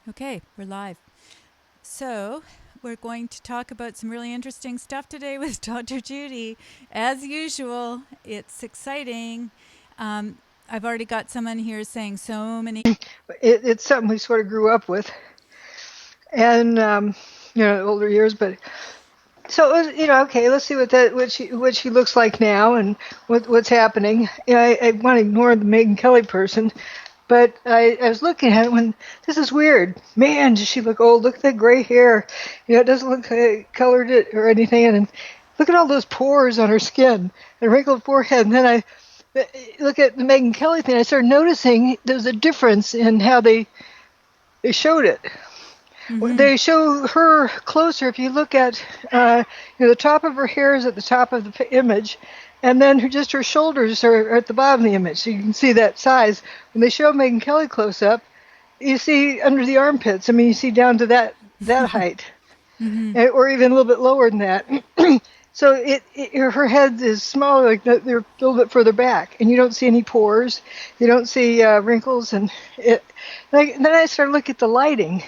Okay, we're live. So, we're going to talk about some really interesting stuff today with Dr. Judy. As usual, it's exciting. I've already got someone here saying so many. It's something we sort of grew up with, and older years. But so it was, okay, let's see what she looks like now and what's happening. I want to ignore the Megyn Kelly person, but I was looking at it when this is weird. Man, does she look old? Look at that gray hair. It doesn't look colored or anything. And look at all those pores on her skin and wrinkled forehead. And then I look at the Megyn Kelly thing. I started noticing there was a difference in how they showed it. Mm-hmm. They show her closer. If you look at, the top of her hair is at the top of the image, and then just her shoulders are at the bottom of the image. So you can see that size. When they show Megyn Kelly close up, you see under the armpits. I mean, you see down to that height, Mm-hmm. or even a little bit lower than that. So her head is smaller, like they're a little bit further back, and you don't see any pores. You don't see wrinkles, and then I started looking at the lighting.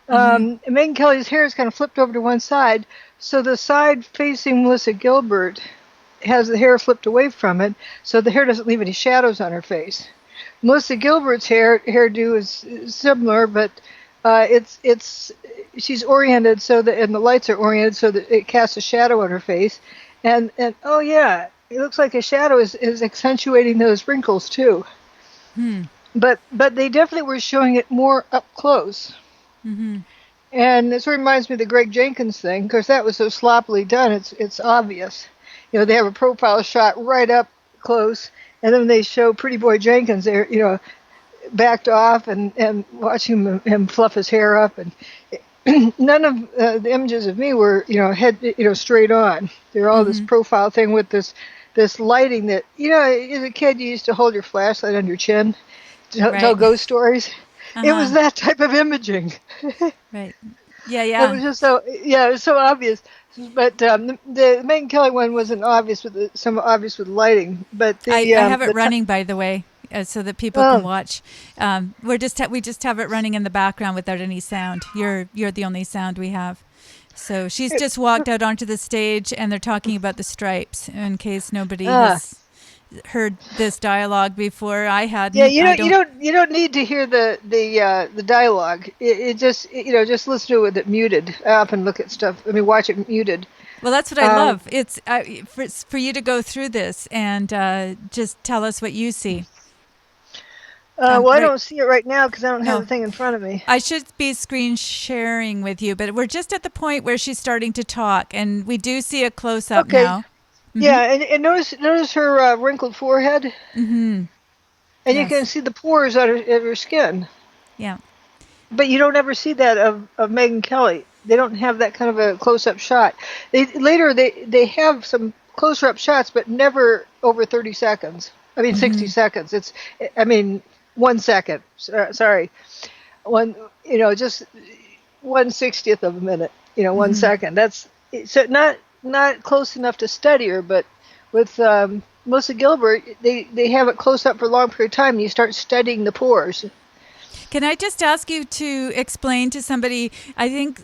Mm-hmm. Megyn Kelly's hair is kind of flipped over to one side, so the side facing Melissa Gilbert has the hair flipped away from it, so the hair doesn't leave any shadows on her face. Melissa Gilbert's hairdo is similar, but it's she's oriented so that, and the lights are oriented so that it casts a shadow on her face, and oh yeah, it looks like a shadow is accentuating those wrinkles too. Hmm. But they definitely were showing it more up close. Mm-hmm. And it sort of reminds me of the Greg Jenkins thing, because that was so sloppily done. It's obvious. They have a profile shot right up close, and then they show Pretty Boy Jenkins there, backed off and watching him fluff his hair up. And none of the images of me were, head, straight on. They're all this Mm-hmm. profile thing with this lighting that, as a kid you used to hold your flashlight on your chin to tell Right. ghost stories. It was Uh-huh. that type of imaging. Right. Yeah, It yeah. was just it was so obvious. But the Megyn Kelly one wasn't obvious with some obvious with lighting. But I have it running, by the way, so that people can oh, watch. We just have it running in the background without any sound. You're the only sound we have. So she's it, just walked out onto the stage, and they're talking about the stripes. In case nobody ah, has heard this dialogue before, I yeah. hadn't. I don't. You don't need to hear the dialogue. It just just listen to it with it muted. I often look at stuff. I mean, watch it muted. Well, that's what I Um, love. It's for you to go through this and just tell us what you see. well, I Right. don't see it right now because I don't have the Oh, thing in front of me. I should be screen sharing with you, but we're just at the point where she's starting to talk, and we do see a close up Okay. now. Mm-hmm. Yeah, and notice her wrinkled forehead, Mm-hmm. and you can Yes. see the pores on her skin. Yeah. But you don't ever see that of Megyn Kelly. They don't have that kind of a close-up shot. They have some closer-up shots, but never over 30 seconds. I mean, 60 Mm-hmm. seconds. I mean, 1 second. Sorry, one. Just 1/60th of a minute. One Mm-hmm. second. That's so not close enough to study her. But with Melissa Gilbert, they have it close up for a long period of time. And you start studying the pores. Can I just ask you to explain to somebody? I think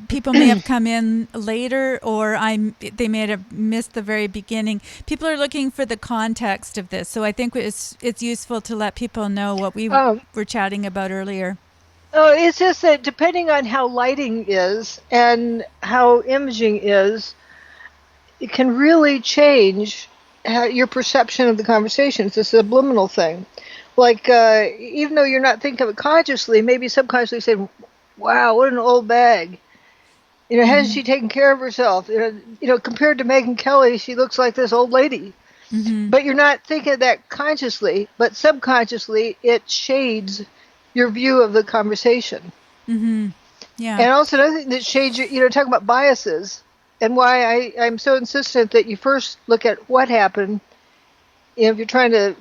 people may have come in later, or they may have missed the very beginning. People are looking for the context of this, so I think it's useful to let people know what we Um, were chatting about earlier. Oh, it's just that depending on how lighting is and how imaging is, it can really change your perception of the conversation. It's a subliminal thing. Like, even though you're not thinking of it consciously, maybe subconsciously say, wow, what an old bag. Hasn't Mm-hmm. she taken care of herself? Compared to Megyn Kelly, she looks like this old lady. Mm-hmm. But you're not thinking of that consciously, but subconsciously, it shades your view of the conversation. Mm-hmm. Yeah. And also another thing that shades talking about biases and why I'm so insistent that you first look at what happened. If you're trying to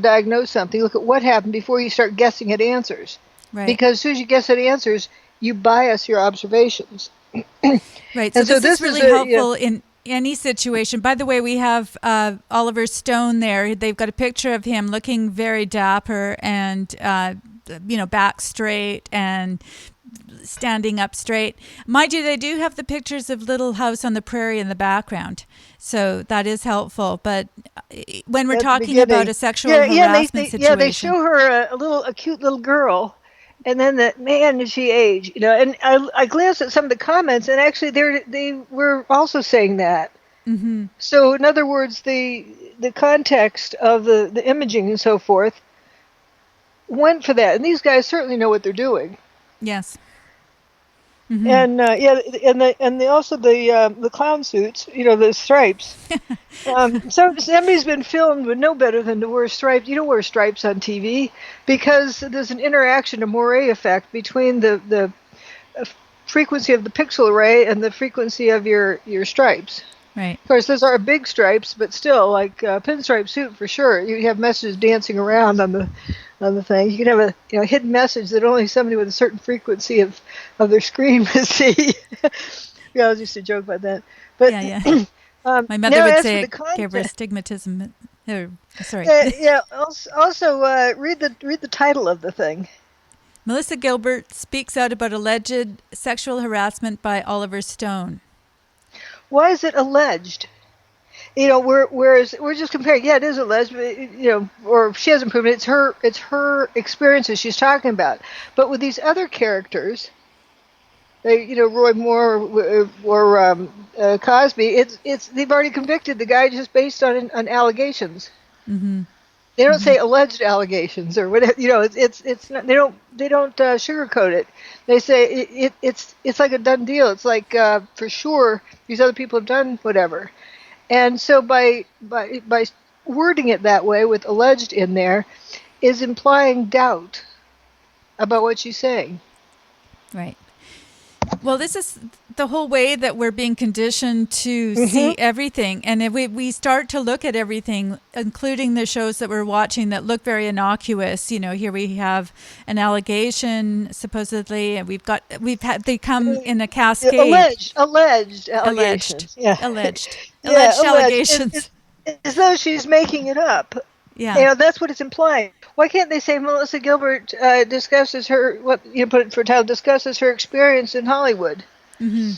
diagnose something, look at what happened before you start guessing at answers. Right. Because as soon as you guess at answers, you bias your observations. Right. So And so this is this is really a helpful in any situation. By the way, we have Oliver Stone there. They've got a picture of him looking very dapper and back straight and standing up straight. Mind you, they do have the pictures of Little House on the Prairie in the background, so that is helpful. But when we're talking about a sexual harassment situation, they show her a cute little girl, and then man, did she age? And I glanced at some of the comments, and actually they were also saying that. Mm-hmm. So in other words, the context of the imaging and so forth went for that, and these guys certainly know what they're doing. Yes. Mm-hmm. And also the clown suits, the stripes. So somebody's been filmed with no better than to wear stripes. You don't wear stripes on TV because there's an interaction, a moire effect between the frequency of the pixel array and the frequency of your stripes. Right. Of course, those are big stripes, but still, like pinstripe suit for sure. You have messages dancing around on the thing. You can have a hidden message that only somebody with a certain frequency of their screen would see. I was just a joke about that. But yeah. My mother would say it gave her astigmatism. Sorry. Also, read the title of the thing. Melissa Gilbert speaks out about alleged sexual harassment by Oliver Stone. Why is it alleged? Whereas we're just comparing. Yeah, it is alleged, but, or she hasn't proven it. It's her experiences she's talking about. But with these other characters, Roy Moore or Cosby, they've already convicted the guy just based on allegations. Mm-hmm. They don't say alleged allegations or whatever. It's not, they don't sugarcoat it. They say it's like a done deal. It's like for sure these other people have done whatever. And so by wording it that way with alleged in there is implying doubt about what she's saying. Right. Well, this is the whole way that we're being conditioned to see everything. And if we start to look at everything, including the shows that we're watching that look very innocuous, here we have an allegation, supposedly, and they come in a cascade. Alleged allegations. Alleged allegations. It's as though she's making it up. Yeah. That's what it's implying. Why can't they say Melissa Gilbert discusses her discusses her experience in Hollywood? Mm-hmm.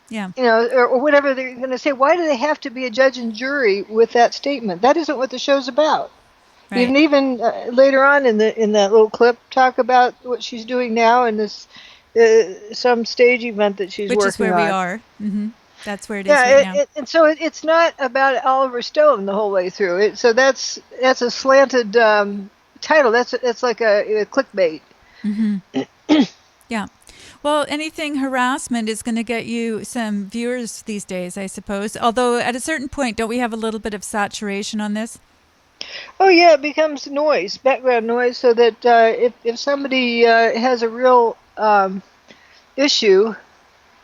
Yeah. Or whatever they're going to say. Why do they have to be a judge and jury with that statement? That isn't what the show's about. Right. Even later on in that little clip, talk about what she's doing now in this some stage event that she's working on. Which is where we are. Mm-hmm. That's where it is right now. And so it's not about Oliver Stone the whole way through. So that's a slanted title. That's like a clickbait. Mm-hmm. Yeah. Well, anything harassment is going to get you some viewers these days, I suppose. Although at a certain point, don't we have a little bit of saturation on this? Oh yeah, it becomes noise, background noise, so that if somebody has a real issue,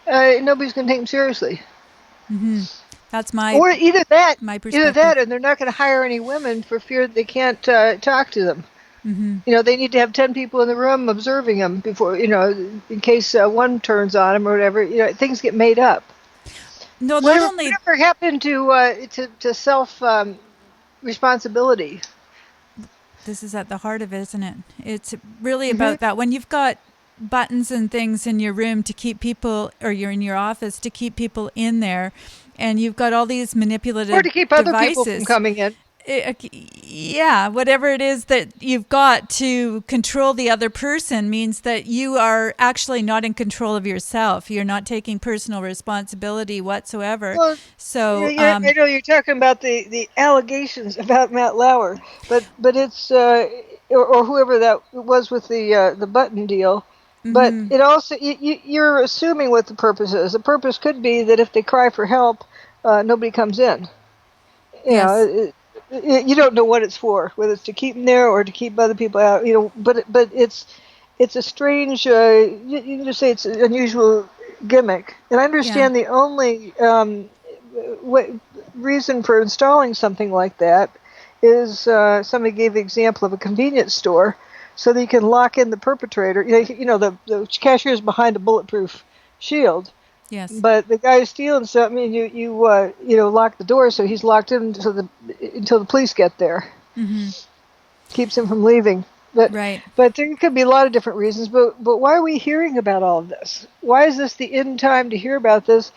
nobody's going to take them seriously. Mm-hmm. That's or either that, perspective. and they're not going to hire any women for fear that they can't talk to them. Mm-hmm. They need to have 10 people in the room observing them before, in case one turns on them or whatever. Things get made up. No, whatever happened to self responsibility. This is at the heart of it, isn't it? It's really about that. When you've got buttons and things in your room to keep people, or you're in your office to keep people in there, and you've got all these manipulative or to keep devices, other people from coming in. Whatever it is that you've got to control the other person means that you are actually not in control of yourself. You're not taking personal responsibility whatsoever. Well, so I know you're talking about the allegations about Matt Lauer, but it's or whoever that was with the button deal. But it also you're assuming what the purpose is. The purpose could be that if they cry for help, nobody comes in. You don't know what it's for, whether it's to keep them there or to keep other people out. But it's a strange. You can just say it's an unusual gimmick. And I understand the only reason for installing something like that is somebody gave the example of a convenience store, so that you can lock in the perpetrator. The cashier is behind a bulletproof shield. Yes. But the guy is stealing something, and you lock the door, so he's locked in until the police get there. Mm-hmm. Keeps him from leaving. But Right. but there could be a lot of different reasons. But why are we hearing about all of this? Why is this the end time to hear about this?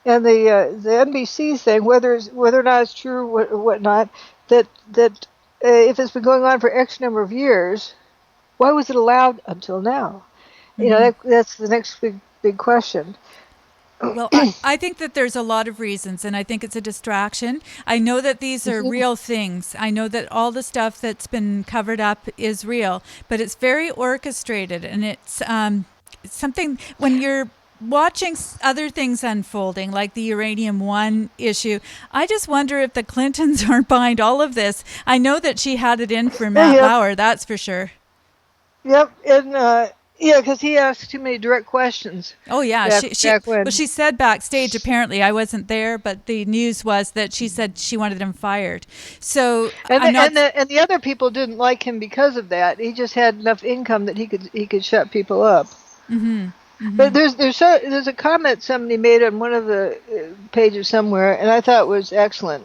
And the NBC thing, whether or not it's true or whatnot, that if it's been going on for X number of years, why was it allowed until now? Mm-hmm. That's the next big question. Well, I think that there's a lot of reasons, and I think it's a distraction. I know that these are real things. I know that all the stuff that's been covered up is real, but it's very orchestrated, and it's something when you're watching other things unfolding, like the Uranium One issue. I just wonder if the Clintons are behind all of this. I know that she had it in for Matt Yep, Lauer, that's for sure. yep, and yeah, because he asked too many direct questions Oh yeah, back when. she said backstage. Apparently, I wasn't there, but the news was that she said she wanted him fired. So And I'm the, not. and the other people didn't like him because of that. He just had enough income that he could shut people up. Mm-hmm. Mm-hmm. But there's a comment somebody made on one of the pages somewhere, and I thought was excellent.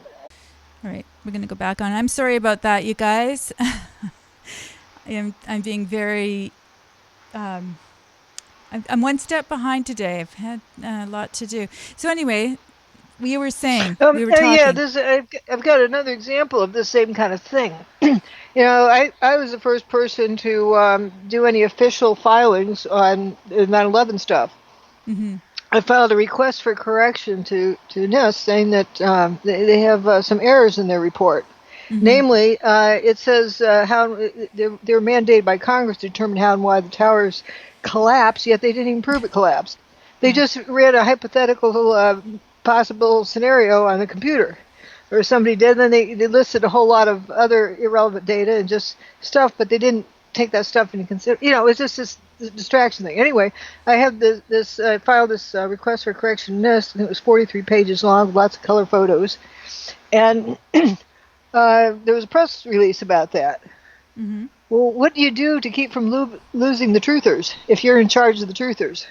All right, we're gonna go back on. I'm sorry about that, you guys. I'm being very. Um, I'm one step behind today. I've had a lot to do. So anyway, we were Yeah, talking. I've got another example of the same kind of thing. I was the first person to do any official filings on 9/11 stuff. Mm-hmm. I filed a request for correction to NIST saying that they have some errors in their report. Mm-hmm. Namely, it says how they're mandated by Congress to determine how and why the towers collapsed, yet they didn't even prove it collapsed. They Yeah. just read a hypothetical possible scenario on the computer, or somebody did, and then they listed a whole lot of other irrelevant data and just stuff, but they didn't take that stuff into consideration. It was just this distraction thing. Anyway, I have I filed this request for correction NIST, and it was 43 pages long, with lots of color photos, and there was a press release about that. Mm-hmm. Well, what do you do to keep from losing the truthers if you're in charge of the truthers?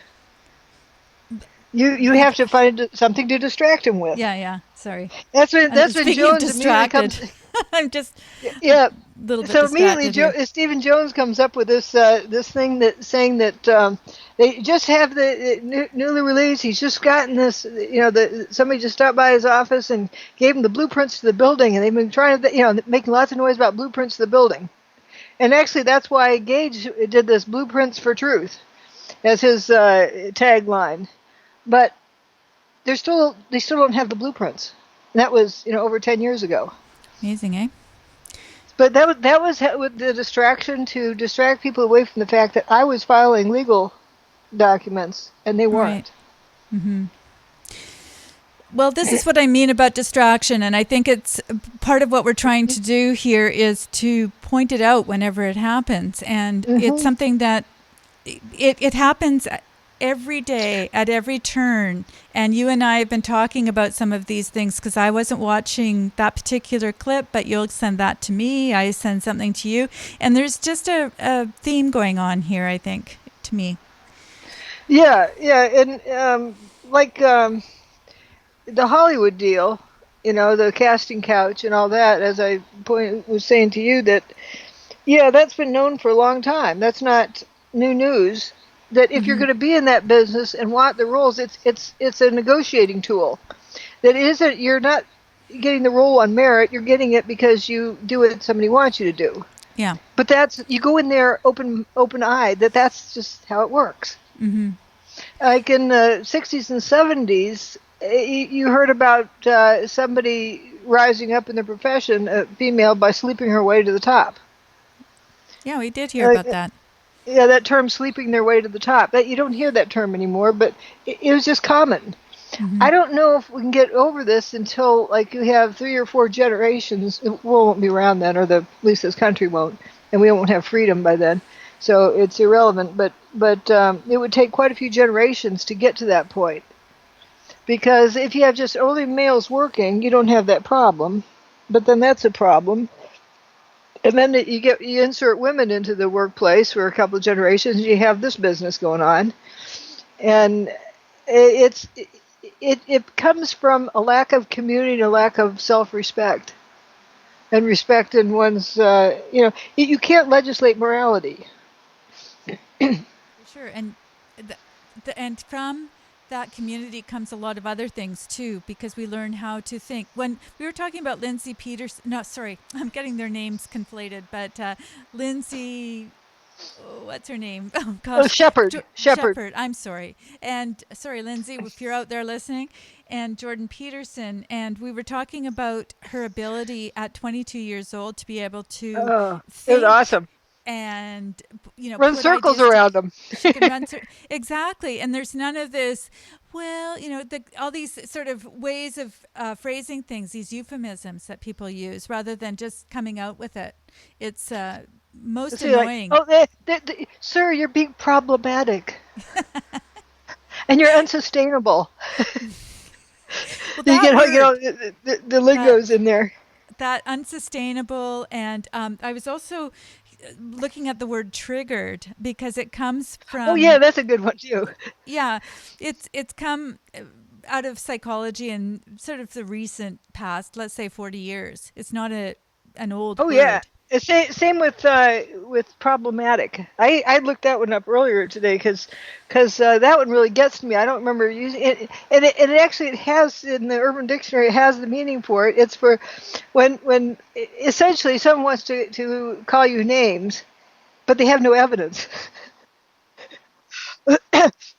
You have to find something to distract them with. Yeah. Yeah. Sorry. That's when Speaking of Jones immediately distracted, comes. I'm just a Yeah. little bit So immediately, distracted here. Stephen Jones comes up with this thing that saying that they just have the newly released. He's just gotten this. Somebody just stopped by his office and gave him the blueprints to the building, and they've been trying to, making lots of noise about blueprints to the building. And actually, that's why Gage did this "Blueprints for Truth" as his tagline. But they still don't have the blueprints. And that was over 10 years ago. Amazing, eh? But that was the distraction to distract people away from the fact that I was filing legal documents and they Right. weren't. Mm-hmm. Well, this is what I mean about distraction, and I think it's part of what we're trying to do here is to point it out whenever it happens, and it's Hmm. something that it happens every day at every turn. And you and I have been talking about some of these things because I wasn't watching that particular clip, but you'll send that to me. I send something to you, and there's just a theme going on here. I think to me. Yeah, and the Hollywood deal, the casting couch and all that. As I was saying to you that, yeah, that's been known for a long time. That's not new news. That if you're Mm-hmm. going to be in that business and want the roles, it's a negotiating tool. That isn't you're not getting the role on merit. You're getting it because you do what somebody wants you to do. Yeah. But you go in there open eyed. That's just how it works. Mm-hmm. Like in the 60s and 70s, you heard about somebody rising up in the profession, a female, by sleeping her way to the top. Yeah, we did hear Uh, about that. yeah, that term, sleeping their way to the top. That you don't hear that term anymore, but it was just common. Mm-hmm. I don't know if we can get over this until like you have 3 or 4 generations. We won't be around then, or at least this country won't, and we won't have freedom by then. So it's irrelevant. But it would take quite a few generations to get to that point. Because if you have just only males working, you don't have that problem. But then that's a problem. And then you insert women into the workplace for a couple of generations, and you have this business going on. And it comes from a lack of community and a lack of self-respect. and respect in one's, you can't legislate morality. For sure. And and from that community comes a lot of other things too, because we learn how to think. When we were talking about Lindsay Peters, no, sorry, I'm getting their names conflated, but Lindsay, what's her name? Oh Oh, gosh, Shepherd. Shepherd. I'm sorry, and sorry, Lindsay, if you're out there listening, and Jordan Peterson, and we were talking about her ability at 22 years old to be able to Oh, it was think awesome. and Run put circles ideas to. around them. She can run exactly, and there's none of this. Well, all these sort of ways of phrasing things, these euphemisms that people use, rather than just coming out with it. It's most So you're like, annoying. oh, sir, you're being problematic, and you're unsustainable. Well, You that get word, the that lingo's in there. that unsustainable, and I was also looking at the word triggered because it comes Oh yeah, from. that's a good one too. Yeah, it's come out of psychology and sort of the recent past, let's say 40 years. It's not an old Oh yeah. word. Same with problematic. I looked that one up earlier today because that one really gets to me. I don't remember using it, and it actually it has in the Urban Dictionary. It has the meaning for it. It's for when essentially someone wants to call you names, but they have no evidence.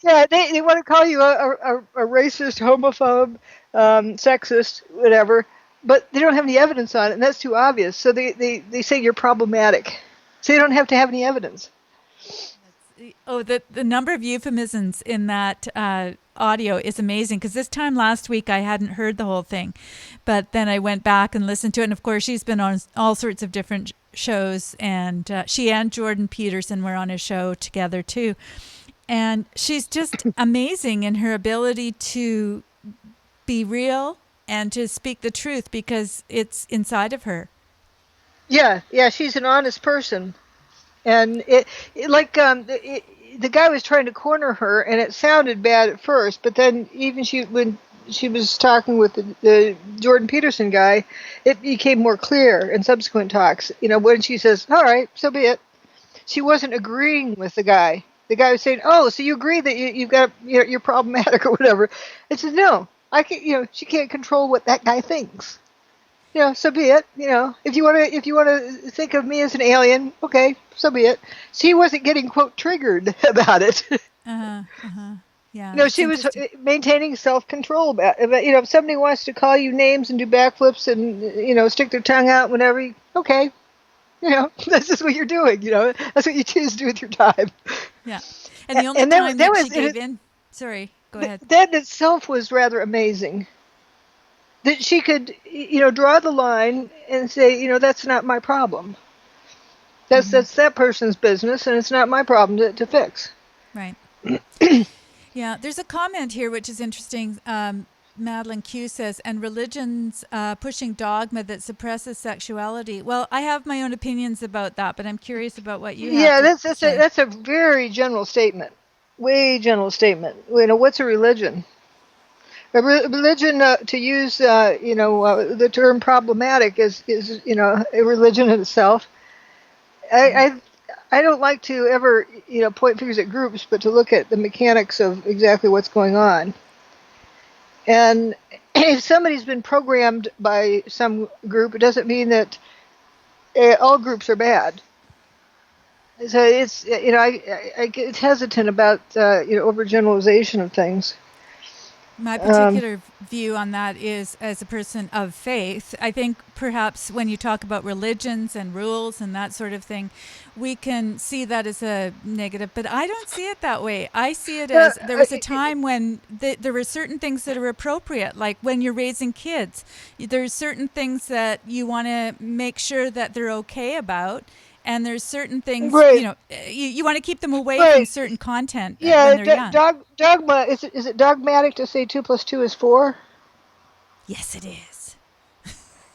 Yeah, they want to call you a racist, homophobe, sexist, whatever, but they don't have any evidence on it, and that's too obvious. So they say you're problematic. So you don't have to have any evidence. Oh, the number of euphemisms in that audio is amazing because this time last week I hadn't heard the whole thing, but then I went back and listened to it. And of course, she's been on all sorts of different shows, and she and Jordan Peterson were on a show together too. And she's just amazing in her ability to be real and to speak the truth because it's inside of her. Yeah, yeah, she's an honest person, and the guy was trying to corner her, and it sounded bad at first, but then even when she was talking with the Jordan Peterson guy, it became more clear in subsequent talks. When she says, "All right, so be it," she wasn't agreeing with the guy. The guy was saying, "Oh, so you agree that you've got you're problematic or whatever?" It says, "No, I can. She can't control what that guy thinks. So be it. If you want to think of me as an alien, okay, so be it." She wasn't getting quote triggered about it. Uh-huh. Uh-huh. Yeah, it's She was interesting. maintaining self-control about it. But, if somebody wants to call you names and do backflips and stick their tongue out whenever, okay, that's just what you're doing. That's what you choose to do with your time. Yeah. And the only And that time that she was gave in, sorry, go ahead. that in itself was rather amazing. That she could, draw the line and say, that's not my problem. Hmm. That's that person's business, and it's not my problem to fix. Right. Yeah, there's a comment here which is interesting. Madeline Q says, and religion's pushing dogma that suppresses sexuality. Well, I have my own opinions about that, but I'm curious about what you have Yeah, to say. that's a very general statement, way general statement. What's a religion? Religion, to use the term problematic is a religion in itself. Mm-hmm. I I don't like to ever point fingers at groups, but to look at the mechanics of exactly what's going on. And if somebody's been programmed by some group, it doesn't mean that all groups are bad. So it's I get hesitant about overgeneralization of things. My Um, particular view on that is as a person of faith. I think perhaps when you talk about religions and rules and that sort of thing, we can see that as a negative, but I don't see it that way. I see it uh, as there was a time when there were certain things that are appropriate, like when you're raising kids. There's certain things that you want to make sure that they're okay about. And there's certain things, right, you want to keep them away from right. certain content when Yeah, they're young. dogma. Is it dogmatic to say 2 + 2 is 4? Yes, it is.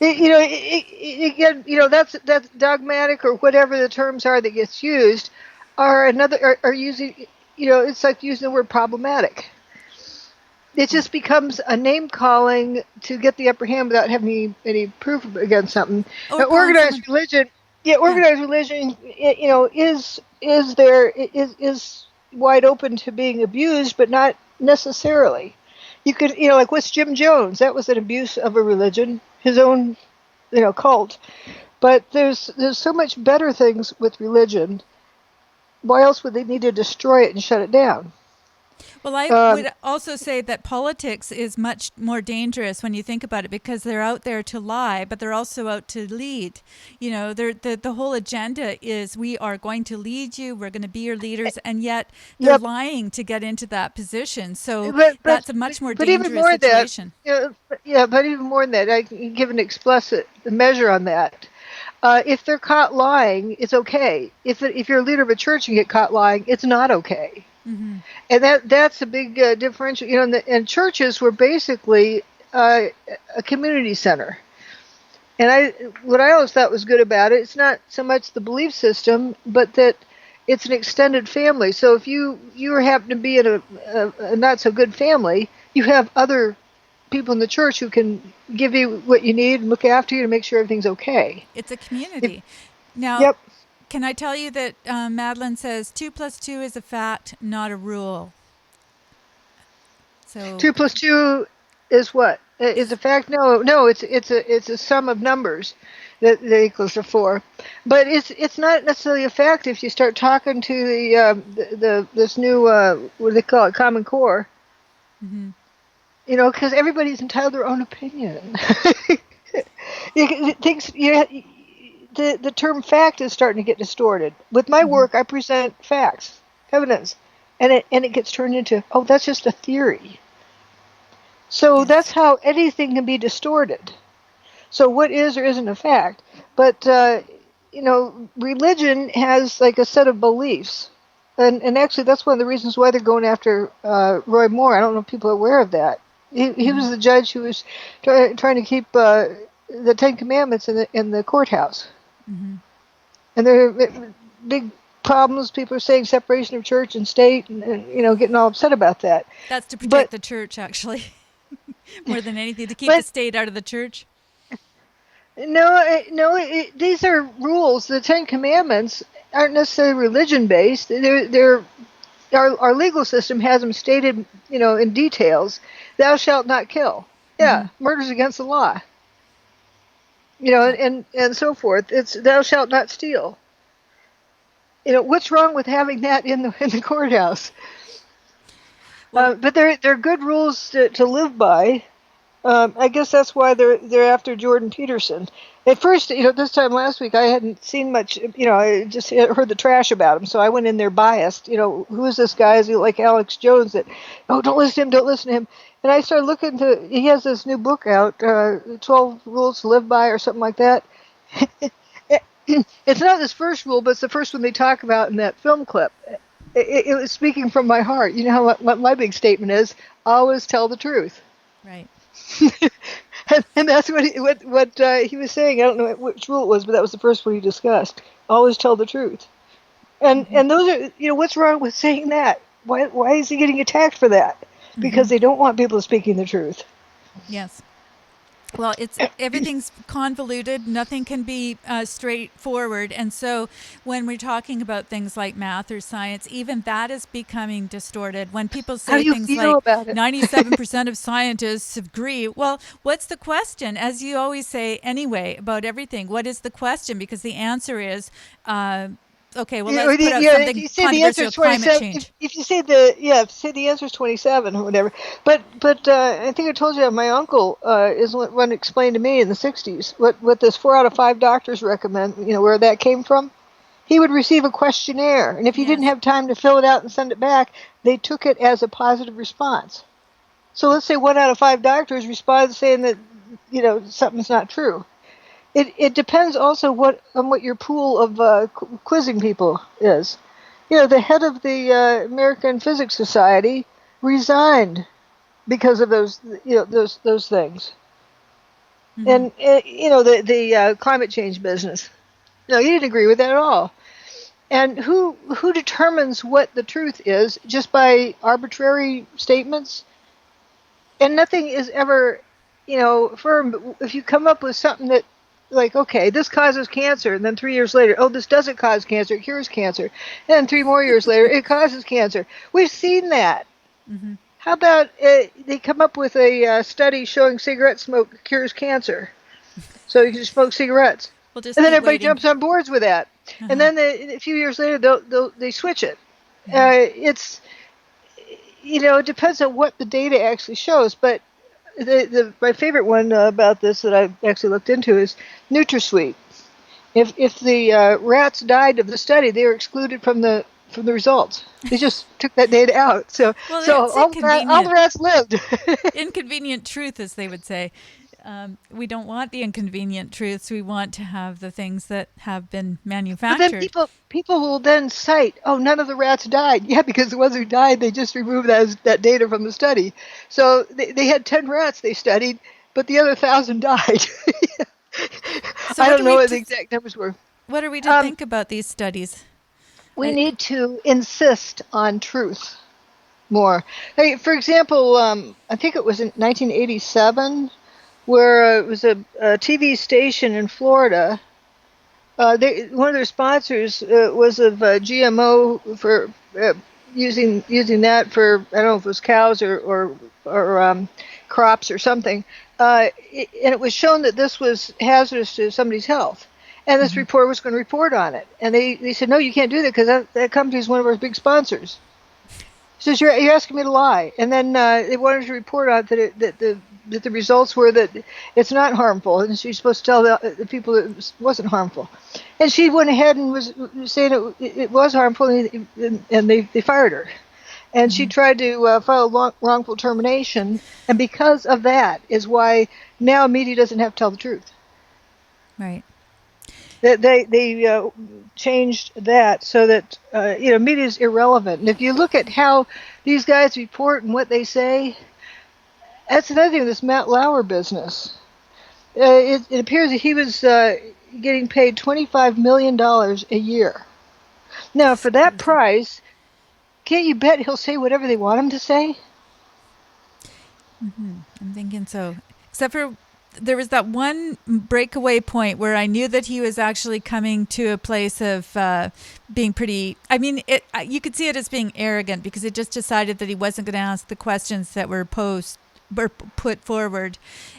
Again, that's dogmatic or whatever the terms are that gets used, are using, it's like using the word problematic. it just becomes a name calling to get the upper hand without having any proof against something. Or Now, calling someone. organized religion, is wide open to being abused, but not necessarily. You could, like what's Jim Jones? That was an abuse of a religion, his own, cult. But there's so much better things with religion. Why else would they need to destroy it and shut it down? Well, I would also say that politics is much more dangerous when you think about it, because they're out there to lie, but they're also out to lead. The whole agenda is we are going to lead you, we're going to be your leaders, and yet they're Yep. lying to get into that position. So But that's a much more but even dangerous more than that, situation. but even more than that, I can give an explicit measure on that. If they're caught lying, it's okay. If you're a leader of a church and get caught lying, it's not okay. Mm-hmm. And that's a big differential. And churches were basically a community center. And what I always thought was good about it, it's not so much the belief system, but that it's an extended family. So if you happen to be in a not so good family, you have other people in the church who can give you what you need and look after you to make sure everything's okay. It's a community. Now, Yep. can I tell you that Madeline says 2 plus 2 is a fact, not a rule. So 2 plus 2 is what? Is a fact? No. It's a sum of numbers that equals to 4. But it's not necessarily a fact if you start talking to the this new what do they call it, Common Core. Mm-hmm. Because everybody's entitled to their own opinion. The term fact is starting to get distorted. With my work, I present facts, evidence, and it gets turned into, oh, that's just a theory. So Yes. that's how anything can be distorted. So what is or isn't a fact? But religion has like a set of beliefs, and actually that's one of the reasons why they're going after Roy Moore. I don't know if people are aware of that. He was the judge who was trying to keep the Ten Commandments in the courthouse. Mm-hmm. And there are big problems. People are saying separation of church and state, and getting all upset about that. That's to protect the church, actually, more than anything, to keep the state out of the church. No. These are rules. The Ten Commandments aren't necessarily religion based. Our legal system has them stated, in details. Thou shalt not kill. Yeah, murder's against the law. And so forth. It's thou shalt not steal. What's wrong with having that in the courthouse? Well, but they're good rules to live by. I guess that's why they're after Jordan Peterson. At first, this time last week, I hadn't seen much. I just heard the trash about him, so I went in there biased. Who is this guy? Is he like Alex Jones? That, oh, don't listen to him, don't listen to him. And I started looking he has this new book out, 12 Rules to Live By or something like that. It's not this first rule, but it's the first one they talk about in that film clip. It was speaking from my heart. You know what my big statement is? Always tell the truth. Right. and that's what he was saying. I don't know which rule it was, but that was the first one he discussed. Always tell the truth. And those are, what's wrong with saying that? Why is he getting attacked for that? Because they don't want people speaking the truth. Yes. Well, everything's convoluted. Nothing can be straightforward. And so when we're talking about things like math or science, even that is becoming distorted. When people say things like 97% of scientists agree, well, what's the question? As you always say anyway about everything, what is the question? Because the answer is, okay, well, let's put out something controversial, climate change. If you say the answer is 27 or whatever. But I think I told you my uncle is one explained to me in the 60s what this 4 out of 5 doctors recommend, where that came from. He would receive a questionnaire, and if he didn't have time to fill it out and send it back, they took it as a positive response. So let's say 1 out of 5 doctors respond saying that, something's not true. It depends also on what your pool of quizzing people is. The head of the American Physics Society resigned because of those things. Mm-hmm. And the climate change business. No, he didn't agree with that at all. And who determines what the truth is just by arbitrary statements? and nothing is ever, firm. But if you come up with something that, like, okay, this causes cancer, and then 3 years later, oh, this doesn't cause cancer, it cures cancer, and then 3 more years later, it causes cancer. We've seen that. Mm-hmm. How about they come up with a study showing cigarette smoke cures cancer, so you can just smoke cigarettes, We'll just and then keep everybody waiting. jumps on boards with that, and Uh-huh. then a few years later they switch it. Mm-hmm. It's it depends on what the data actually shows, but my favorite one about this that I actually looked into is NutraSweet. If the rats died of the study, they were excluded from the results. They just took that data out. So Well, so it's all the inconvenient. rats lived. Inconvenient truth, as they would say. We don't want the inconvenient truths. We want to have the things that have been But then manufactured. people will then cite, oh, none of the rats died. Yeah, because the ones who died, they just removed that data from the study. So they had 10 rats they studied, but the other 1,000 died. So I don't know what the exact numbers were. what are we to Um, think about these studies? we I, need to insist on truth more. Hey, for example, I think it was in 1987 where it was a TV station in Florida. One of their sponsors was of GMO for using that for, I don't know if it was cows or crops or something. And it was shown that this was hazardous to somebody's health. And this mm-hmm. reporter was going to report on it. And they said, no, you can't do that because that company is one of our big sponsors. He says, you're asking me to lie. And then they wanted to report on that the results were that it's not harmful, and she's supposed to tell the people that it wasn't harmful. And she went ahead and was saying it was harmful, and they fired her. And she Mm-hmm. tried to file a wrongful termination, and because of that is why now media doesn't have to tell the truth. Right. That they changed that so that media is irrelevant. And if you look at how these guys report and what they say, that's another thing. This Matt Lauer business. It appears that he was getting paid $25 million a year. Now, It's for that crazy. price, can't you bet he'll say whatever they want him to say? Mm-hmm. I'm thinking so. Except for there was that one breakaway point where I knew that he was actually coming to a place of being pretty. I mean, you could see it as being arrogant because it just decided that he wasn't going to ask the questions that were put forward.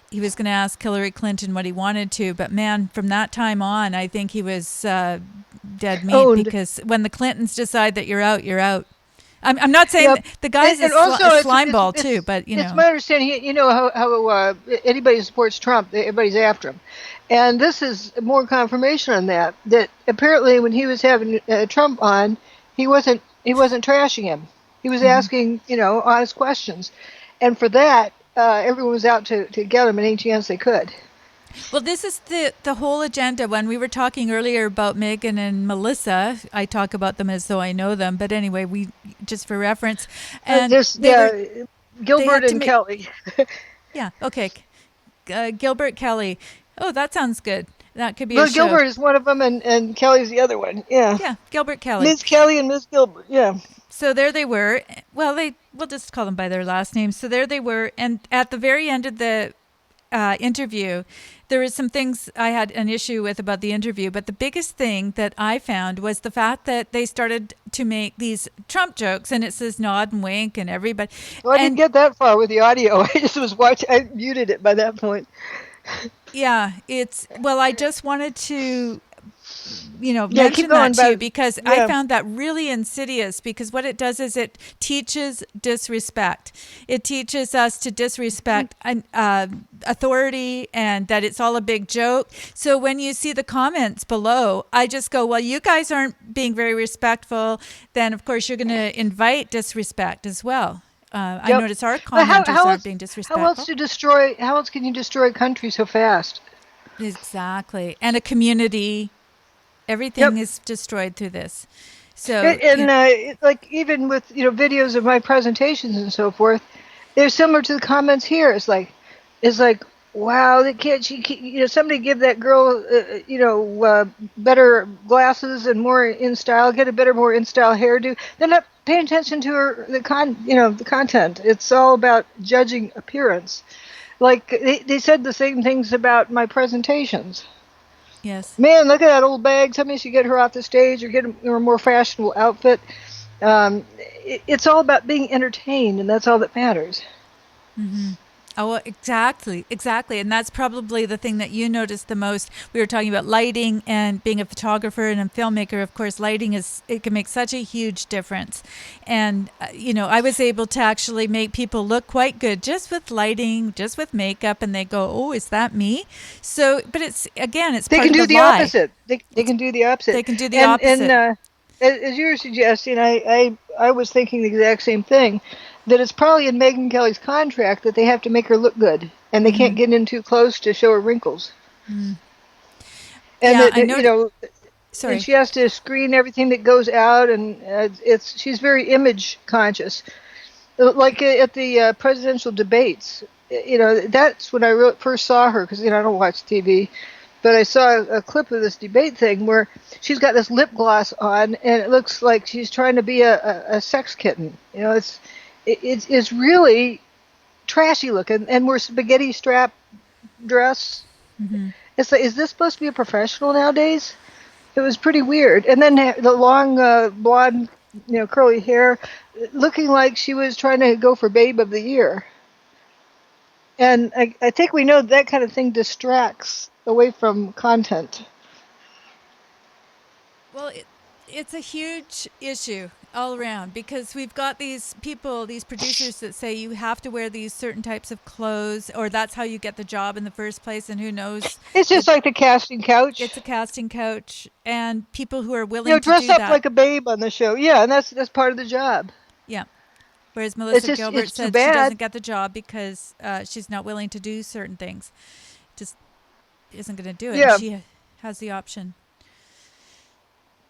He was going to ask Hillary Clinton what he wanted to, but man, from that time on, I think he was dead meat Owned. because when the Clintons decide that you're out, you're out. I'm not saying Yep. the guy's And a also, slime ball too, but it's my understanding. How anybody who supports Trump, everybody's after him, and this is more confirmation on that. That apparently, when he was having Trump on, he wasn't trashing him. He was Mhm. asking honest questions, and for that, everyone was out to get him any chance they could. Well, this is the whole agenda. When we were talking earlier about Megan and Melissa, I talk about them as though I know them, but anyway, we just for reference, and There's they Gilbert had to and make Kelly. yeah, okay, Gilbert Kelly. Oh, that sounds good. That could be a Well, show. Gilbert is one of them, and Kelly's the other one. Yeah, Yeah, Gilbert Kelly. Ms. Kelly and Ms. Gilbert. Yeah. So there they were. Well, we'll just call them by their last names. So there they were, and at the very end of the interview, there was some things I had an issue with about the interview, but the biggest thing that I found was the fact that they started to make these Trump jokes, and it says nod and wink and everybody, Well, I didn't and get that far with the audio. I just was watching. I muted it by that point. yeah, it's well, I just wanted to Yeah, keep mention that going. to you But because I yeah, found that really insidious because what it does is it teaches disrespect. It teaches us to disrespect authority and that it's all a big joke. So when you see the comments below, I just go, well, you guys aren't being very respectful. Then, of course, you're going to invite disrespect as well. I yep. notice our But commenters aren't being how else disrespectful. to destroy? How else can you destroy a country so fast? Exactly. And a community, Yep. everything is destroyed through this. So, And like even with videos of my presentations and so forth, they're similar to the comments here. It's like, wow, they can't, somebody give that girl, better glasses and more in style, get a better, more in style hairdo. They're not paying attention to the content. It's all about judging appearance. Like they said the same things about my presentations. Yes. Man, look at that old bag. Somebody should get her off the stage or get her a more fashionable outfit. It's all about being entertained, and that's all that matters. Oh, well, exactly. And that's probably the thing that you noticed the most. We were talking about lighting and being a photographer and a filmmaker. Of course, it can make such a huge difference. And, I was able to actually make people look quite good just with lighting, just with makeup. And they go, oh, is that me? So, but it's They part can of the do the lie. opposite. They It's, can do the opposite. they can do the And opposite. as you were suggesting, I was thinking the exact same thing. That it's probably in Megyn Kelly's contract that they have to make her look good, and they can't get in too close to show her wrinkles. And Yeah, that I know. and Sorry. she has to screen everything that goes out, and she's very image conscious. Like at the presidential debates, that's when I first saw her, because I don't watch TV, but I saw a clip of this debate thing where she's got this lip gloss on, and it looks like she's trying to be a sex kitten. It's really trashy looking, and we're spaghetti strap dress. It's like, is this supposed to be a professional nowadays? It was pretty weird. And then the long blonde, curly hair, looking like she was trying to go for Babe of the Year. And I think we know that kind of thing distracts away from content. Well, it's a huge issue all around because we've got these people, these producers that say you have to wear these certain types of clothes or that's how you get the job in the first place. And who knows? It's just like the casting couch. It's a casting couch and people who are willing to Dress do up that. like a babe on the show. Yeah, and that's part of the job. Yeah. Whereas It's Melissa just Gilbert it's too said she bad. doesn't get the job because she's not willing to do certain things. Just isn't going to do it. And Yeah. she has the option.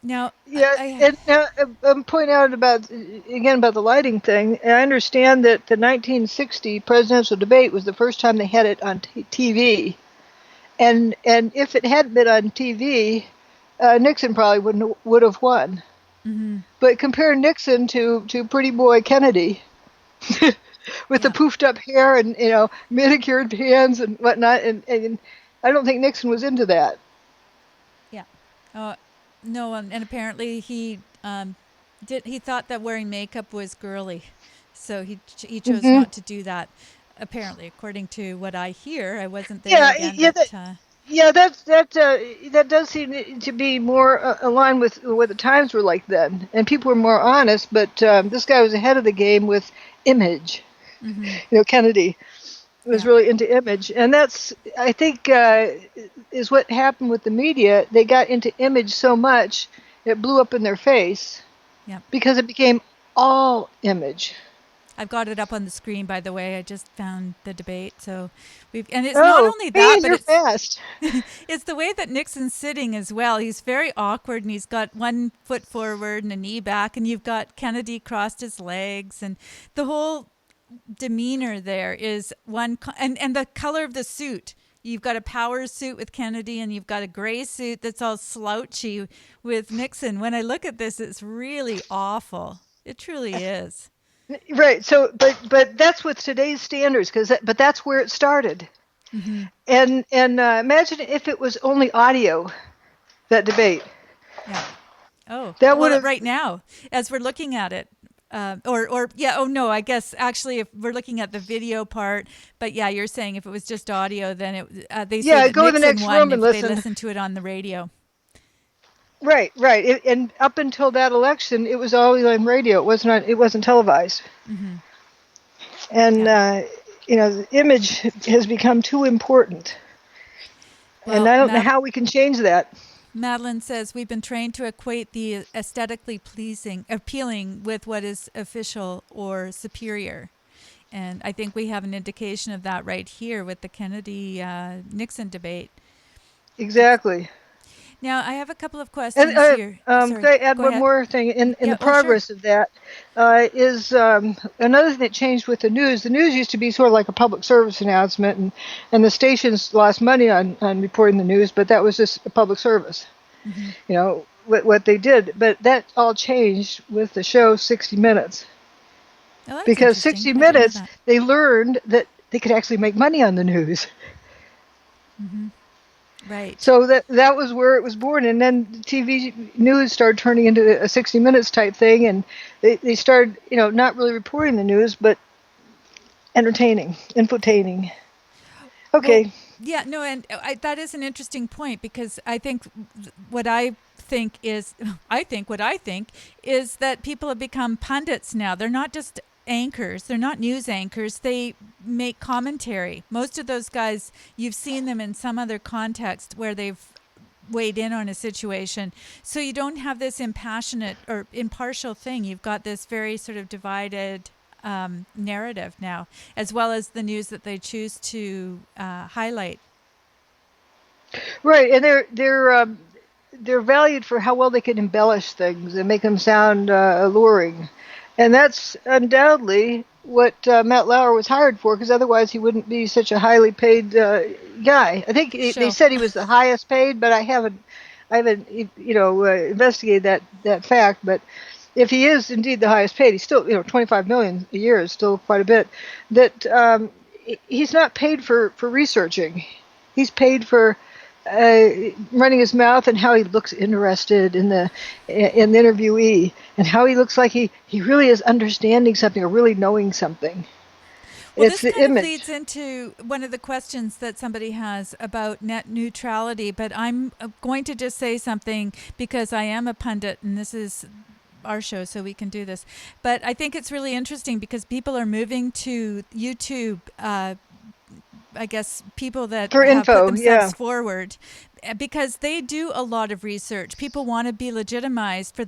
Now, Yeah, I and now I'm pointing out about the lighting thing. And I understand that the 1960 presidential debate was the first time they had it on TV, and if it hadn't been on TV, Nixon probably would have won. But compare Nixon to Pretty Boy Kennedy, with the yeah. poofed up hair and manicured hands and whatnot, and I don't think Nixon was into that. Yeah. No, and apparently he thought that wearing makeup was girly, so he chose Hmm. not to do that. Apparently, according to what I hear, I wasn't there Yeah, again, yeah, but yeah. That does seem to be more aligned with what the times were like then, and people were more honest. But this guy was ahead of the game with image. Kennedy was yeah, really into image, and that's, I think, is what happened with the media. They got into image so much it blew up in their face yeah. because it became all image. I've got it up on the screen, by the way. I just found the debate, so and it's not Oh, only that, man, but you're fast. it's the way that Nixon's sitting as well. He's very awkward and he's got one foot forward and a knee back, and you've got Kennedy crossed his legs, and the whole demeanor there is and the color of the suit. You've got a power suit with Kennedy and you've got a gray suit that's all slouchy with Nixon. When I look at this, it's really awful. It truly is. Right. So, but that's with today's standards, but that's where it started. And imagine if it was only audio, that debate. Yeah. Oh, That would well, have. right now, as we're looking at it, yeah, oh no, I guess actually if we're looking at the video part, but yeah, you're saying if it was just audio, then they say Yeah, that go to the Nixon next won room and if they listen. listened to it on the radio. Right, right. And up until that election, it was always on radio. It wasn't televised. And Yeah. the image has become too important. And Well, I don't know how we can change that. Madeline says we've been trained to equate the aesthetically appealing with what is official or superior. And I think we have an indication of that right here with the Kennedy Nixon debate. Exactly. Now, I have a couple of And questions here. could Sorry, I add go one ahead. more thing? In Yeah, the oh, sure. progress of that is another thing that changed with the news. The news used to be sort of like a public service announcement, and the stations lost money on reporting the news, but that was just a public service. Hmm. You know what they did, but that all changed with the show 60 Minutes, Oh, that's because interesting. 60 I didn't know Minutes that. they learned that they could actually make money on the news. Hmm. Right. So that was where it was born, and then the TV news started turning into a 60 Minutes type thing, and they started, not really reporting the news, but entertaining, infotaining. Well, Okay, yeah, no, and that is an interesting point because I think what I think is, what I think is that people have become pundits now. They're not just anchors, they're not news anchors, they make commentary. Most of those guys, you've seen them in some other context where they've weighed in on a situation. So you don't have this impassionate or impartial thing. You've got this very sort of divided narrative now, as well as the news that they choose to highlight. right, and they're valued for how well they can embellish things and make them sound alluring, and that's undoubtedly what Matt Lauer was hired for, because otherwise he wouldn't be such a highly paid guy. I think they Shill. said he was the highest paid, but I haven't investigated that fact. But if he is indeed the highest paid, he's still 25 million a year is still quite a bit. That he's not paid for researching. He's paid for running his mouth and how he looks interested in the interviewee, and how he looks like he really is understanding something or really knowing something. Well, It's this the kind of image. leads into one of the questions that somebody has about net neutrality, but I'm going to just say something because I am a pundit and this is our show, so we can do this. But I think it's really interesting because people are moving to YouTube. I guess people that For have put info, yeah. themselves forward because they do a lot of research. People want to be legitimized for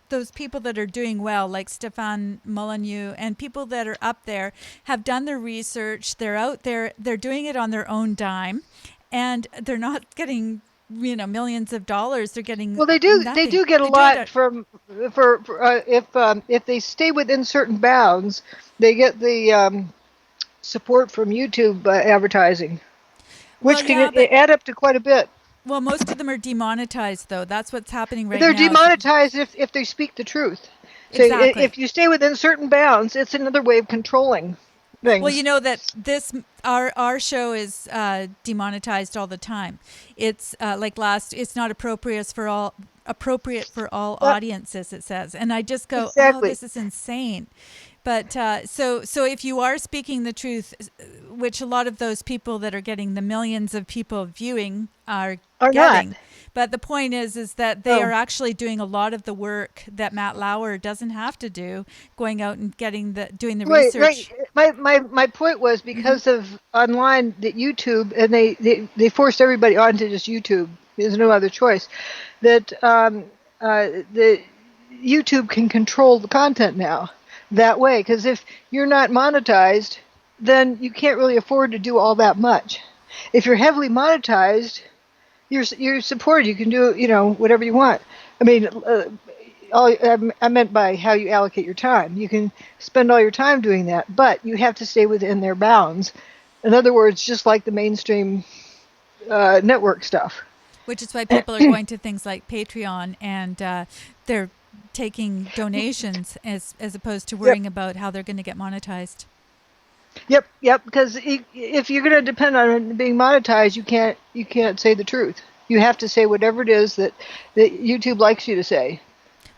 those people that are doing well, like Stefan Molyneux, and people that are up there have done their research. They're out there. They're doing it on their own dime, and they're not getting millions of dollars. They're getting Well, they nothing. do get a They do it lot at, from for if they stay within certain bounds, they get the support from YouTube advertising, well, which can yeah, but add up to quite a bit. well, most of them are demonetized though. That's what's happening right They're now. demonetized if they speak the truth. So Exactly. if you stay within certain bounds, it's another way of controlling Well, you things. know that this our show is demonetized all the time. It's like last. It's not appropriate for all Yep, audiences. It says, and I just go, oh, exactly. this is insane. But so if you are speaking the truth, which a lot of those people that are getting the millions of people viewing are Or not. getting. But the point is that they are Oh, actually doing a lot of the work that Matt Lauer doesn't have to do, going out and doing the right. research. My point was because of online that YouTube, and they forced everybody onto just YouTube. There's no other choice. That the YouTube can control the content now that way. Because if you're not monetized, then you can't really afford to do all that much. If you're heavily monetized, you're supported. You can do whatever you want. I mean, I meant by how you allocate your time. You can spend all your time doing that, but you have to stay within their bounds. In other words, just like the mainstream network stuff. Which is why people are going to things like Patreon and they're taking donations as opposed to Yep, worrying about how they're going to get monetized. yep. Because if you're going to depend on being monetized, you can't say the truth. You have to say whatever it is that YouTube likes you to say.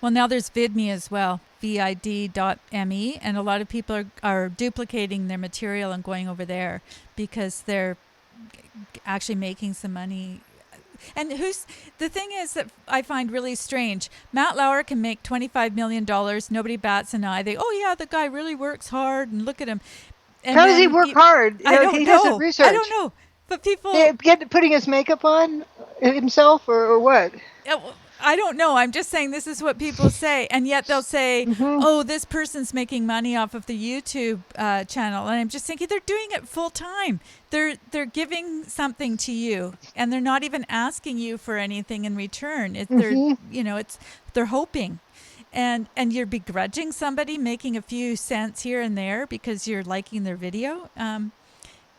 Well, now there's VidMe as well, vid.me, and a lot of people are duplicating their material and going over there because they're actually making some money. And the thing is that I find really strange. Matt Lauer can make $25 million. Nobody bats an eye. Oh yeah, the guy really works hard, and look at him. And How does he then work hard? I don't He doesn't know. I don't research. know. But people, Putting his makeup on himself or what? I don't know. I'm just saying this is what people say, and yet they'll say, Hmm. "Oh, this person's making money off of the YouTube channel," and I'm just thinking they're doing it full time. They're giving something to you, and they're not even asking you for anything in return. Hmm. It's they're hoping, and you're begrudging somebody making a few cents here and there because you're liking their video.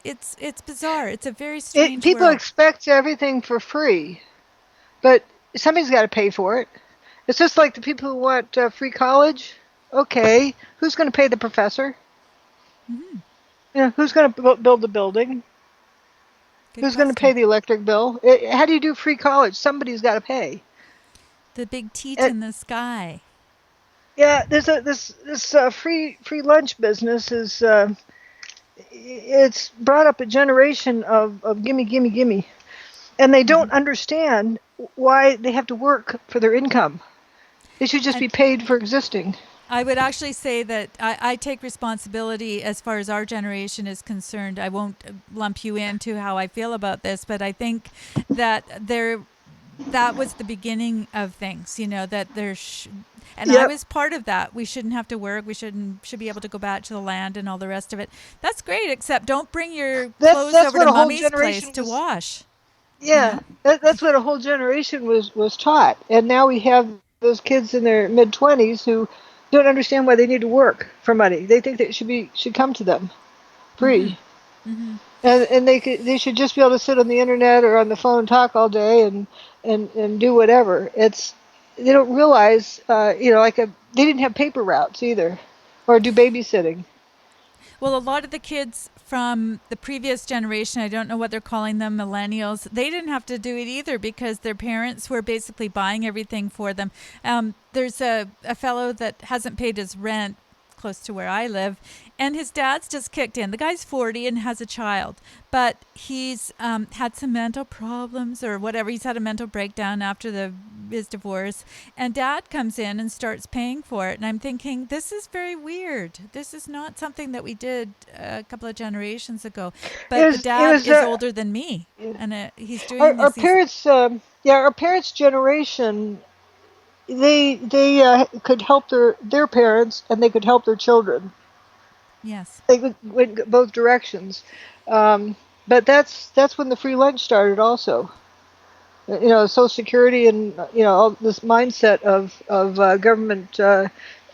It's bizarre. It's a very strange People world. expect everything for free, but somebody's got to pay for it. It's just like the people who want free college. Okay, who's going to pay the professor? Hmm. Who's going to build the building? Good Who's going to pay question. the electric bill? How do you do free college? Somebody's got to pay. The big teat And in the sky. yeah, there's this free lunch business is it's brought up a generation of gimme gimme gimme, and they don't Hmm. understand why they have to work for their income. They should just And be paid for existing. I would actually say that I take responsibility as far as our generation is concerned. I won't lump you into how I feel about this, but I think that that was the beginning of things. That and I Yep. was part of that. We shouldn't have to work. We should be able to go back to the land and all the rest of it. That's great, except don't bring your clothes That's over what to a whole mommy's place generation to was. wash. You Yeah, know. that's what a whole generation was taught, and now we have those kids in their mid 20s who don't understand why they need to work for money. They think that it should come to them Mm-hmm. free, Mm-hmm. and they should just be able to sit on the internet or on the phone and talk all day and do whatever. They don't realize they didn't have paper routes either, or do babysitting. Well, a lot of the kids from the previous generation, I don't know what they're calling them, millennials, they didn't have to do it either because their parents were basically buying everything for them. There's a fellow that hasn't paid his rent close to where I live, and his dad's just kicked in. The guy's 40 and has a child, but he's had some mental problems or whatever. He's had a mental breakdown after his divorce, and dad comes in and starts paying for it. And I'm thinking, this is very weird. This is not something that we did a couple of generations ago. It But the was it dad was is older than me, and he's doing our this. He's parents. Yeah, our parents' generation they could help their parents and they could help their children. yes. They went both directions. Um, but that's when the free lunch started also. Social security and all this mindset of government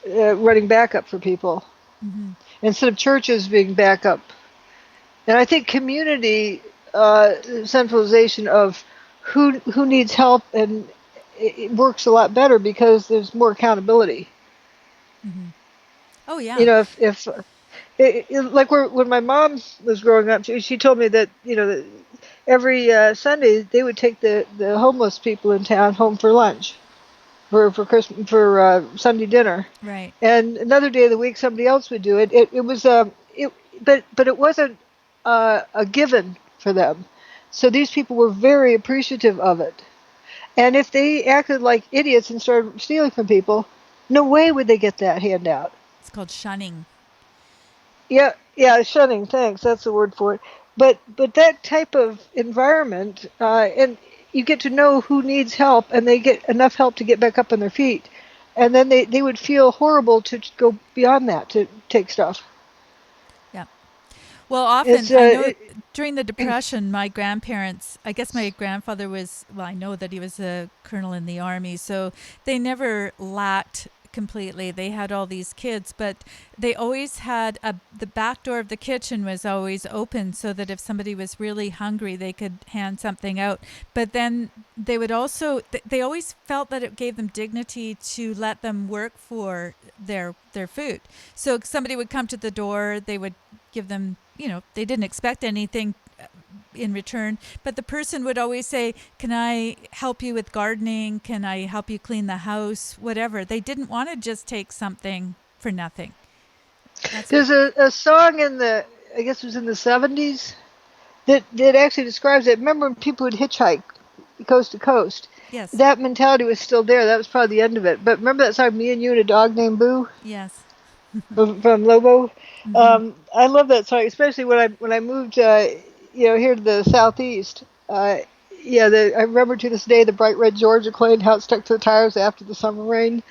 running backup for people Hmm. instead of churches being backup. And I think community centralization of who needs help, and it works a lot better because there's more accountability. Hmm. Oh You yeah. know, if like when my mom was growing up, she told me that that every Sunday they would take the homeless people in town home for lunch, for Christmas, for Sunday dinner, Right. and another day of the week somebody else would do it. It was it but it wasn't a given for them, so these people were very appreciative of it. And if they acted like idiots and started stealing from people, no way would they get that handout. It's called shunning. Yeah, yeah, shunning. Thanks, that's the word for it. But that type of environment, and you get to know who needs help, and they get enough help to get back up on their feet, and then they would feel horrible to go beyond that to take stuff. Yeah. Well, It's often I know during the Depression, my grandparents, I guess my grandfather was, well, I know that he was a colonel in the army, so they never lacked completely. They had all these kids, but they always had the back door of the kitchen was always open so that if somebody was really hungry, they could hand something out. But then they would also, they always felt that it gave them dignity to let them work for their food. So if somebody would come to the door, they would give them, they didn't expect anything in return, but the person would always say, "Can I help you with gardening? Can I help you clean the house? Whatever." They didn't want to just take something for nothing. That's what. there's a song in the I guess it was in the 70s that actually describes it. Remember when people would hitchhike coast to coast? Yes. That mentality was still there. That was probably the end of it. But remember that song, "Me and You and a Dog Named Boo," Yes. from Lobo? Mm-hmm. I love that song, especially when I moved here to the southeast. Yeah, I remember to this day the bright red Georgia clay, how it stuck to the tires after the summer rain.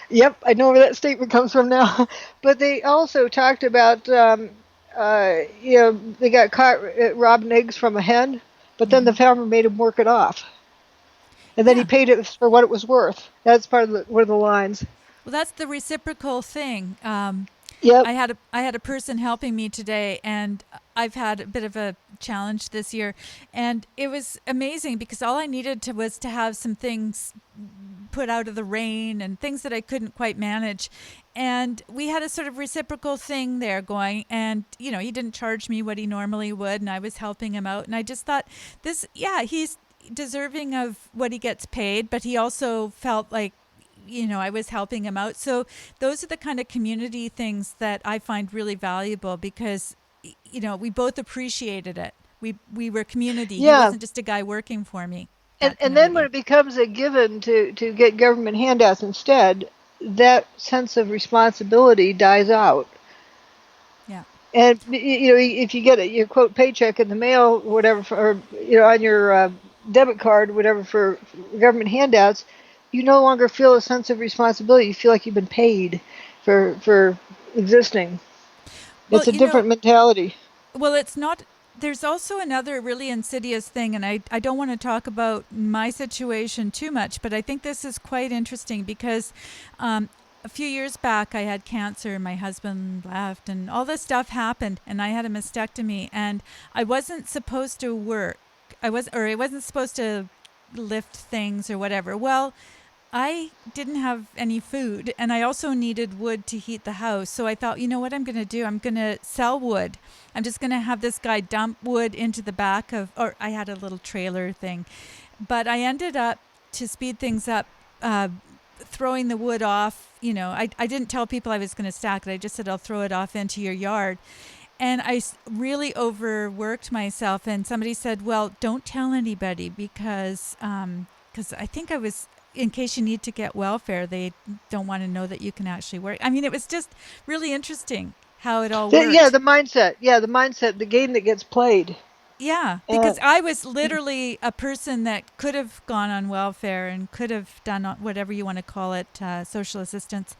Yep, I know where that statement comes from now. But they also talked about, they got caught robbing eggs from a hen, but then the Hmm. farmer made him work it off, and then he Yeah. paid it for what it was worth. That's part of one of the lines. Well, that's the reciprocal thing. Yep. I had a person helping me today, and I've had a bit of a challenge this year, and it was amazing because all I needed to was to have some things put out of the rain and things that I couldn't quite manage. And we had a sort of reciprocal thing there going. And, you know, he didn't charge me what he normally would. And I was helping him out. And I just thought, yeah, he's deserving of what he gets paid, but he also felt like, you know, I was helping him out. So those are the kind of community things that I find really valuable because, you know, we both appreciated it. We were community. He Yeah. wasn't just a guy working for me, And that kind of then when idea. it becomes a given to get government handouts instead, that sense of responsibility dies out. Yeah. And if you get your quote paycheck in the mail, or whatever, or on your debit card, or whatever for government handouts, you no longer feel a sense of responsibility. You feel like you've been paid for existing. Well, It's a you know, different mentality. well, it's not. There's also another really insidious thing, and I don't want to talk about my situation too much, but I think this is quite interesting because a few years back I had cancer, my husband left, and all this stuff happened, and I had a mastectomy, and I wasn't supposed to work. I wasn't supposed to lift things or whatever. Well, I didn't have any food and I also needed wood to heat the house. So I thought, you know what I'm going to do? I'm going to sell wood. I'm just going to have this guy dump wood into the back of, or I had a little trailer thing. But I ended up, to speed things up, throwing the wood off. You know, I didn't tell people I was going to stack it. I just said, I'll throw it off into your yard. And really overworked myself. And somebody said, well, don't tell anybody because I think I was, in case you need to get welfare, they don't want to know that you can actually work. I mean, it was just really interesting how it all Yeah, worked. the mindset. Yeah, the mindset. The game that gets played. Yeah, Uh, because I was literally a person that could have gone on welfare and could have done whatever you want to call it, social assistance,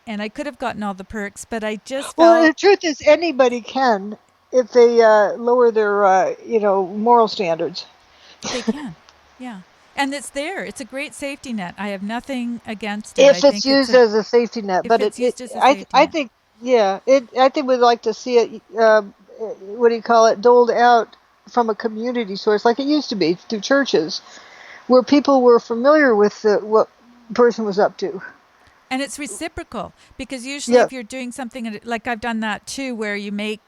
and I could have gotten all the perks, but I just well, felt the truth is, anybody can if they lower their moral standards. they can. Yeah. And it's there. It's a great safety net. I have nothing against it. I If it's think used as a safety net. if But it's used as a I safety I net. think I think we'd like to see it. What do you call it? Doled out from a community source, like it used to be through churches, where people were familiar with what the person was up to. And it's reciprocal because usually Yeah. if you're doing something like I've done that too where you make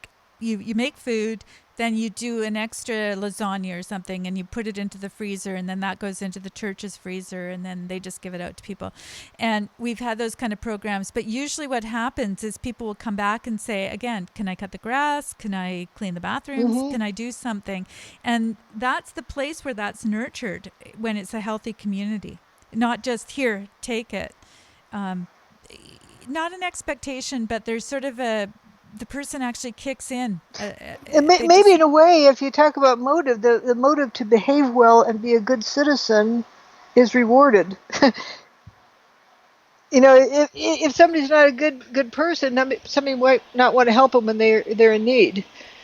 food, then you do an extra lasagna or something and you put it into the freezer and then that goes into the church's freezer and then they just give it out to people. And we've had those kind of programs, but usually what happens is people will come back and say again, can I cut the grass? Can I clean the bathrooms? Hmm. Can I do something? And that's the place where that's nurtured when it's a healthy community. Not just here, take it. um, Not an expectation, but there's sort of the person actually kicks in. And They maybe just in a way, if you talk about motive, the motive to behave well and be a good citizen is rewarded. If somebody's not a good person, somebody might not want to help them when they're in need.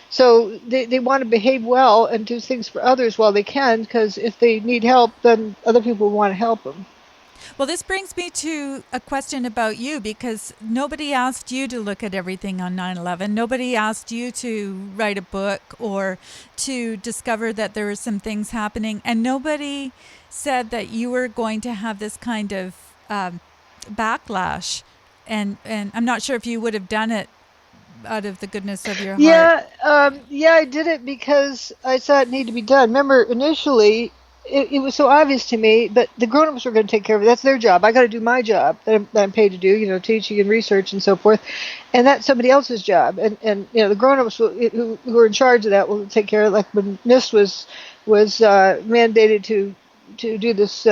So they want to behave well and do things for others while they can, because if they need help, then other people want to help them. well, this brings me to a question about you because nobody asked you to look at everything on 9/11. Nobody asked you to write a book or to discover that there were some things happening, and nobody said that you were going to have this kind of backlash. And I'm not sure if you would have done it out of the goodness of your heart. Yeah, I did it because I saw it needed to be done. Remember, initially, it was so obvious to me, but the grown-ups were going to take care of it. That's their job. I got to do my job that I'm paid to do, teaching and research and so forth, and that's somebody else's job. And the grown-ups who are in charge of that will take care of it. Like when NIST was mandated to do this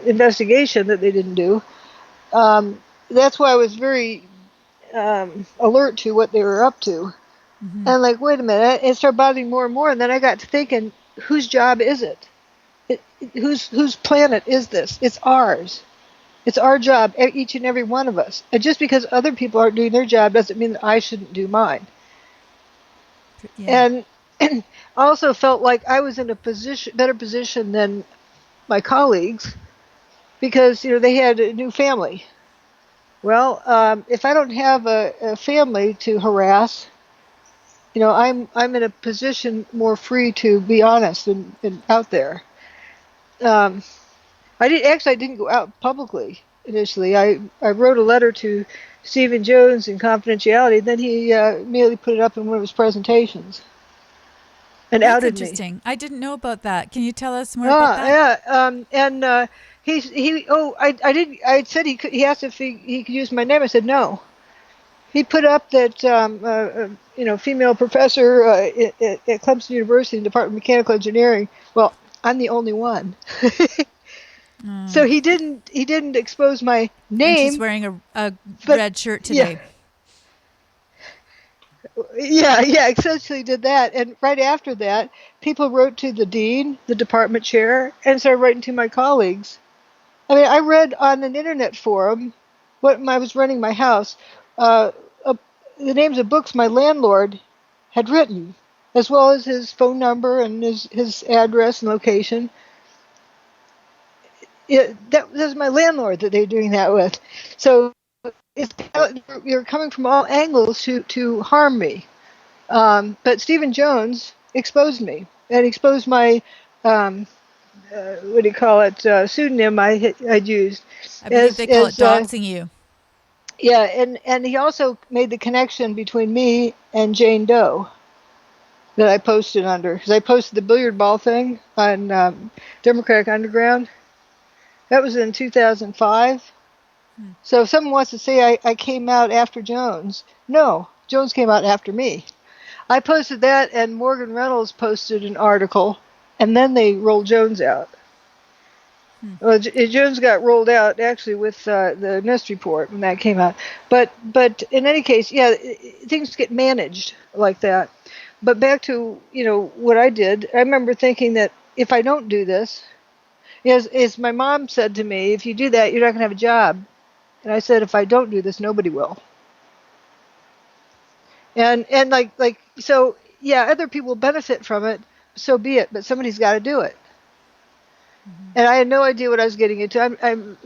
investigation that they didn't do. That's why I was very alert to what they were up to. Hmm. And like, wait a minute, it started bothering more and more. And then I got to thinking, whose job is it? Whose planet is this? It's ours. It's our job, each and every one of us. And just because other people aren't doing their job doesn't mean that I shouldn't do mine. Yeah. And I also felt like I was in a better position than my colleagues because they had a new family. Well, if I don't have a family to harass, I'm in a position more free to be honest and out there. I didn't go out publicly initially. I wrote a letter to Stephen Jones in confidentiality. Then he immediately put it up in one of his presentations and That's outed me. interesting. I didn't know about that. Can you tell us more about that? Yeah. And he. Oh, I did. I said he could. He asked if he could use my name. I said no. He put up that female professor at Clemson University in the Department of Mechanical Engineering. Well, I'm the only one. So he didn't expose my And she's name, wearing a but red shirt yeah, today. yeah, essentially did that. And right after that, people wrote to the dean, the department chair, and started writing to my colleagues. I mean, I read on an internet forum when I was running my house, uh, uh, the names of books my landlord had written, as well as his phone number and his address and location. That was my landlord that they were doing that with. So you're coming from all angles to harm me. But Stephen Jones exposed me and exposed my what do you call it, pseudonym I'd used. I believe they call it As doxing you. Yeah, and he also made the connection between me and Jane Doe that I posted under, because I posted the billiard ball thing on Democratic Underground. That was in 2005. So if someone wants to say I came out after Jones, no, Jones came out after me. I posted that, and Morgan Reynolds posted an article, and then they rolled Jones out. Well, Jones got rolled out actually with the NIST report when that came out. But in any case, yeah, things get managed like that. But back to what I did, I remember thinking that if I don't do this, as my mom said to me, if you do that, you're not going to have a job. And I said, if I don't do this, nobody will. And like so, yeah, other people benefit from it. So be it. But somebody's got to do it. And I had no idea what I was getting into. I'm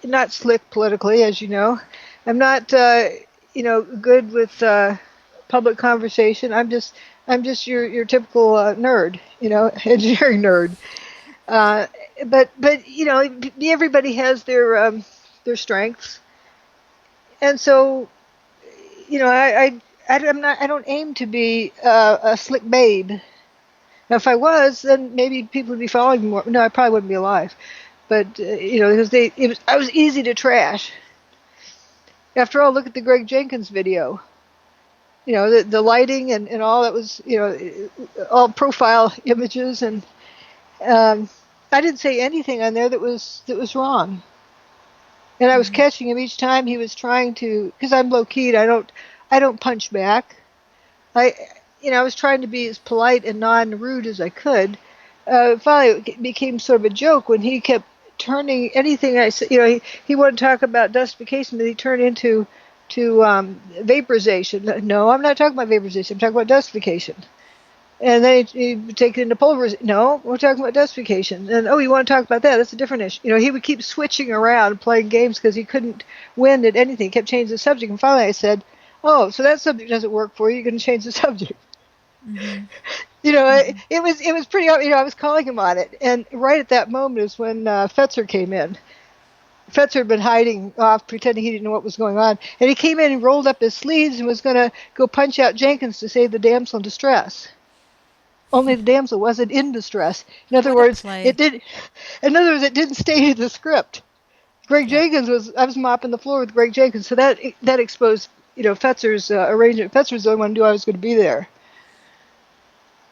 not slick politically, as you know. I'm not, good with public conversation. I'm just your typical nerd, engineering nerd. But everybody has their strengths, and so I don't aim to be a slick babe. Now, if I was, then maybe people would be following me more. No, I probably wouldn't be alive. But because I was easy to trash. After all, look at the Greg Jenkins video. The lighting and all that was all profile images, and I didn't say anything on there that was wrong. And I was catching him each time he was trying to, because I'm low keyed. I don't punch back. I was trying to be as polite and non-rude as I could. Finally, it became sort of a joke when he kept turning anything I said. He wanted to talk about dustification, but he turned into vaporization. No, I'm not talking about vaporization. I'm talking about dustification. And then he'd take it into pulverization. No, we're talking about dustification. And you want to talk about that? That's a different issue. He would keep switching around, playing games because he couldn't win at anything. He kept changing the subject. And finally, I said, "Oh, so that subject doesn't work for you? You're going to change the subject." Mm-hmm. It was pretty. I was calling him on it, and right at that moment is when Fetzer came in. Fetzer had been hiding off, pretending he didn't know what was going on, and he came in and rolled up his sleeves and was going to go punch out Jenkins to save the damsel in distress. Only the damsel wasn't in distress. In other words, it didn't stay in the script. Greg Jenkins I was mopping the floor with Greg Jenkins, so that exposed Fetzer's arrangement. Fetzer's the only one who knew I was going to be there.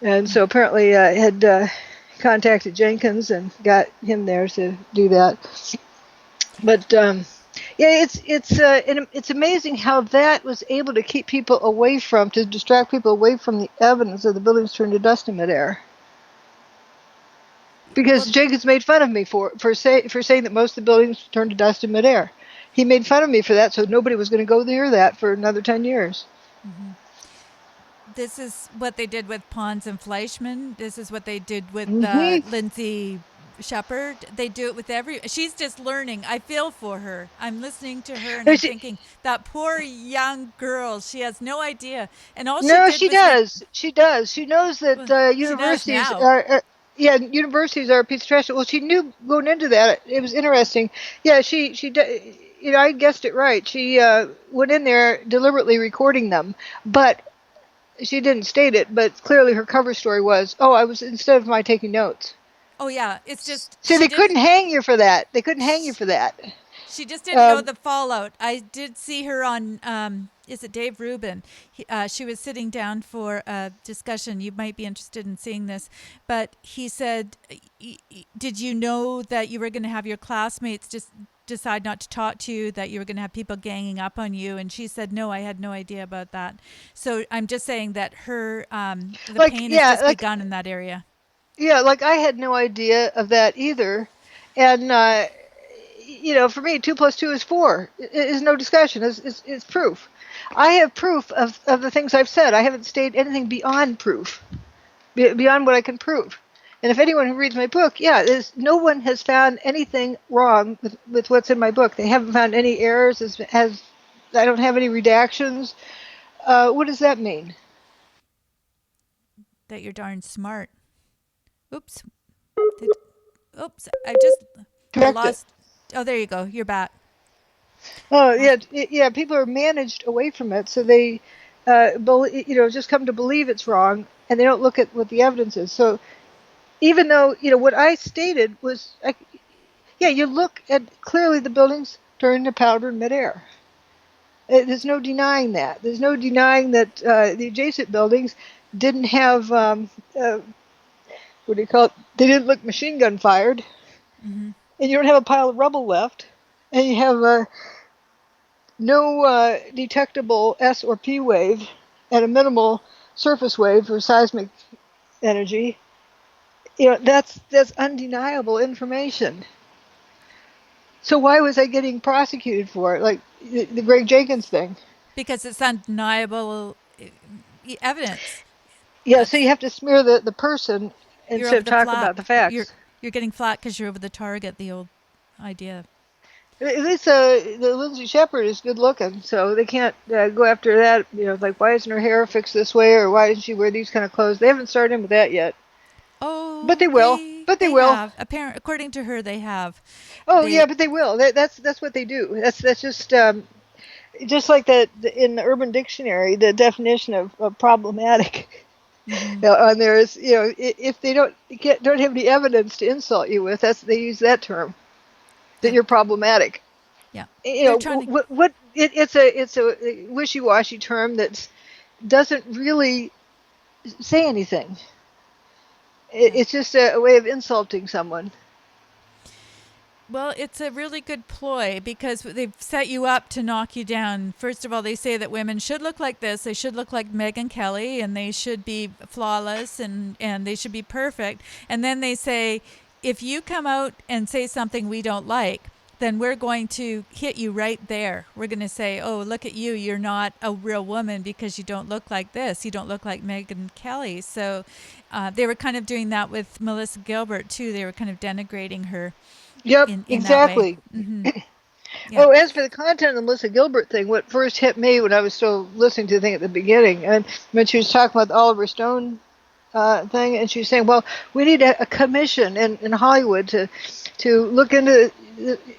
And so apparently I had contacted Jenkins and got him there to do that. But it's amazing how that was able to keep people to distract people away from the evidence of the buildings turned to dust in midair. because Well, Jenkins made fun of me for saying that most of the buildings turned to dust in midair. He made fun of me for that, so nobody was going to go near that for another 10 years. this is what they did with Pons and Fleischman. This is what they did with Hmm. Lindsay Shepard. They do it with every. She's just learning. I feel for her. I'm listening to her and I'm She, thinking that poor young girl. She has no idea, and all she no, did she was does. She does. She knows that well, she does universities now. are. Yeah, universities are a piece of trash. Well, she knew going into that. It was interesting. Yeah, I guessed it right. She went in there deliberately recording them, but she didn't state it. But clearly, her cover story was, "Oh, I was instead of my taking notes." Oh yeah, it's just See, they couldn't hang you for that. They couldn't hang you for that. she just didn't know Um, the fallout. I did see her on, is it Dave Rubin? She was sitting down for a discussion. You might be interested in seeing this. But he said, did you know that you were going to have your classmates just decide not to talk to you, that you were going to have people ganging up on you? And she said, no, I had no idea about that. So I'm just saying that the like, pain has yeah, just begun in that area. like I had no idea of that either. And for me, 2 plus 2 is 4. It is no discussion. It's proof. I have proof of the things I've said. I haven't stated anything beyond proof, beyond what I can prove. And if anyone who reads my book, yeah, no one has found anything wrong with what's in my book. They haven't found any errors. I don't have any redactions. What does that mean? That you're darn smart. Oops. Did, oops. I Correct it. lost. Oh, there you go. You're back. Oh Lost. yeah, yeah. People are managed away from it, so they, just come to believe it's wrong, and they don't look at what the evidence is. So even though what I stated was, yeah, you look at clearly the buildings turned to powder in midair. There's no denying that. There's no denying that the adjacent buildings didn't have what do you call it? They didn't look machine gun fired, Mm-hmm. and you don't have a pile of rubble left, and you have no detectable S or P wave and a minimal surface wave for seismic energy. That's undeniable information. So why was I getting prosecuted for it, like the Greg Jenkins thing? Because it's undeniable evidence. Yeah, so you That's have to smear the person you're instead over of the talk flat. about the You're facts. you're getting flat because you're over the target. The old idea. At least the Lindsay Shepard is good looking, so they can't go after that. Like why isn't her hair fixed this way, or why doesn't she wear these kind of clothes? They haven't started in with that yet, but Oh, they will. But they they will. have. Apparent according to her, they have. Oh yeah, They but they will. That's what they do. That's just like that in the Urban Dictionary. The definition of problematic mm-hmm. on there is if they don't have any evidence to insult you with, they use that term that Yeah, you're problematic. yeah. They're trying to. It's a wishy-washy term that doesn't really say anything. Yeah. It's just a way of insulting someone. Well, it's a really good ploy because they've set you up to knock you down. First of all, they say that women should look like this. They should look like Megyn Kelly and they should be flawless and they should be perfect. And then they say, if you come out and say something we don't like, then we're going to hit you right there. We're going to say, oh, look at you. You're not a real woman because you don't look like this. You don't look like Megyn Kelly. So they were kind of doing that with Melissa Gilbert, too. They were kind of denigrating her Yep, in that way. exactly. Mm-hmm. Yeah. Oh, as for the content of the Melissa Gilbert thing, what first hit me when I was still listening to the thing at the beginning, and when she was talking about the Oliver Stone thing, and she was saying, "Well, we need a commission in Hollywood to look into."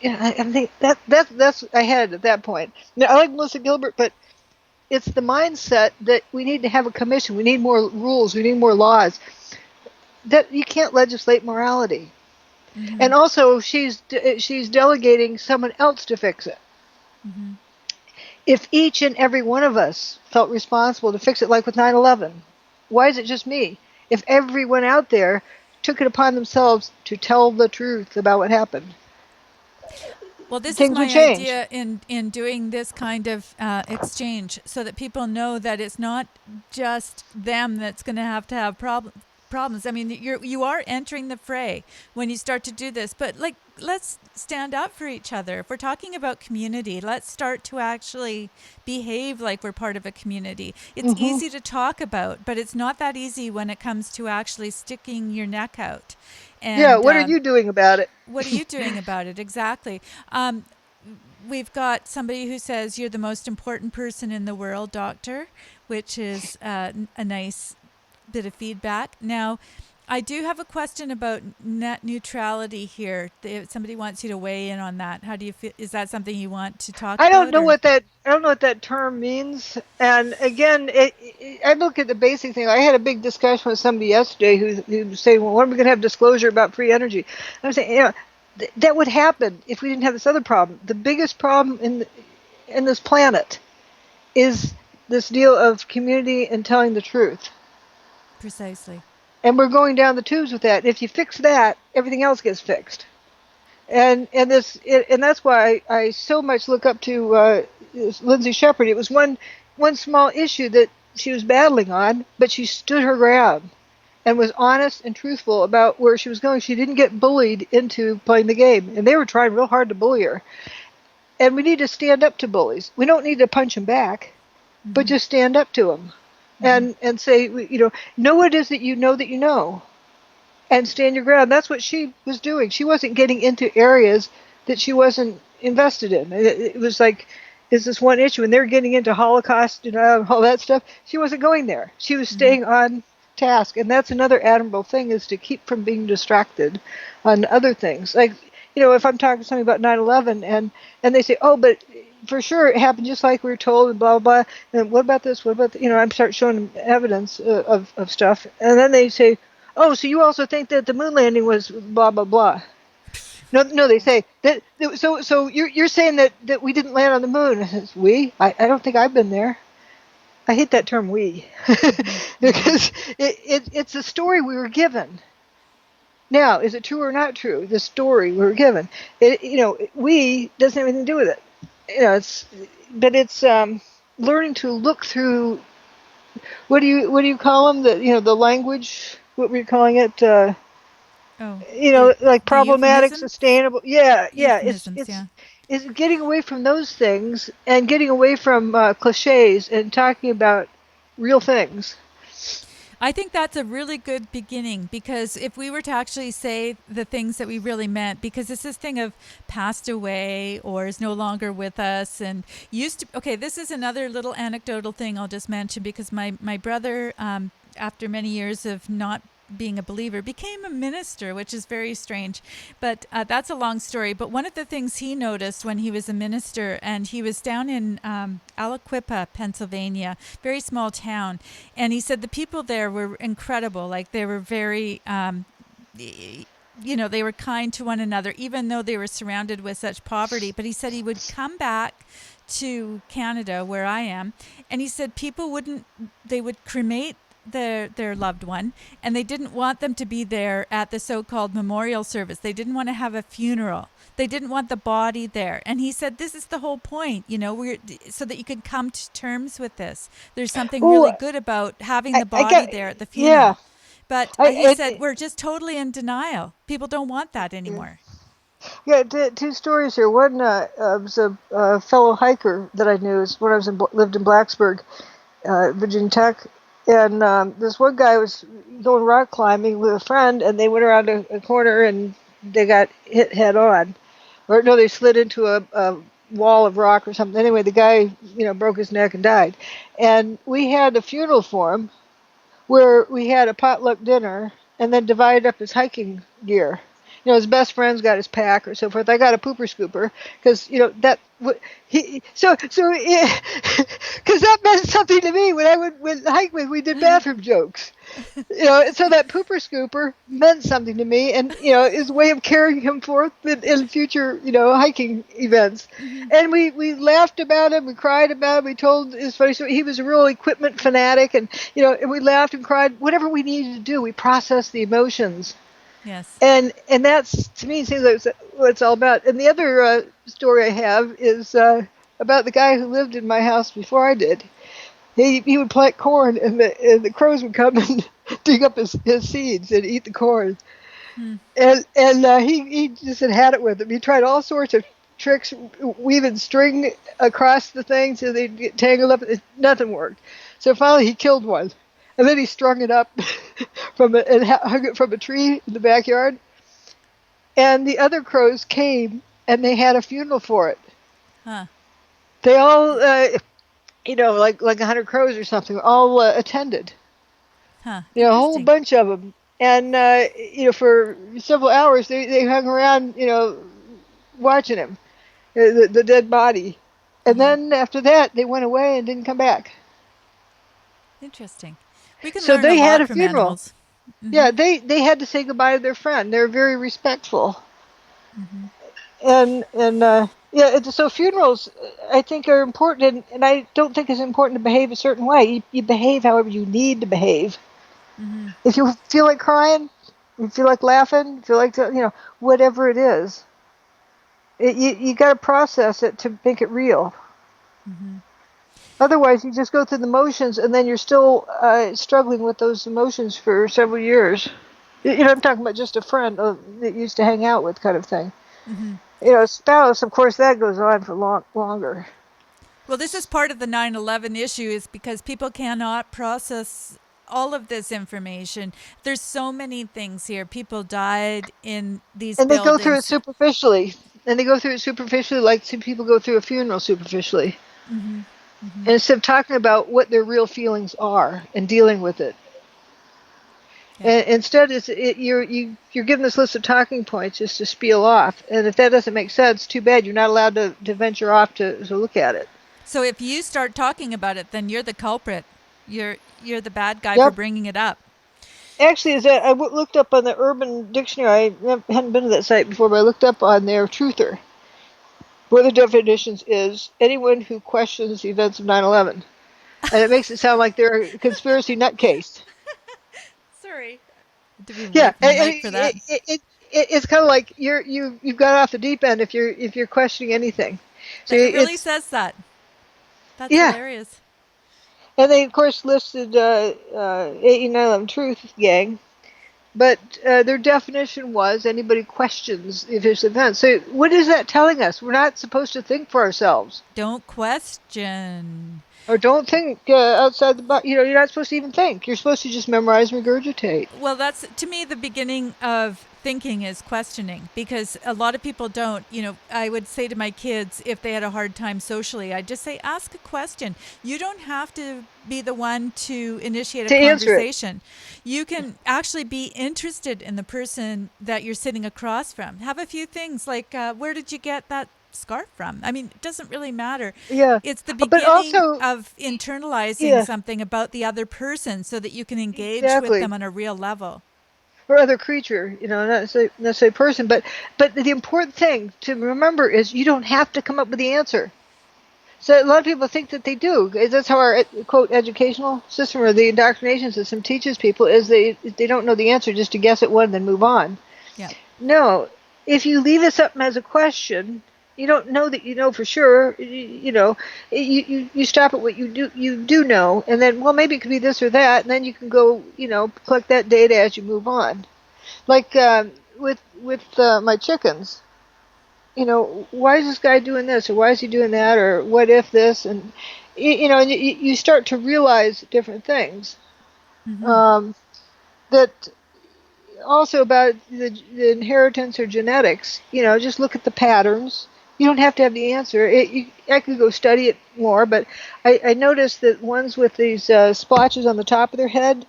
I think that's I had at that point. Now, I like Melissa Gilbert, but it's the mindset that we need to have a commission. We need more rules. We need more laws. That you can't legislate morality. Mm-hmm. And also, she's delegating someone else to fix it. Mm-hmm. If each and every one of us felt responsible to fix it, like with 9/11, why is it just me? If everyone out there took it upon themselves to tell the truth about what happened, Well, this is things would my change. idea in doing this kind of exchange so that people know that it's not just them that's going to have problems. I mean, you are entering the fray when you start to do this. But like, let's stand up for each other. If we're talking about community, let's start to actually behave like we're part of a community. It's Hmm. easy to talk about, but it's not that easy when it comes to actually sticking your neck out. Yeah, And what are you doing about it? what are you doing about it? Exactly. We've got somebody who says you're the most important person in the world, doctor, which is a nice bit of feedback. Now, I do have a question about net neutrality here. If somebody wants you to weigh in on that. How do you feel? Is that something you want to talk about, or? I don't know what that term means. And again, I look at the basic thing. I had a big discussion with somebody yesterday who was saying, "Well, when are we going to have disclosure about free energy?" And I'm saying, that would happen if we didn't have this other problem. The biggest problem in this planet is this deal of community and telling the truth. Precisely. And we're going down the tubes with that. If you fix that, everything else gets fixed. And that's why I so much look up to Lindsay Shepherd. It was one small issue that she was battling on, but she stood her ground and was honest and truthful about where she was going. She didn't get bullied into playing the game, and they were trying real hard to bully her. And we need to stand up to bullies. We don't need to punch them back, but just stand up to them and say, know what it is that you know, and stand your ground. That's what she was doing. She wasn't getting into areas that she wasn't invested in. It was like, is this one issue? And they're getting into Holocaust and all that stuff. She wasn't going there. She was staying on task. And that's another admirable thing, is to keep from being distracted on other things. Like, if I'm talking to somebody about 9/11 and they say, oh, but for sure it happened just like we were told, and blah, blah, blah. And what about this? What about I start showing them evidence of stuff. And then they say, oh, so you also think that the moon landing was blah, blah, blah. No, they say that. So you're saying that we didn't land on the moon? I says, we? I don't think I've been there. I hate that term, we, because it's a story we were given. Now, is it true or not true? The story we were given. We doesn't have anything to do with it. It's learning to look through. What do you call them? The language. What were you calling it? Oh, Like the problematic, euphemisms. sustainable. Yeah. Euphemisms. Yeah. It's getting away from those things and getting away from cliches and talking about real things. I think that's a really good beginning, because if we were to actually say the things that we really meant, because it's this thing of passed away or is no longer with us and used to. Okay, this is another little anecdotal thing I'll just mention, because my brother, after many years of not being a believer, became a minister, which is very strange. But that's a long story. But one of the things he noticed when he was a minister, and he was down in Aliquippa, Pennsylvania, very small town, and he said the people there were incredible. Like, they were very they were kind to one another, even though they were surrounded with such poverty. But he said he would come back to Canada, where I am, and he said they would cremate their loved one, and they didn't want them to be there at the so-called memorial service. They didn't want to have a funeral. They didn't want the body there. And he said, this is the whole point, so that you can come to terms with this. There's something Oh, really good about having the I body got there at the yeah. funeral. But he said, we're just totally in denial. People don't want that anymore. Yeah, two stories here. One was a fellow hiker that I knew when I lived in Blacksburg, Virginia Tech, and this one guy was going rock climbing with a friend, and they went around a corner and they got hit head on, or no, they slid into a wall of rock or something. Anyway, the guy broke his neck and died, and we had a funeral for him where we had a potluck dinner and then divided up his hiking gear. His best friend's got his pack or so forth. I got a pooper scooper because that he so because that meant something to me when I would hike with. We did bathroom jokes, so that pooper scooper meant something to me, and is a way of carrying him forth in future hiking events. And we laughed about him, we cried about him, we told his funny story. He was a real equipment fanatic, and and we laughed and cried. Whatever we needed to do, we processed the emotions. Yes. And that's, to me, seems like what it's all about. And the other story I have is about the guy who lived in my house before I did. he would plant corn, and the crows would come and dig up his seeds and eat the corn. Hmm. And he just had it with him. He tried all sorts of tricks, weaving string across the thing so they'd get tangled up. Nothing worked. So finally he killed one, and then he strung it up and hung it from a tree in the backyard. And the other crows came and they had a funeral for it. Huh. They all, like 100 crows or something, all attended. Huh. A whole Interesting. bunch of them. And for several hours they hung around, watching him, the dead body. And Uh-huh. then after that, they went away and didn't come back. Interesting. We can So learn a they had lot a from funeral. animals. Mm-hmm. Yeah, they had to say goodbye to their friend. They're very respectful. Mm-hmm. And yeah, so funerals, I think, are important, and I don't think it's important to behave a certain way. You behave however you need to behave. Mm-hmm. If you feel like crying, you feel like laughing, feel like whatever it is, you got to process it to make it real. Mm-hmm. Otherwise, you just go through the motions, and then you're still struggling with those emotions for several years. I'm talking about just a friend that you used to hang out with, kind of thing. Mm-hmm. A spouse, of course, that goes on for longer. Well, this is part of the 9/11 issue, is because people cannot process all of this information. There's so many things here. People died in these And they go through it buildings. superficially. And they go through it superficially like some people go through a funeral superficially. Mm-hmm. Mm-hmm. And instead of talking about what their real feelings are and dealing with it. Yeah. And instead, you're given this list of talking points just to spiel off. And if that doesn't make sense, too bad. You're not allowed to venture off to look at it. So if you start talking about it, then you're the culprit. You're the bad guy for Yep. bringing it up. Actually, looked up on the Urban Dictionary. I hadn't been to that site before, but I looked up on their Truther. One of the definitions is anyone who questions the events of 9/11. And it makes it sound like they're a conspiracy nutcase. Sorry. To be Yeah, late for that. it's kind of like you've got off the deep end if you're questioning anything. So It really it's says that. That's yeah, hilarious. and they of course listed 8911 Truth Gang, but their definition was anybody questions the official event. So what is that telling us? We're not supposed to think for ourselves. Don't question. Or don't think outside the box. You're not supposed to even think. You're supposed to just memorize and regurgitate. Well, that's to me the beginning of thinking is questioning, because a lot of people don't. I would say to my kids, if they had a hard time socially, I'd just say, ask a question. You don't have to be the one to initiate a To answer it. conversation. You can actually be interested in the person that you're sitting across from. Have a few things like, where did you get that scarf from? I mean, it doesn't really matter. Yeah. It's the But beginning also, of internalizing yeah, something about the other person so that you can engage with exactly. them on a real level. Or other creature, not necessarily person. But the important thing to remember is you don't have to come up with the answer. So a lot of people think that they do. That's how our quote educational system or the indoctrination system teaches people is they don't know the answer just to guess at one and then move on. Yeah. No, if you leave it something as a question, you don't know that you know for sure. You stop at what you do know, and then maybe it could be this or that, and then you can go collect that data as you move on. Like with my chickens, why is this guy doing this or why is he doing that or what if this and and you start to realize different things Mm-hmm. um, that also about the inheritance or genetics. Just look at the patterns. You don't have to have the answer. I could go study it more, but I noticed that ones with these splotches on the top of their head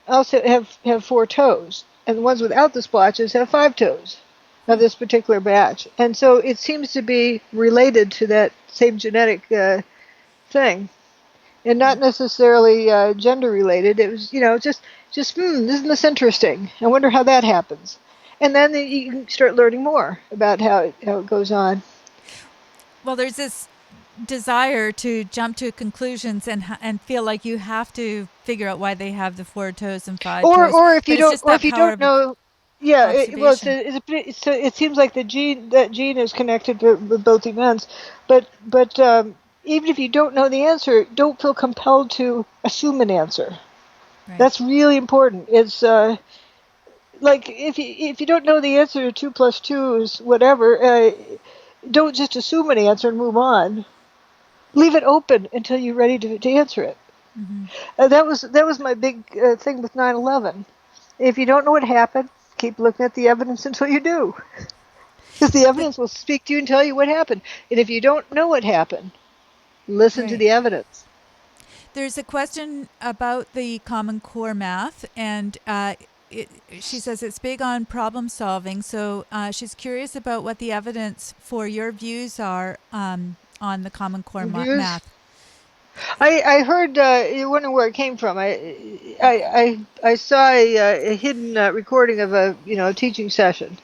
also have 4 toes, and the ones without the splotches have 5 toes of this particular batch. And so it seems to be related to that same genetic thing and not necessarily gender related. It was, just isn't this interesting? I wonder how that happens. And then you can start learning more about how it goes on. Well, there's this desire to jump to conclusions and feel like you have to figure out why they have the 4 toes and five Or toes. or if you But it's don't just that power of know, yeah. observation. It seems like the gene is connected with both events, but even if you don't know the answer, don't feel compelled to assume an answer. Right. That's really important. It's like if you don't know the answer to 2 plus 2 is whatever, don't just assume an answer and move on. Leave it open until you're ready to answer it. Mm-hmm. That was my big thing with 9/11. If you don't know what happened, keep looking at the evidence until you do. Because the But, evidence will speak to you and tell you what happened. And if you don't know what happened, listen to right. the evidence. There's a question about the Common Core math, and she says it's big on problem solving. So she's curious about what the evidence for your views are on the Common Core Reviews. math. I heard you wonder where it came from. I saw a hidden recording of a teaching session,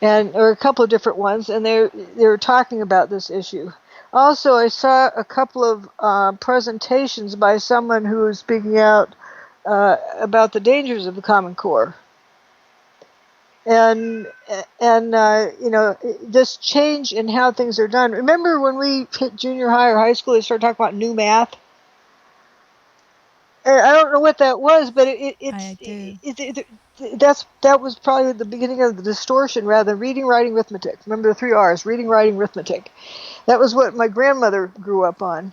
and or a couple of different ones, and they were talking about this issue. Also, I saw a couple of presentations by someone who was speaking out about the dangers of the Common Core, and this change in how things are done. Remember when we hit junior high or high school, they started talking about new math. I don't know what that was, but I do. that was probably the beginning of the distortion rather than reading, writing, arithmetic. Remember the 3 R's: reading, writing, arithmetic. That was what my grandmother grew up on.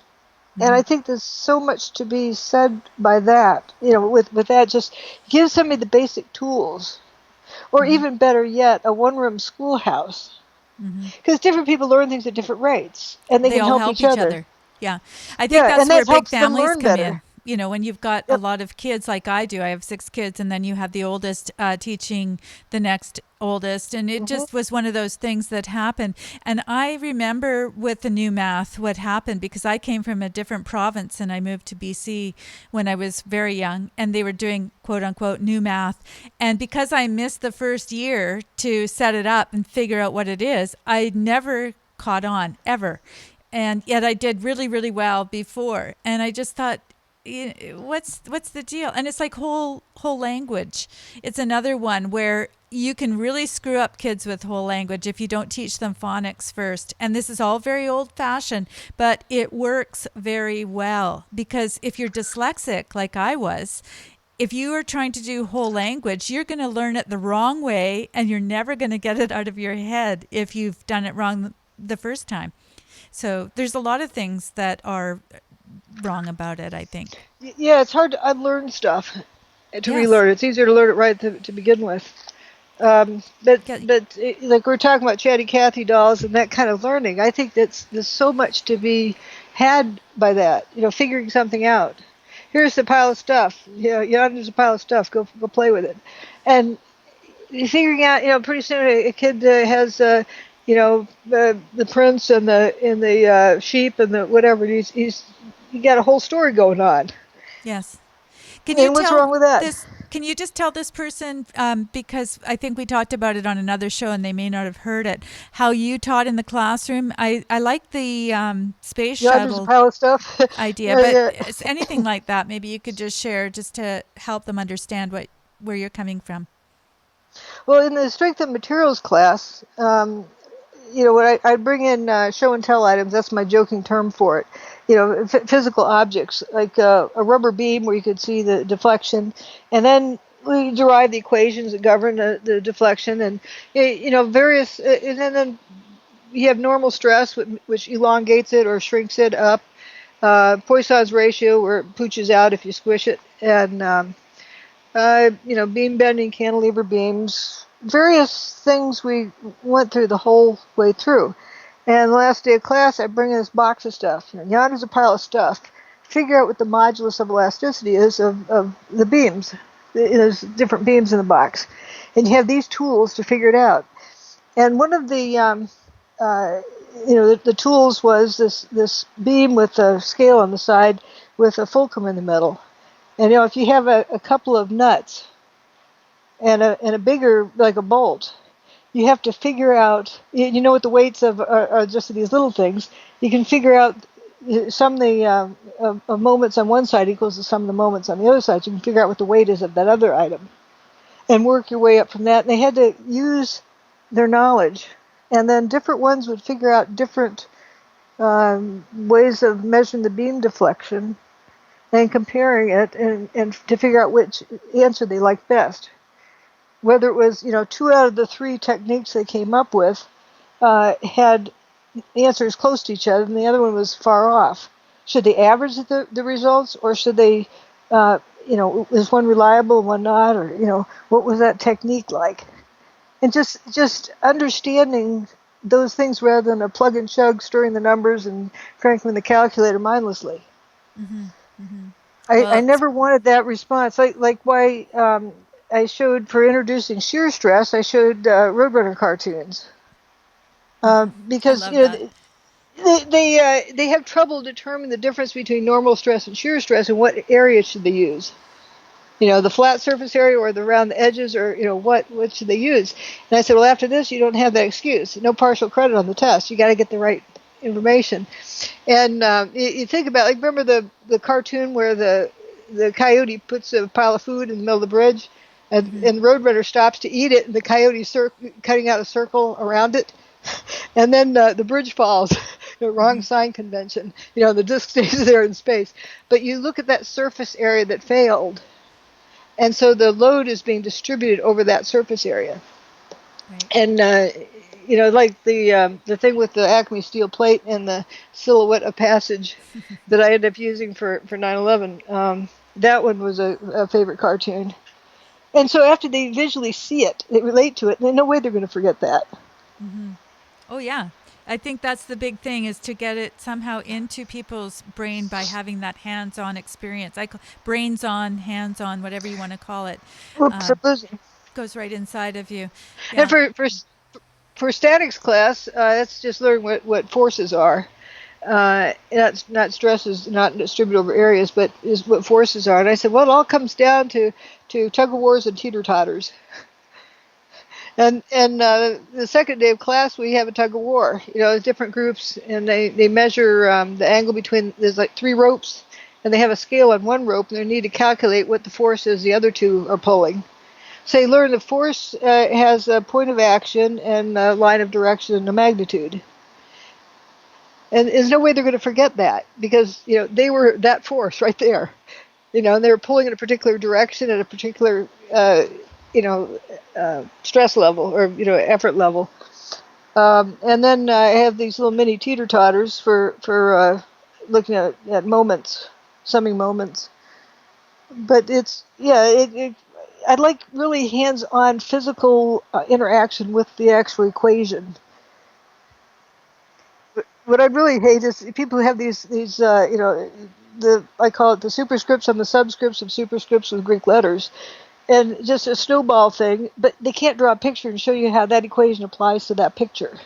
And Mm-hmm. I think there's so much to be said by that. With that, just give somebody the basic tools. Or Mm-hmm. even better yet, a one-room schoolhouse. Mm-hmm. Because different people learn things at different rates, and they They can all help help each each other. other. Yeah. I think Yeah, that's and where that big helps them families learn come in. better. You know, when you've got a Yep. lot of kids like I do, I have 6 kids, and then you have the oldest teaching the next oldest. And it Hmm. just was one of those things that happened. And I remember with the new math what happened because I came from a different province and I moved to BC when I was very young, and they were doing quote unquote new math. And because I missed the first year to set it up and figure out what it is, I never caught on ever, and yet I did really really well before, and I just thought, what's the deal? And it's like whole language. It's another one where you can really screw up kids with whole language if you don't teach them phonics first. And this is all very old fashioned, but it works very well because if you're dyslexic like I was, if you are trying to do whole language, you're going to learn it the wrong way and you're never going to get it out of your head if you've done it wrong the first time. So there's a lot of things that are wrong about it, I think. Yeah, it's hard to unlearn stuff to Yes. relearn. It's easier to learn it right to begin with. But Yeah. like we're talking about Chatty Cathy dolls and that kind of learning, I think there's so much to be had by that. Figuring something out. Here's the pile of stuff. There's a pile of stuff. Go play with it, and figuring out. Pretty soon a kid has. The prince and the sheep and the whatever. He's he got a whole story going on. Yes. Can you And what's tell wrong with that? this? Can you just tell this person, because I think we talked about it on another show and they may not have heard it, how you taught in the classroom? I like the space There's a shuttle pile of stuff. idea, Yeah, but yeah. it's anything like that. Maybe you could just share just to help them understand where you're coming from. Well, in the strength of materials class, what I bring in show and tell items. That's my joking term for it. Physical objects like a rubber beam where you could see the deflection, and then we derive the equations that govern the deflection, and various, and then you have normal stress, which elongates it or shrinks it up. Poisson's ratio, where it pooches out if you squish it, and beam bending, cantilever beams, various things we went through the whole way through. And the last day of class, I bring in this box of stuff. Yonder's a pile of stuff. Figure out what the modulus of elasticity is of the beams. There's different beams in the box. And you have these tools to figure it out. And one of the tools was this beam with a scale on the side with a fulcrum in the middle. And if you have a couple of nuts and a bigger, like a bolt, you have to figure out. What the weights are just these little things. You can figure out some of the of moments on one side equals the sum of the moments on the other side. So you can figure out what the weight is of that other item, and work your way up from that. And they had to use their knowledge, and then different ones would figure out different ways of measuring the beam deflection and comparing it and to figure out which answer they liked best. Whether it was, 2 out of the 3 techniques they came up with had answers close to each other and the other one was far off. Should they average the results, or should they, is one reliable and one not, or, what was that technique like? And just understanding those things rather than a plug and chug, stirring the numbers and cranking the calculator mindlessly. Mm-hmm. Mm-hmm. I never wanted that response. Like why I showed for introducing shear stress, I showed Roadrunner cartoons. Because I love that. they have trouble determining the difference between normal stress and shear stress and what area should they use. The flat surface area or the around the edges, or what should they use? And I said, well, after this, you don't have that excuse. No partial credit on the test. You got to get the right information. And you think about, like, remember the cartoon where the coyote puts a pile of food in the middle of the bridge, and the Roadrunner stops to eat it, and the coyote's cutting out a circle around it, and then the bridge falls. Wrong sign convention. The disc stays there in space. But you look at that surface area that failed, and so the load is being distributed over that surface area. Right. And like the thing with the Acme steel plate and the silhouette of passage that I ended up using for 9/11. That one was a favorite cartoon. And so after they visually see it, they relate to it, and there's no way they're going to forget that. Mm-hmm. Oh, yeah. I think that's the big thing, is to get it somehow into people's brain by having that hands-on experience. I call brains on, hands-on, whatever you want to call it. Goes right inside of you. Yeah. And for statics class, that's just learning what forces are. Not stresses, not distributed over areas, but is what forces are. And I said, well, it all comes down to tug of wars and teeter-totters. And the second day of class, we have a tug of war. Different groups, and they measure the angle between. There's like 3 ropes, and they have a scale on one rope, and they need to calculate what the force is the other 2 are pulling. So they learn the force has a point of action and a line of direction and a magnitude. And there's no way they're going to forget that, because they were that force right there. And they were pulling in a particular direction at a particular stress level or effort level. And then I have these little mini teeter-totters for looking at moments, summing moments. But I'd like really hands-on physical interaction with the actual equation. What I really hate is people who have these I call it the superscripts on the subscripts of superscripts with Greek letters, and just a snowball thing, but they can't draw a picture and show you how that equation applies to that picture.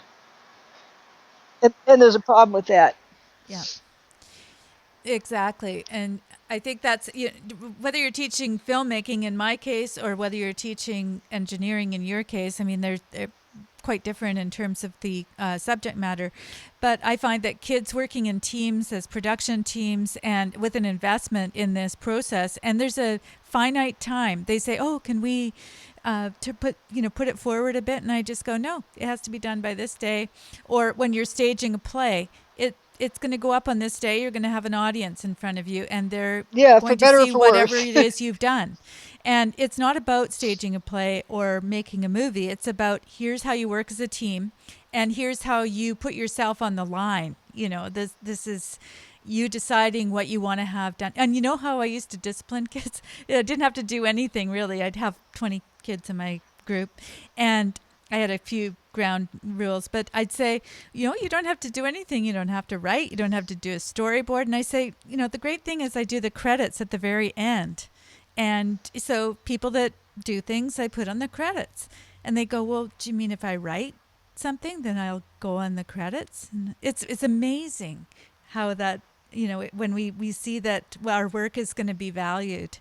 And there's a problem with that. Yeah, exactly. And I think that's, whether you're teaching filmmaking in my case, or whether you're teaching engineering in your case, I mean, they're quite different in terms of the subject matter. But I find that kids working in teams as production teams and with an investment in this process, and there's a finite time. They say, oh, can we to put it forward a bit? And I just go, no, it has to be done by this day. Or when you're staging a play, it's going to go up on this day. You're going to have an audience in front of you, and they're going to see whatever it is you've done. And it's not about staging a play or making a movie. It's about, here's how you work as a team, and here's how you put yourself on the line. This is you deciding what you want to have done. And you know how I used to discipline kids? I didn't have to do anything, really. I'd have 20 kids in my group, and I had a few ground rules, but I'd say, you don't have to do anything. You don't have to write. You don't have to do a storyboard. And I say, the great thing is I do the credits at the very end. And so people that do things, I put on the credits. And they go, well, do you mean if I write something, then I'll go on the credits? And it's amazing how that, when we see that our work is going to be valued.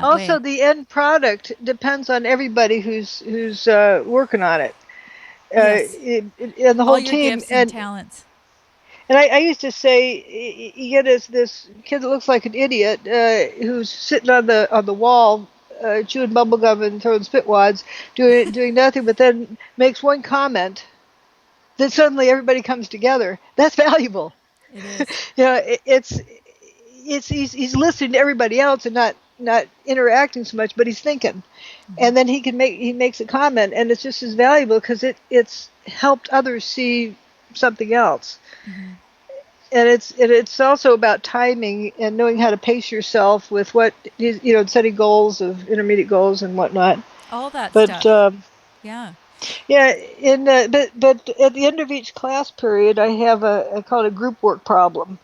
Also, the end product depends on everybody who's working on it. Yes. And the whole all your team gifts and talents. And I used to say, you get this kid that looks like an idiot who's sitting on the wall, chewing bubblegum and throwing spitwads, doing nothing, but then makes one comment that suddenly everybody comes together. That's valuable. It is. He's listening to everybody else and not interacting so much, but he's thinking, and then he makes a comment, and it's just as valuable because it's helped others see something else. Mm-hmm. And it's also about timing and knowing how to pace yourself with what setting goals of intermediate goals and whatnot. All that But stuff. Yeah. yeah, but at the end of each class period, I have I call it a group work problem.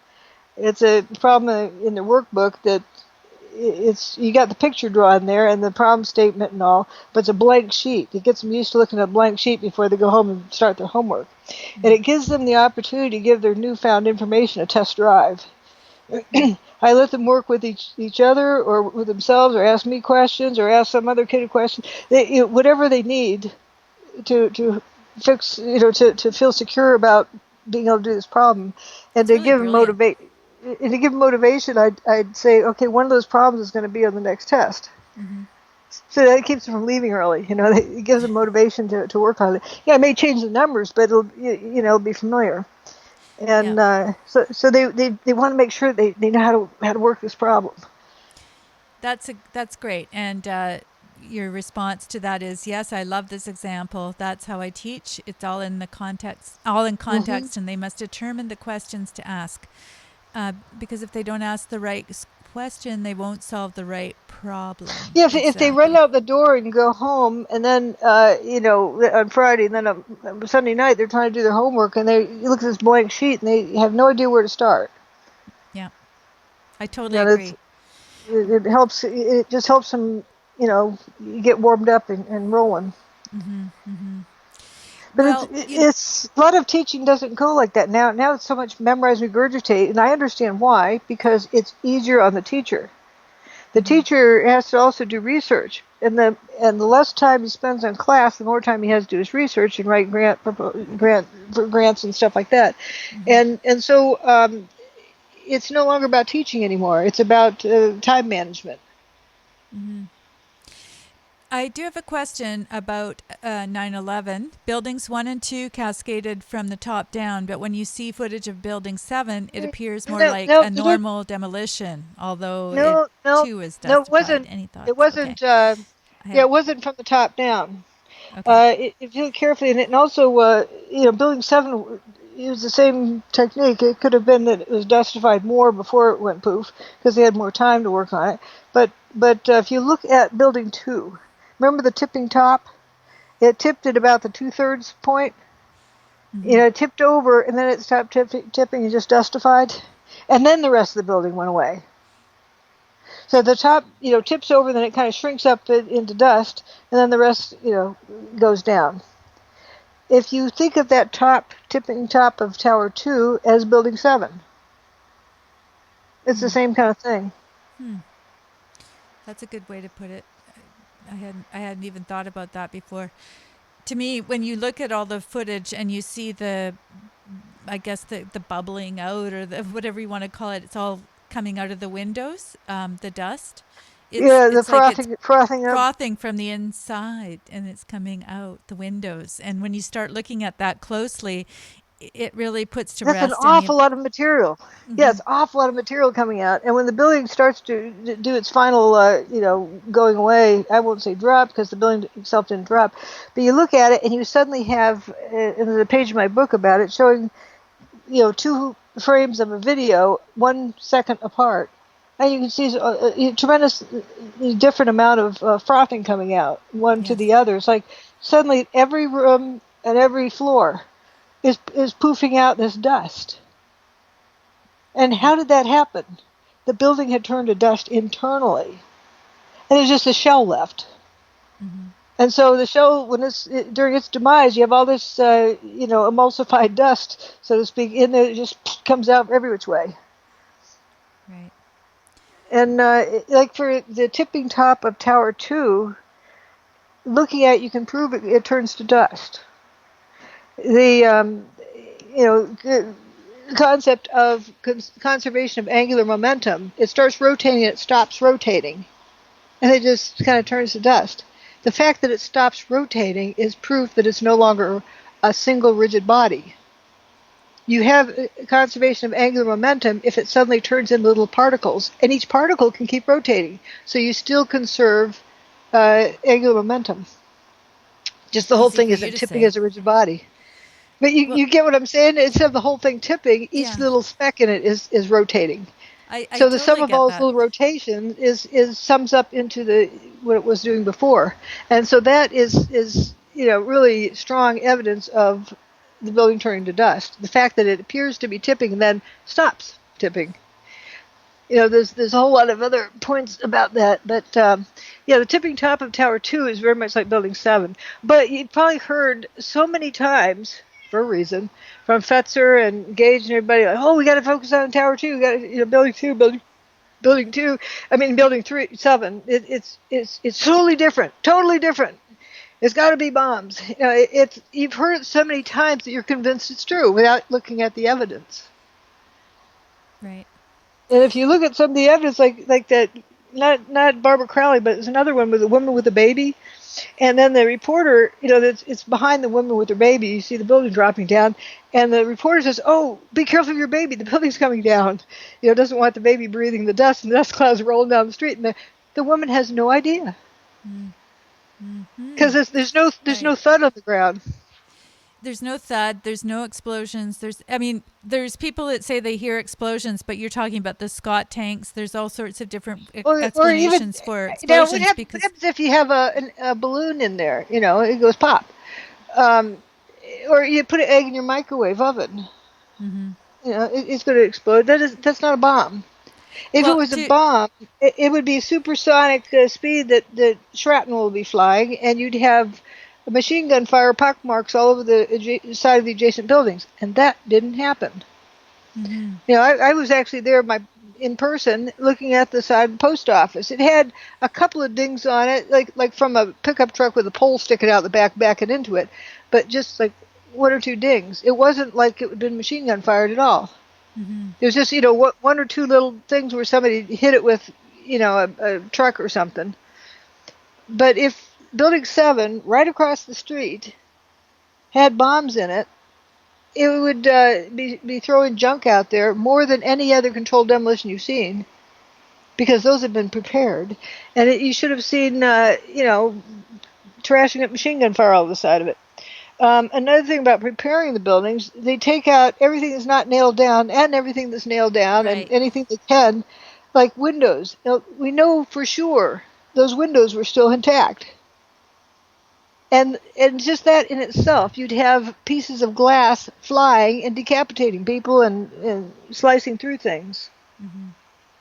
It's a problem in the workbook that it's you got the picture drawn there and the problem statement and all, but it's a blank sheet. It gets them used to looking at a blank sheet before they go home and start their homework. And it gives them the opportunity to give their newfound information a test drive. I let them work with each other or with themselves, or ask me questions, or ask some other kid a question. Whatever they need to fix, to feel secure about being able to do this problem, and It's to really give them brilliant. and to give them motivation, I'd say, okay, one of those problems is going to be on the next test. Mm-hmm. So that keeps them from leaving early. It gives them motivation to work on it. Yeah, it may change the numbers, but it'll be familiar. And Yeah. so they want to make sure they know how to work this problem. That's great. And your response to that is, yes, I love this example. That's how I teach. It's all in Mm-hmm. context, and they must determine the questions to ask. Because if they don't ask the right question, they won't solve the right problem. Yeah, if they run Exactly. out the door and go home, and then on Friday, and then on Sunday night they're trying to do their homework, and they look at this blank sheet and they have no idea where to start. Yeah, I totally You know, agree. it helps. It just helps them, get warmed up and rolling. Mm-hmm, mm-hmm. But Well, it's a lot of teaching doesn't go like that now. Now it's so much memorize, regurgitate, and I understand why, because it's easier on the teacher. The mm-hmm, teacher has to also do research, and the less time he spends on class, the more time he has to do his research and write grants and stuff like that. mm-hmm, And so it's no longer about teaching anymore. It's about time management. mm-hmm. I do have a question about 9/11. Buildings 1 and 2 cascaded from the top down, but when you see footage of Building 7, it appears more No, like no, a normal demolition, although it no, no, too is no. It justified. wasn't. Any It thoughts? Okay. wasn't. I Yeah, have. it wasn't from the top down. Okay. If you look carefully, and also, Building 7 used the same technique. It could have been that it was dustified more before it went poof because they had more time to work on it. But if you look at Building 2, remember the tipping top? It tipped at about the 2/3 point. Mm-hmm. It tipped over, and then it stopped tipping and just dustified. And then the rest of the building went away. So the top, tips over, then it kind of shrinks up into dust, and then the rest, goes down. If you think of that tipping top of Tower 2 as Building 7, it's the Hmm. same kind of thing. Hmm. That's a good way to put it. I hadn't even thought about that before. To me, when you look at all the footage and you see I guess the bubbling out, or the whatever you want to call it, it's all coming out of the windows, the dust. It's Yeah, the it's like it's frothing up. frothing from the inside and it's coming out the windows. And when you start looking at that closely, it really puts to That's an rest any awful of. lot of material. Yeah, Mm-hmm, it's an awful lot of material coming out. And when the building starts to do its final, going away, I won't say drop because the building itself didn't drop, but you look at it and you suddenly have, and there's a page in my book about it, showing, two frames of a video 1 second apart. And you can see a tremendous different amount of frothing coming out one to yes. the other. It's like suddenly every room and every floor is poofing out this dust. And how did that happen? The building had turned to dust internally, and there's just a shell left. Mm-hmm. And so the shell, during its demise, you have all this, emulsified dust, so to speak, in there. It just comes out every which way. Right. And like for the tipping top of Tower 2, looking at it, you can prove it turns to dust. The concept of conservation of angular momentum, it starts rotating, it stops rotating, and it just kind of turns to dust. The fact that it stops rotating is proof that it's no longer a single rigid body. You have conservation of angular momentum if it suddenly turns into little particles, and each particle can keep rotating. So you still conserve angular momentum. Just the whole Easy thing for you isn't to tipping say. as a rigid body. But Well, you get what I'm saying? Instead of the whole thing tipping, each yeah, little speck in it is rotating. I So the sum totally of get all those that. little rotations is sums up into the what it was doing before, and so that is really strong evidence of the building turning to dust. The fact that it appears to be tipping and then stops tipping. There's a whole lot of other points about that, but yeah, the tipping top of Tower 2 is very much like Building 7. But you've probably heard so many times, for a reason, from Fetzer and Gage and everybody, like, oh, we got to focus on Tower 2, we got to, Building 2, Building 2, I mean, Building 3, 7. It's totally different, totally different. It's got to be bombs. You've heard it so many times that you're convinced it's true without looking at the evidence. Right. And if you look at some of the evidence, like that, not Barbara Crowley, but there's another one with a woman with a baby, and then the reporter, it's behind the woman with her baby. You see the building dropping down, and the reporter says, "Oh, be careful of your baby. The building's coming down." Doesn't want the baby breathing the dust, and the dust clouds rolling down the street, and the woman has no idea Mm-hmm. because there's no Right. thud on the ground. There's no thud. There's no explosions. There's people that say they hear explosions, but you're talking about the Scott tanks. There's all sorts of different Or even explanations for now, explosions what because, happens if you have a balloon in there? It goes pop. Um, or you put an egg in your microwave oven. mm-hmm. It's going to explode. That's not a bomb. If it Well, was a to bomb, it would be supersonic speed that shrapnel would be flying, and you'd have machine gun fire pockmarks all over the side of the adjacent buildings, and that didn't happen. mm-hmm. I was actually there in person looking at the side of the post office. It had a couple of dings on it, like from a pickup truck with a pole sticking out the back, backing into it, but just like one or two dings. It wasn't like it had been machine gun fired at all. Mm-hmm. There's just one or two little things where somebody hit it with a truck or something. But if Building 7, right across the street, had bombs in it, it would be throwing junk out there more than any other controlled demolition you've seen, because those have been prepared. And you should have seen, trashing up machine gun fire all over the side of it. Another thing about preparing the buildings, they take out everything that's not nailed down and everything that's nailed down and Right. anything they can, like windows. We know for sure those windows were still intact. And just that in itself, you'd have pieces of glass flying and decapitating people and slicing through things. Mm-hmm.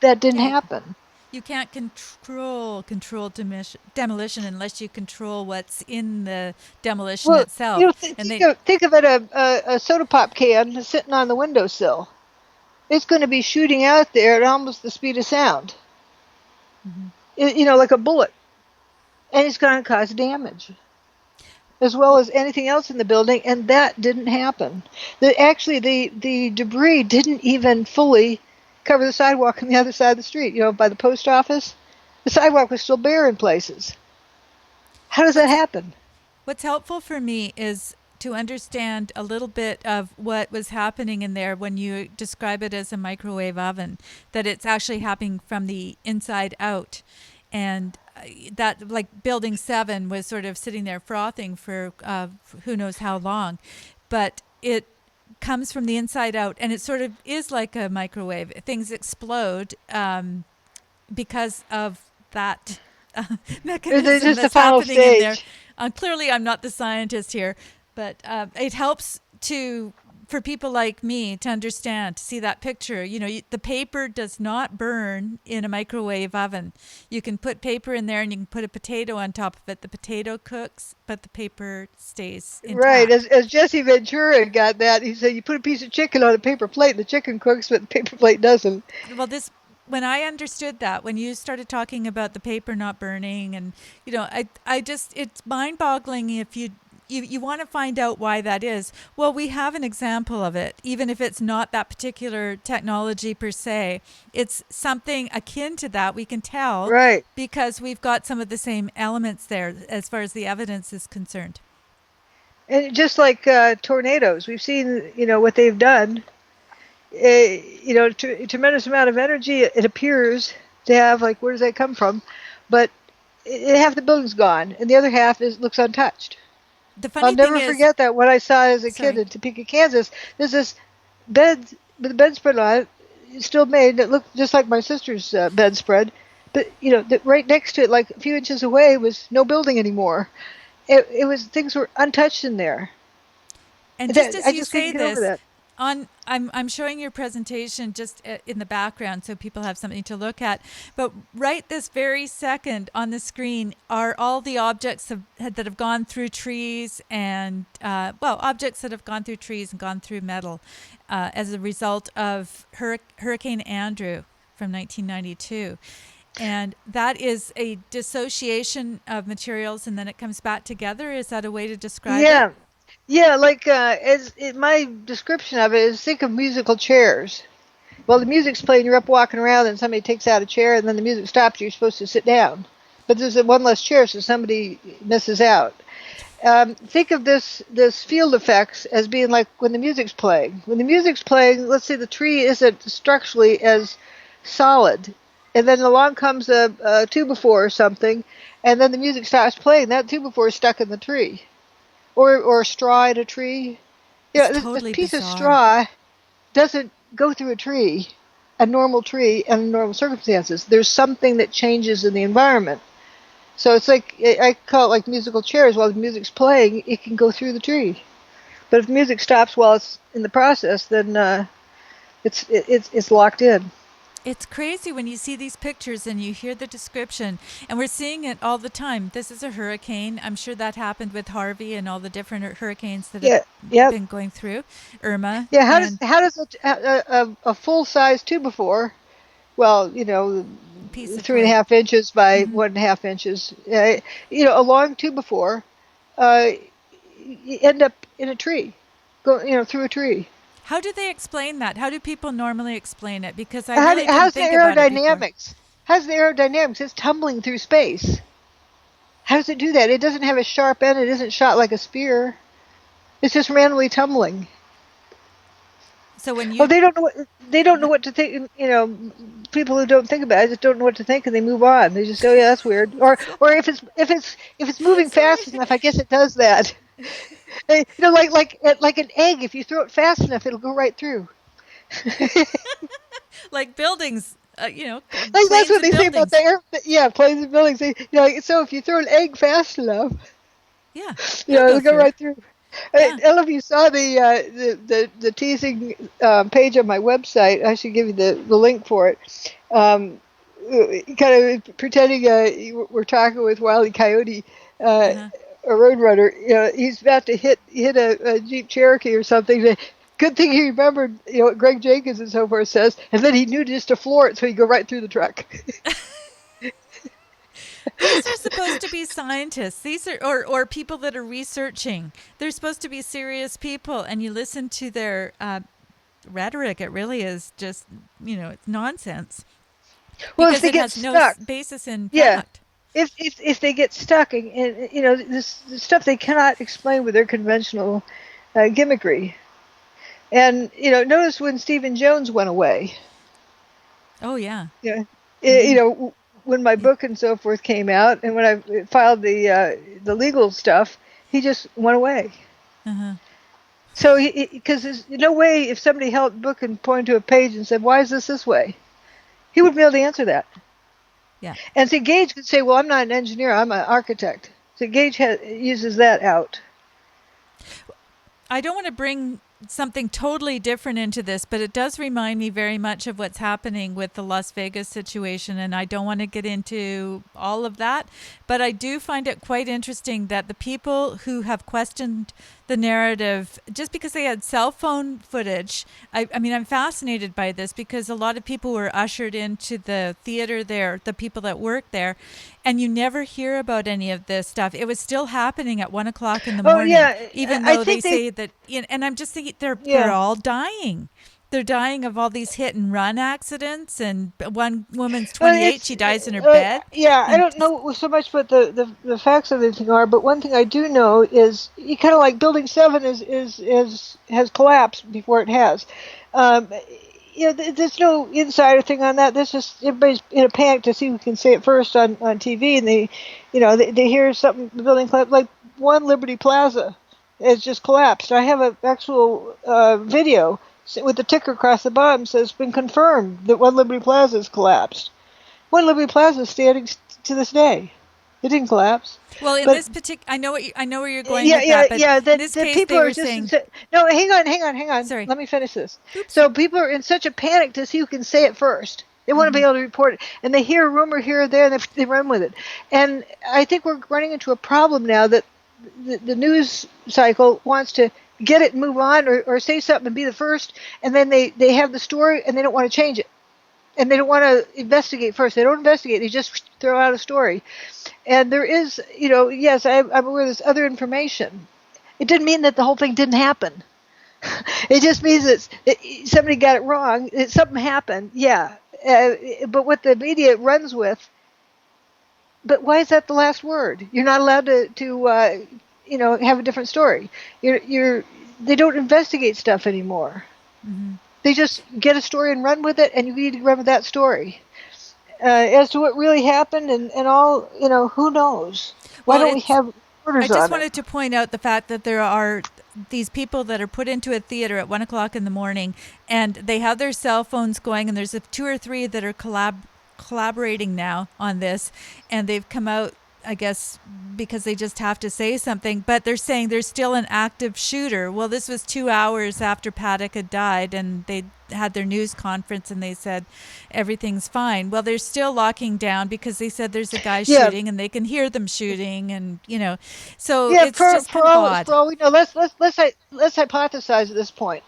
That didn't Yeah, happen. you can't control demolition unless you control what's in the demolition Well, itself. And think they, of it a soda pop can sitting on the windowsill. It's going to be shooting out there at almost the speed of sound. mm-hmm. Like a bullet, and it's going to cause damage as well as anything else in the building, and that didn't happen. Actually, the debris didn't even fully cover the sidewalk on the other side of the street. By the post office, the sidewalk was still bare in places. How does that what's happen? What's helpful for me is to understand a little bit of what was happening in there when you describe it as a microwave oven, that it's actually happening from the inside out. And that, like Building 7 was sort of sitting there frothing for who knows how long. But it comes from the inside out, and it sort of is like a microwave. Things explode because of that It's mechanism just the that's final happening in there. stage. Clearly, I'm not the scientist here, but it helps for people like me to understand, to see that picture. The paper does not burn in a microwave oven. You can put paper in there and you can put a potato on top of it. The potato cooks, but the paper stays Right, intact. as Jesse Ventura got that, he said you put a piece of chicken on a paper plate, and the chicken cooks, but the paper plate doesn't. Well, when I understood that, when you started talking about the paper not burning, and I just, it's mind boggling if you want to find out why that is. Well, we have an example of it, even if it's not that particular technology per se. It's something akin to that, we can tell, Right. because we've got some of the same elements there as far as the evidence is concerned. And just like tornadoes, we've seen, what they've done. A tremendous amount of energy. It appears to have, like, where does that come from? But half the building's gone, and the other half looks untouched. The I'll funny thing never is, forget that. What I saw as a kid sorry. in Topeka, Kansas. There's this bed with a bedspread on it, still made, that looked just like my sister's bedspread. But right next to it, like a few inches away, was no building anymore. It was, things were untouched in there. And just That as I you just couldn't say get over this, that. I'm showing your presentation just in the background so people have something to look at. But right this very second on the screen are all the objects that have gone through trees and objects that have gone through trees and gone through metal as a result of Hurricane Andrew from 1992. And that is a dissociation of materials, and then it comes back together. Is that a way to describe it? Yeah, yeah. Like, my description of it is, think of musical chairs. Well, the music's playing, you're up walking around, and somebody takes out a chair, and then the music stops. You're supposed to sit down, but there's one less chair, so somebody misses out. Think of this field effects as being like when the music's playing. When the music's playing, let's say the tree isn't structurally as solid, and then along comes a two-by-four or something, and then the music stops playing. That two-by-four is stuck in the tree, or a straw in a tree. It's This totally piece of bizarre. straw doesn't go through a normal tree, under normal circumstances. There's something that changes in the environment. So it's like, I call it like musical chairs. While the music's playing, it can go through the tree. But if music stops while it's in the process, then it's locked in. It's crazy when you see these pictures and you hear the description, and we're seeing it all the time. This is a hurricane. I'm sure that happened with Harvey and all the different hurricanes that have Yeah, yep, been going through, Irma, yeah. and A full size two before? Well, piece of three and a wood. half inches by Hmm. 1.5 inches. A long two before, uh, you end up in a tree, through a tree. How do they explain that? How do people normally explain it? Because I really didn't How's the think about it before. aerodynamics? How's the aerodynamics? It's tumbling through space. How does it do that? It doesn't have a sharp end. It isn't shot like a spear. It's just randomly tumbling. So when Oh, you, they don't know what to think. People who don't think about it just don't know what to think, and they move on. They just say, "Oh yeah, that's weird." Or if it's moving fast sorry, enough, I guess it does that. Like an egg. If you throw it fast enough, it'll go right through. like buildings, Like, that's planes what and they say about the buildings. air. Yeah, planes and buildings. So if you throw an egg fast enough, Yeah, it'll go it'll go through. right through. I Yeah. don't know if you saw the teasing page on my website. I should give you the link for it. Kind of pretending we're talking with Wile E. Coyote, uh, Uh-huh. a roadrunner. He's about to hit a Jeep Cherokee or something. Good thing he remembered, what Greg Jenkins and so forth says, and then he knew just to floor it, so he'd go right through the truck. These are supposed to be scientists. These are or people that are researching. They're supposed to be serious people, and you listen to their rhetoric. It really is just it's nonsense Well, if because they it get has no stuck, basis in yeah. fact. If they get stuck, and this stuff they cannot explain with their conventional gimmickry. And notice when Stephen Jones went away. Oh yeah. Yeah, Mm-hmm. when my book and so forth came out, and when I filed the legal stuff, he just went away. Uh-huh. So, because there's no way, if somebody held a book and pointed to a page and said, "Why is this way?" He wouldn't be able to answer that. Yeah. And so Gage could say, "Well, I'm not an engineer; I'm an architect." So Gage uses that out. I don't want to bring something totally different into this, but it does remind me very much of what's happening with the Las Vegas situation. And I don't want to get into all of that, but I do find it quite interesting that the people who have questioned the narrative, just because they had cell phone footage, I mean, I'm fascinated by this because a lot of people were ushered into the theater there, the people that work there, and you never hear about any of this stuff. It was still happening at 1 o'clock in the Oh morning, yeah, even I though they think they say that. And I'm just thinking they're yeah. all dying. they're dying of all these hit and run accidents, and one woman's Well, 28, she dies in her bed. yeah, I And don't know so much what the facts of the thing are, but one thing I do know is you kind of like Building 7 is has collapsed before it has. Um, there's no insider thing on that. There's just everybody's in a panic to see who can say it first on TV, and they hear something, the building collapse, like One Liberty Plaza has just collapsed. I have an actual video with the ticker across the bottom says, "Been confirmed that One Liberty Plaza has collapsed." One Liberty Plaza is standing to this day. It didn't collapse. well, in But this particular, I know where you're going with that, but yeah. in That this the case, people they are were just saying, no. Hang on. sorry, Let me finish this. oops. So people are in such a panic to see who can say it first. They want to be able to report it, and they hear a rumor here or there, and they run with it. And I think we're running into a problem now that the news cycle wants to get it and move on, or say something and be the first, and then they have the story and they don't want to change it, and they don't want to investigate first. They don't investigate; they just throw out a story. And there is, yes, I'm aware there's other information. It didn't mean that the whole thing didn't happen. It just means that somebody got it wrong. Something happened, yeah. But what the media runs with, but why is that the last word? You're not allowed to have a different story. They don't investigate stuff anymore. Mm-hmm. They just get a story and run with it, and you need to run with that story. As to what really happened and all, who knows? Why Well, don't we have orders I just on wanted it? to point out the fact that there are these people that are put into a theater at 1 o'clock in the morning, and they have their cell phones going, and there's two or three that are collaborating now on this, and they've come out, I guess, because they just have to say something, but they're saying there's still an active shooter. Well, this was 2 hours after Paddock had died, and they had their news conference, and they said everything's fine. Well, they're still locking down because they said there's a guy Yeah, shooting, and they can hear them shooting, and so yeah. it's just kind of odd. For all we know, let's hypothesize at this point.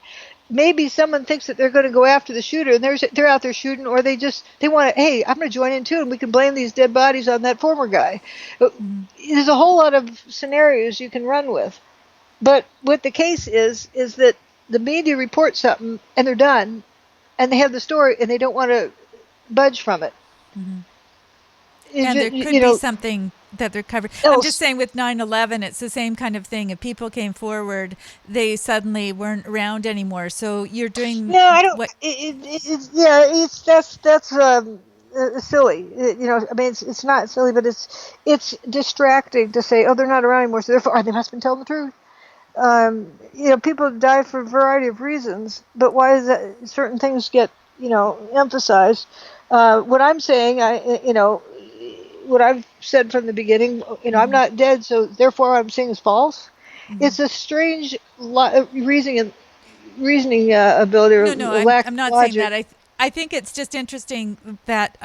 Maybe someone thinks that they're going to go after the shooter, and they're out there shooting, or they want to. Hey, I'm going to join in too, and we can blame these dead bodies on that former guy. There's a whole lot of scenarios you can run with. But what the case is that the media reports something and they're done, and they have the story and they don't want to budge from it. Mm-hmm. And there could be something that they're covering. I'm just saying with 9/11, it's the same kind of thing. If people came forward, they suddenly weren't around anymore. So you're doing no, I don't. what? That's silly. I mean, it's not silly, but it's distracting to say, oh, they're not around anymore, so therefore they must have been telling the truth. People die for a variety of reasons, but why is that certain things get, emphasized? What I'm saying, what I've said from the beginning, I'm not dead, so therefore what I'm saying is false. Mm-hmm. It's a strange reasoning ability or No, lack I'm not of logic. saying that. I think it's just interesting that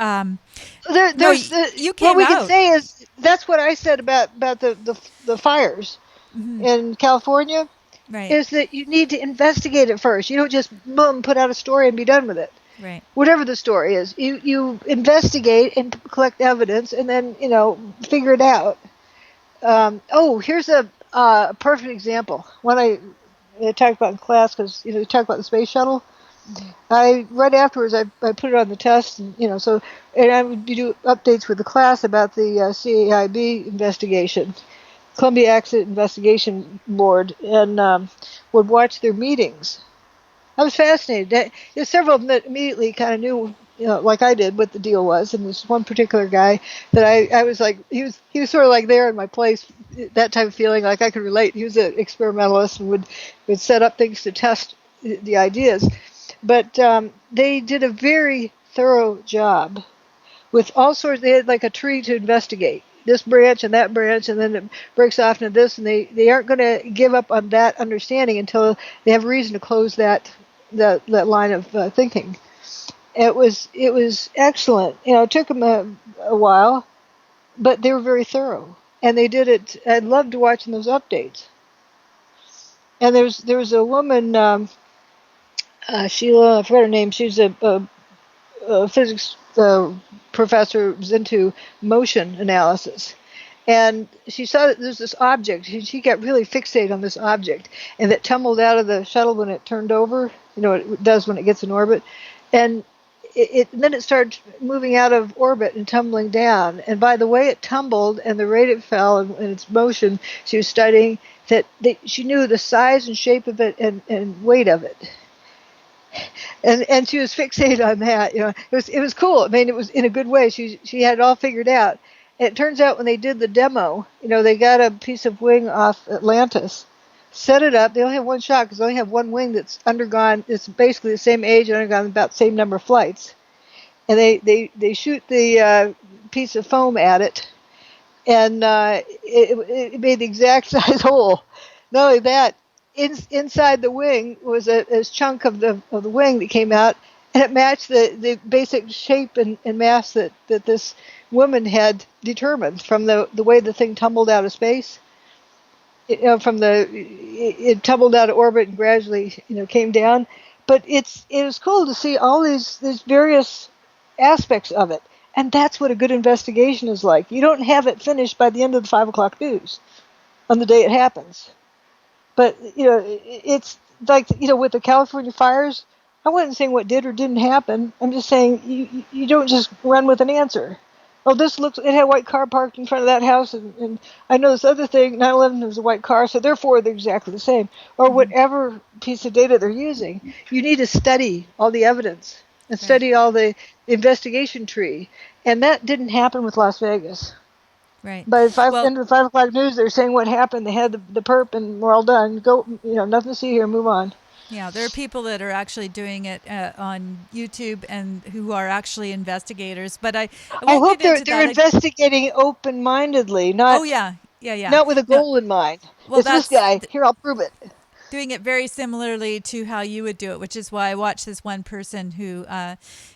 you came what we out. can say is that's what I said about the fires in California. Right. Is that you need to investigate it first. You don't just boom put out a story and be done with it. Right. Whatever the story is, you investigate and collect evidence, and then figure it out. Here's a perfect example. When I talked about in class, because we talked about the space shuttle. Mm-hmm. Right afterwards I put it on the test, and I would do updates with the class about the CAIB investigation, Columbia Accident Investigation Board, and would watch their meetings. I was fascinated. There's several of them that immediately kind of knew, like I did, what the deal was. And this one particular guy that I was like, he was sort of like there in my place, that type of feeling, like I could relate. He was an experimentalist and would set up things to test the ideas. But they did a very thorough job with all sorts. They had like a tree to investigate. This branch and that branch, and then it breaks off into this, and they aren't going to give up on that understanding until they have reason to close that line of thinking. It was excellent. It took them a while, but they were very thorough, and they did it. I loved watching those updates. And there was a woman, Sheila, I forgot her name. She's a physics professor, was into motion analysis, and she saw that there's this object. She got really fixated on this object, and it tumbled out of the shuttle when it turned over. It does when it gets in orbit, and then it started moving out of orbit and tumbling down. And by the way it tumbled and the rate it fell and its motion, she was studying that she knew the size and shape of it and weight of it. And she was fixated on that. It was cool. I mean, it was in a good way. She had it all figured out. And it turns out when they did the demo, they got a piece of wing off Atlantis, set it up. They only have one shot because they only have one wing that's undergone. It's basically the same age and undergone about the same number of flights. And they shoot the piece of foam at it, and it made the exact size hole. Not only that, inside the wing was a chunk of the wing that came out, and it matched the basic shape and mass that this woman had determined from the way the thing tumbled out of space. It tumbled out of orbit and gradually came down. But it was cool to see all these various aspects of it, and that's what a good investigation is like. You don't have it finished by the end of the 5 o'clock news on the day it happens. But, it's like, with the California fires, I wasn't saying what did or didn't happen. I'm just saying you don't just run with an answer. Oh, it had a white car parked in front of that house, and I know this other thing, 9/11 was a white car, so therefore they're exactly the same. Or whatever piece of data they're using. You need to study all the evidence and study all the investigation tree. And that didn't happen with Las Vegas. Right. By the end of the 5 o'clock news, they're saying what happened. They had the perp, and we're all done. Go, nothing to see here. Move on. Yeah, there are people that are actually doing it on YouTube and who are actually investigators. But I hope they're investigating open-mindedly, not. Oh yeah. Not with a goal in mind. Well, it's this guy. Here, I'll prove it. Doing it very similarly to how you would do it, which is why I watched this one person who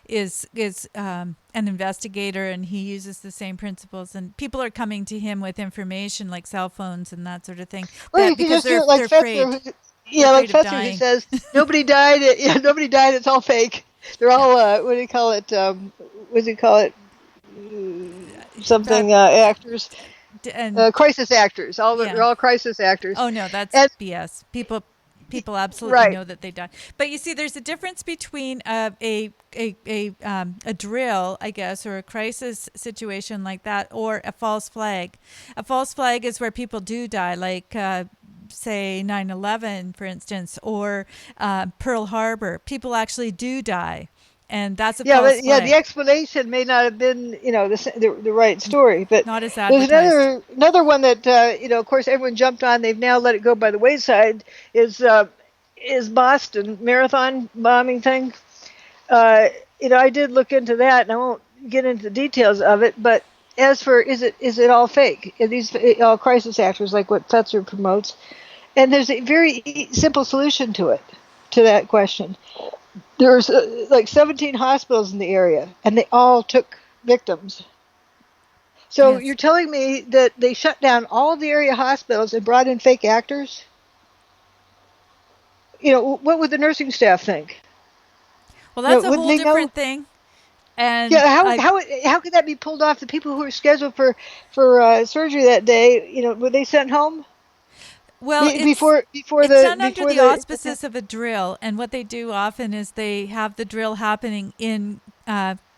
is an investigator, and he uses the same principles. And people are coming to him with information like cell phones and that sort of thing. Well, you can just do it like Fetzer. Like Fetzer, who says nobody died. Nobody died. It's all fake. They're all what do you call it? What do you call it? Something actors. And crisis actors. They're all crisis actors. Oh no, that's BS. People absolutely know that they died. But you see, there's a difference between a drill, I guess, or a crisis situation like that, or a false flag. A false flag is where people do die, like say 9/11, for instance, or Pearl Harbor. People actually do die. And that's a false flag. The explanation may not have been, the right story, but not as advertised. There's another one that, of course, everyone jumped on. They've now let it go by the wayside. Is Boston marathon bombing thing? I did look into that, and I won't get into the details of it. But as for is it all fake? Are these all crisis actors, like what Fetzer promotes? And there's a very simple solution to that question. There's like 17 hospitals in the area, and they all took victims. So You're telling me that they shut down all of the area hospitals and brought in fake actors? What would the nursing staff think? Well, that's a whole different thing. And how could that be pulled off? The people who were scheduled for surgery that day, were they sent home? Well, it's done under the auspices of a drill, and what they do often is they have the drill happening in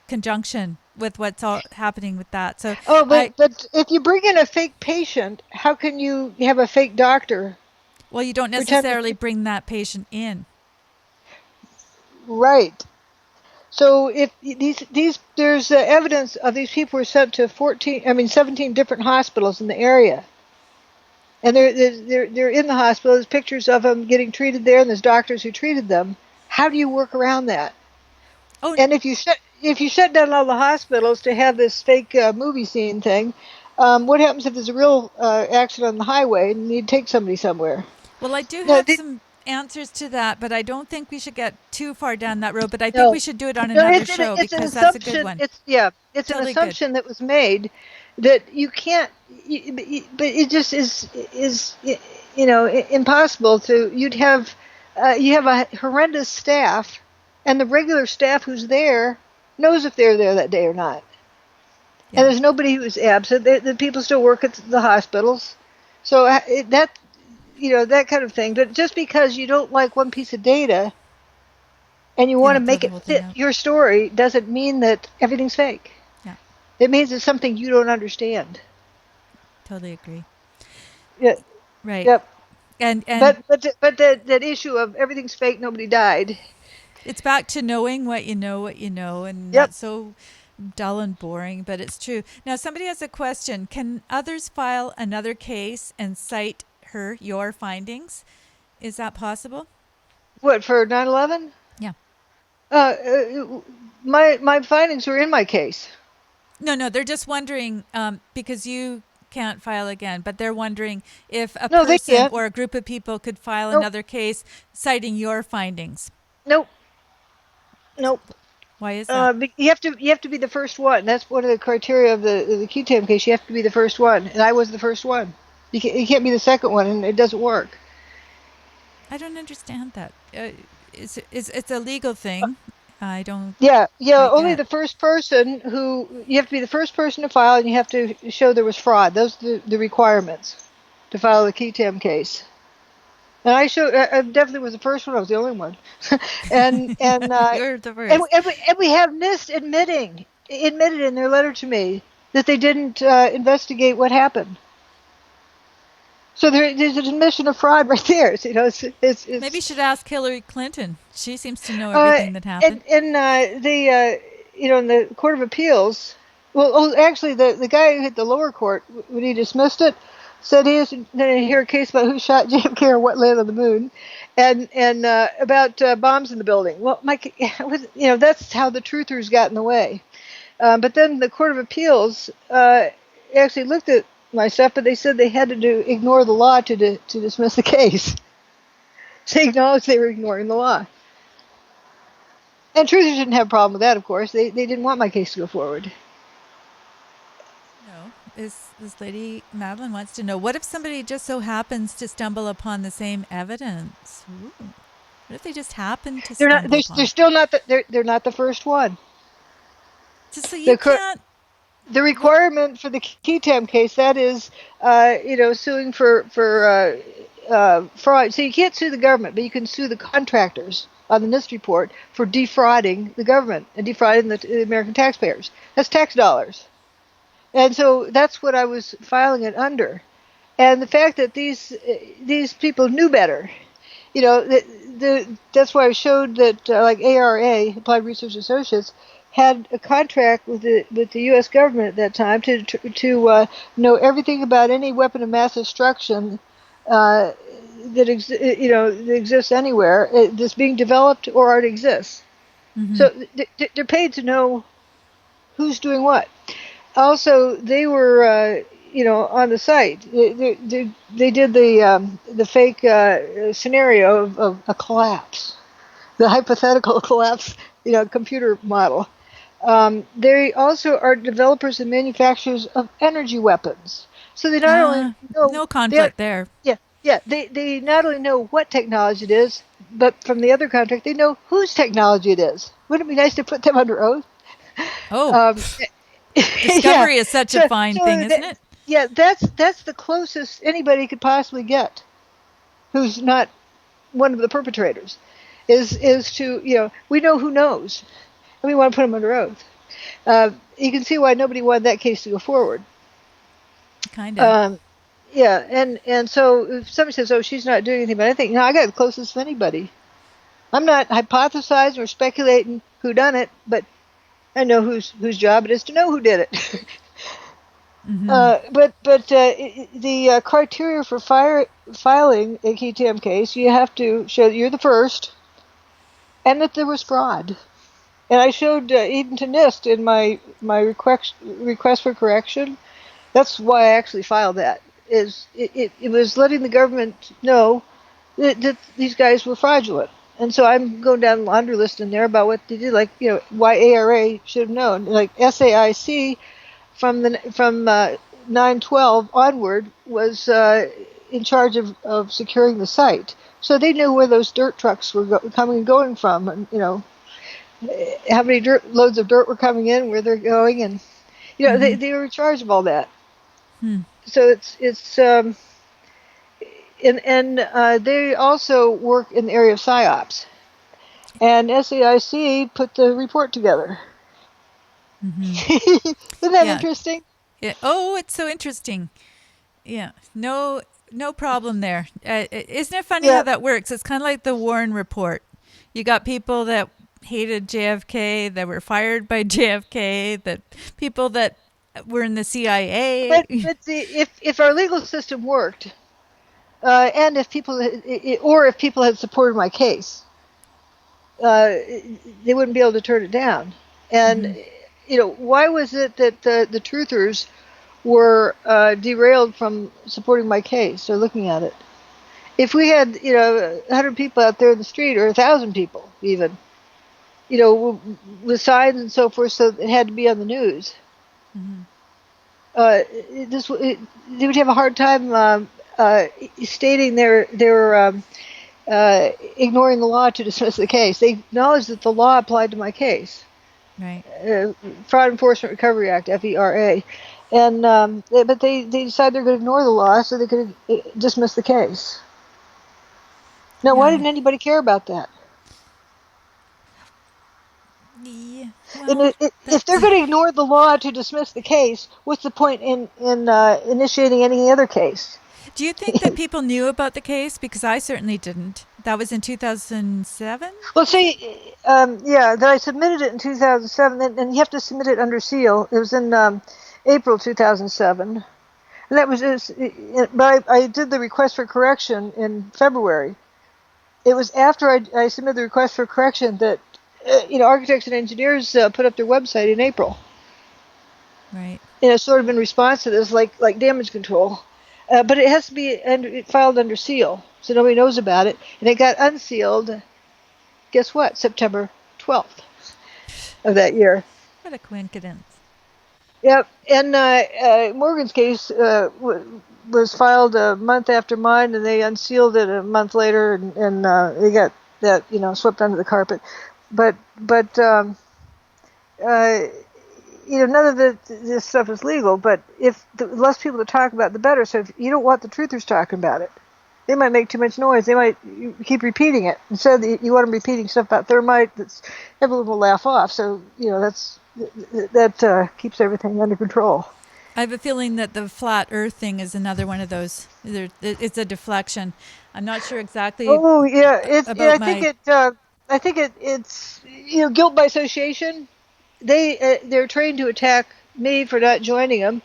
conjunction with what's all happening with that. So, but if you bring in a fake patient, how can you have a fake doctor? Well, you don't necessarily bring that patient in. Right. So if there's evidence of these people were sent to 17 different hospitals in the area. And they're in the hospital. There's pictures of them getting treated there, and there's doctors who treated them. How do you work around that? Oh, and if you shut down all the hospitals to have this fake movie scene thing, what happens if there's a real accident on the highway and you need to take somebody somewhere? Well, I do have some answers to that, but I don't think we should get too far down that road. But I think we should do it on another show because that's a good one. It's an assumption that was made that you can't, but it just is impossible to. You have a horrendous staff, and the regular staff who's there knows if they're there that day or not. And Yeah, there's nobody who's absent. The people still work at the hospitals. So that kind of thing. But just because you don't like one piece of data and you you want to don't throw make the it whole thing fit out. your story doesn't mean that everything's fake. Yeah, It means it's something you don't understand. totally agree. Yeah, Right. yep. And But that issue of everything's fake, nobody died. it's back to knowing what you know, and Yep. that's so dull and boring, but it's true. Now, somebody has a question. Can others file another case and cite your findings? Is that possible? What for 9/11? Yeah. My findings were in my case. No, no, they're just wondering because you can't file again, but they're wondering if a No, they person can't. or a group of people could file Nope. another case citing your findings. Nope. Nope. Why is that? You have to be the first one. That's one of the criteria of the QTAM case. You have to be the first one, and I was the first one. You can't be the second one, and it doesn't work. I don't understand that. It's a legal thing. I don't Yeah, yeah. quite Only get. the first person who you have to be the first person to file, and you have to show there was fraud. Those are the requirements to file the QTAM case. And I definitely was the first one. I was the only one, and and uh, You're the and first. we have NIST admitted in their letter to me that they didn't investigate what happened. So there's an admission of fraud right there. So, Maybe you it's should ask Hillary Clinton. She seems to know uh, everything that happened. and the in the Court of Appeals. Well, actually, the guy who hit the lower court when he dismissed it said he isn't going to hear a case about who shot JFK or what landed on the moon, and about bombs in the building. Well, Mike, that's how the truthers got in the way. But then the Court of Appeals actually looked at my stuff, but they said they had to ignore the law to dismiss the case. They acknowledged they were ignoring the law. And truthers didn't have a problem with that, of course. They didn't want my case to go forward. No, this lady Madeline wants to know, what if somebody just so happens to stumble upon the same evidence? Ooh. What if they just happen to They're not. stumble They're upon it? still not. They're not the first one. Just so you The can't. the What? requirement for the Ketam case, that is, suing for fraud. So you can't sue the government, but you can sue the contractors on the NIST report for defrauding the government and defrauding the American taxpayers. That's tax dollars. And so that's what I was filing it under. And the fact that these people knew better, that's why I showed that like ARA, Applied Research Associates, had a contract with the U.S. government at that time to know everything about any weapon of mass destruction that exists anywhere that's being developed or already exists. Mm-hmm. So they're paid to know who's doing what. Also, they were, on the site. They did the fake scenario of a collapse, the hypothetical collapse, computer model. They also are developers and manufacturers of energy weapons. So they not only know No they conflict there. yeah they not only know what technology it is, but from the other contract they know whose technology it is. Wouldn't it be nice to put them under oath? Oh, Um, yeah. discovery is such a So, fine thing, so isn't that, it? yeah, that's the closest anybody could possibly get, who's not one of the perpetrators, is to we know who knows, and we want to put them under oath. You can see why nobody wanted that case to go forward. Kind of. Um, yeah, and so if somebody says, "Oh, she's not doing anything," but I think, no, I got the closest of anybody. I'm not hypothesizing or speculating who done it, but I know whose job it is to know who did it. Mm-hmm. But the criteria for filing a KTM case, you have to show that you're the first, and that there was fraud. And I showed even to NIST in my request for correction. That's why I actually filed that. It was letting the government know that these guys were fraudulent. And so I'm going down the laundry list in there about what they did, like why ARA should have known, like SAIC from 9/12 onward was in charge of securing the site, so they knew where those dirt trucks were coming and going from, and how many loads of dirt were coming in, where they're going, and They were in charge of all that. Hmm. So it's and they also work in the area of psyops. And SAIC put the report together. Isn't that Yeah. interesting? Oh, it's so interesting. Yeah. No problem there. Isn't it funny how Yeah, that works? It's kind of like the Warren report. You got people that hated JFK, that were fired by JFK, that people that were in the CIA. but see, if our legal system worked, and if people or if people had supported my case, uh, they wouldn't be able to turn it down. And why was it that the truthers were derailed from supporting my case or looking at it? If we had 100 people out there in the street, or 1,000 people even, with signs and so forth, so it had to be on the news. They would have a hard time stating ignoring the law to dismiss the case. They acknowledged that the law applied to my case. Right. Fraud Enforcement Recovery Act, FERA, and but they decided they're going to ignore the law so they could dismiss the case. Now, why Yeah. didn't anybody care about that? Yeah. And Well, if they're going to ignore the law to dismiss the case, what's the point in initiating any other case? do you think that people knew about the case? Because I certainly didn't. That was in 2007? Well, see, that I submitted it in 2007, and you have to submit it under seal. It was in April 2007, and that was but I did the request for correction in February. It was after I submitted the request for correction that architects and engineers put up their website in April. Right. Sort of in response to this, like damage control. But it has to be filed under seal, so nobody knows about it. And it got unsealed, guess what, September 12th of that year. What a coincidence. Yep, and Morgan's case was filed a month after mine, and they unsealed it a month later, and they got that, swept under the carpet. But none of this stuff is legal, but if the less people to talk about, the better. So if you don't want the truthers talking about it, they might make too much noise. They might keep repeating it. Instead, you want them repeating stuff about thermite that's everyone will laugh off. So, that keeps everything under control. I have a feeling that the flat Earth thing is another one of those. It's a deflection. I'm not sure exactly Oh, yeah. about I think it's guilt by association. They're trained to attack me for not joining them,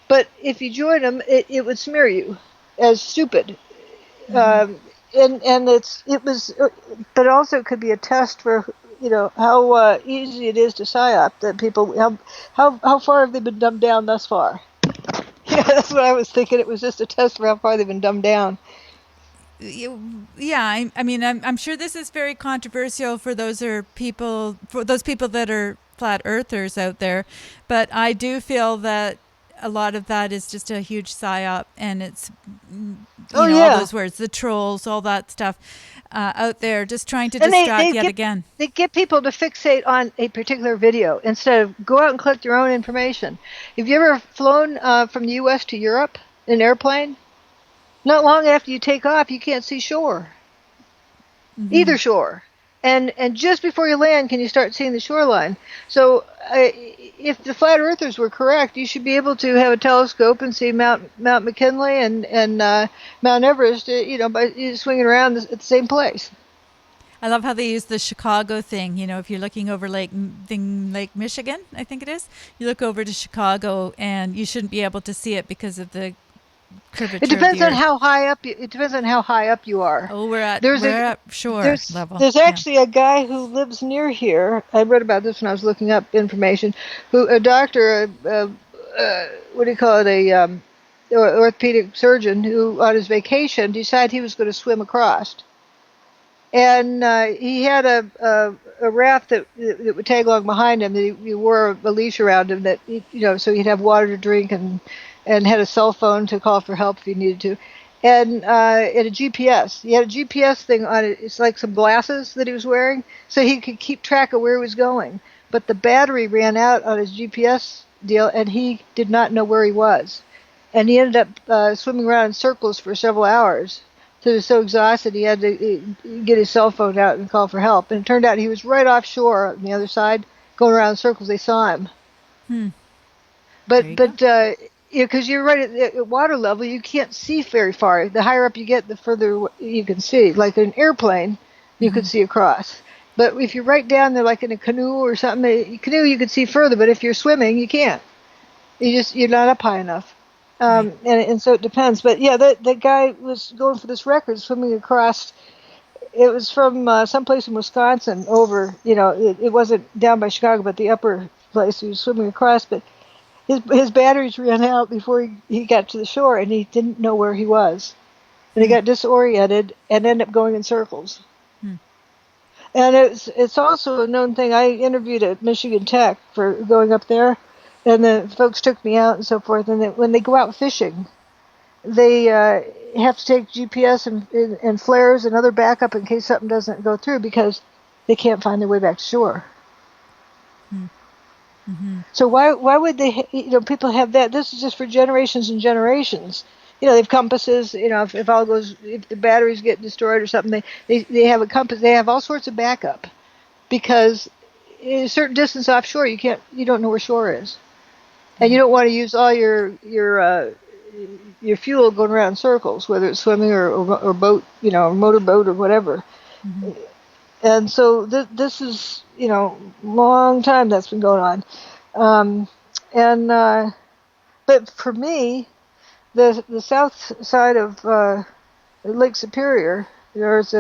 but if you join them, it would smear you as stupid. And but also it could be a test for how easy it is to psyop that people. How far have they been dumbed down thus far? That's what I was thinking. It was just a test for how far they've been dumbed down. Yeah, I mean, I'm sure this is very controversial for those people that are flat earthers out there, but I do feel that a lot of that is just a huge psyop, and it's all those words, the trolls, all that stuff out there, just trying to distract again. They get people to fixate on a particular video instead of go out and collect your own information. Have you ever flown from the U.S. to Europe in an airplane? Not long after you take off, you can't see shore. Either shore. And just before you land, can you start seeing the shoreline? So if the flat earthers were correct, you should be able to have a telescope and see Mount McKinley and Mount Everest, by swinging around at the same place. I love how they use the Chicago thing. If you're looking over Lake Michigan, I think it is, you look over to Chicago and you shouldn't be able to see it because of the curvature. It depends on how high up. It depends on how high up you are. Oh, we're at shore level. There's actually a guy who lives near here. I read about this when I was looking up information. A doctor, what do you call it? A orthopedic surgeon who, on his vacation, decided he was going to swim across. And he had a raft that would tag along behind him. That he wore a leash around him that so he'd have water to drink and had a cell phone to call for help if he needed to, and a GPS. He had a GPS thing on it. It's like some glasses that he was wearing, so he could keep track of where he was going. But the battery ran out on his GPS deal, and he did not know where he was. And he ended up swimming around in circles for several hours. So he was so exhausted he had to get his cell phone out and call for help. And it turned out he was right offshore on the other side, going around in circles. They saw him. Hmm. There But you go. because you're right at water level, you can't see very far. The higher up you get, the further you can see. Like an airplane, you could see across. But if you're right down there, like in a canoe or something, a canoe you could see further. But if you're swimming, you can't. You're not up high enough. Right. And so it depends. But yeah, that guy was going for this record, swimming across. It was from someplace in Wisconsin over. It wasn't down by Chicago, but the upper place he was swimming across. But his batteries ran out before he got to the shore, and he didn't know where he was, and he Hmm. got disoriented and ended up going in circles. Hmm. And it's also a known thing. I interviewed at Michigan Tech for going up there, and the folks took me out and so forth. And when they go out fishing, they have to take GPS and flares and other backup in case something doesn't go through because they can't find their way back to shore. Hmm. Mm-hmm. So why would they? People have that. This is just for generations and generations. They have compasses. If the batteries get destroyed or something, they have a compass. They have all sorts of backup because a certain distance offshore, you don't know where shore is, and you Right. don't want to use all your fuel going around in circles, whether it's swimming or boat, or motorboat or whatever. Mm-hmm. And so this is long time that's been going on. Um, and But for me, the south side of Lake Superior, there's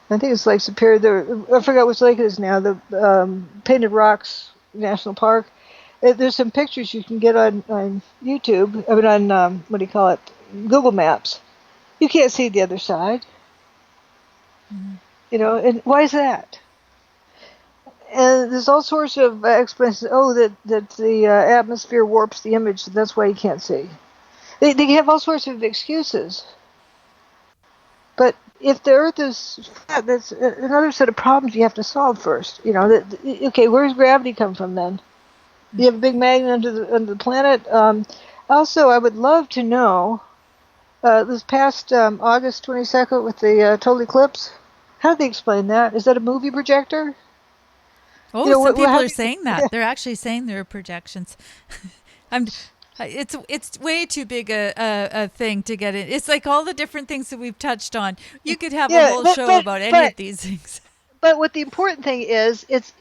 I think it's Lake Superior. I forgot which lake it is now. The Painted Rocks National Park. There's some pictures you can get on YouTube. I mean, on what do you call it? Google Maps. You can't see the other side. Mm-hmm. And why is that? And there's all sorts of explanations. Oh, that the atmosphere warps the image. That's why you can't see. They have all sorts of excuses. But if the Earth is flat, that's another set of problems you have to solve first. Okay, where's gravity come from then? You have a big magnet under the planet. Also, I would love to know this past August 22nd with the total eclipse. How do they explain that? Is that a movie projector? Oh, some people How are do saying that. yeah. They're actually saying there are projections. I'm. It's way too big a thing to get in. It's like all the different things that we've touched on. You could have a Yeah, whole show about any but of these things. but what the important thing is, it's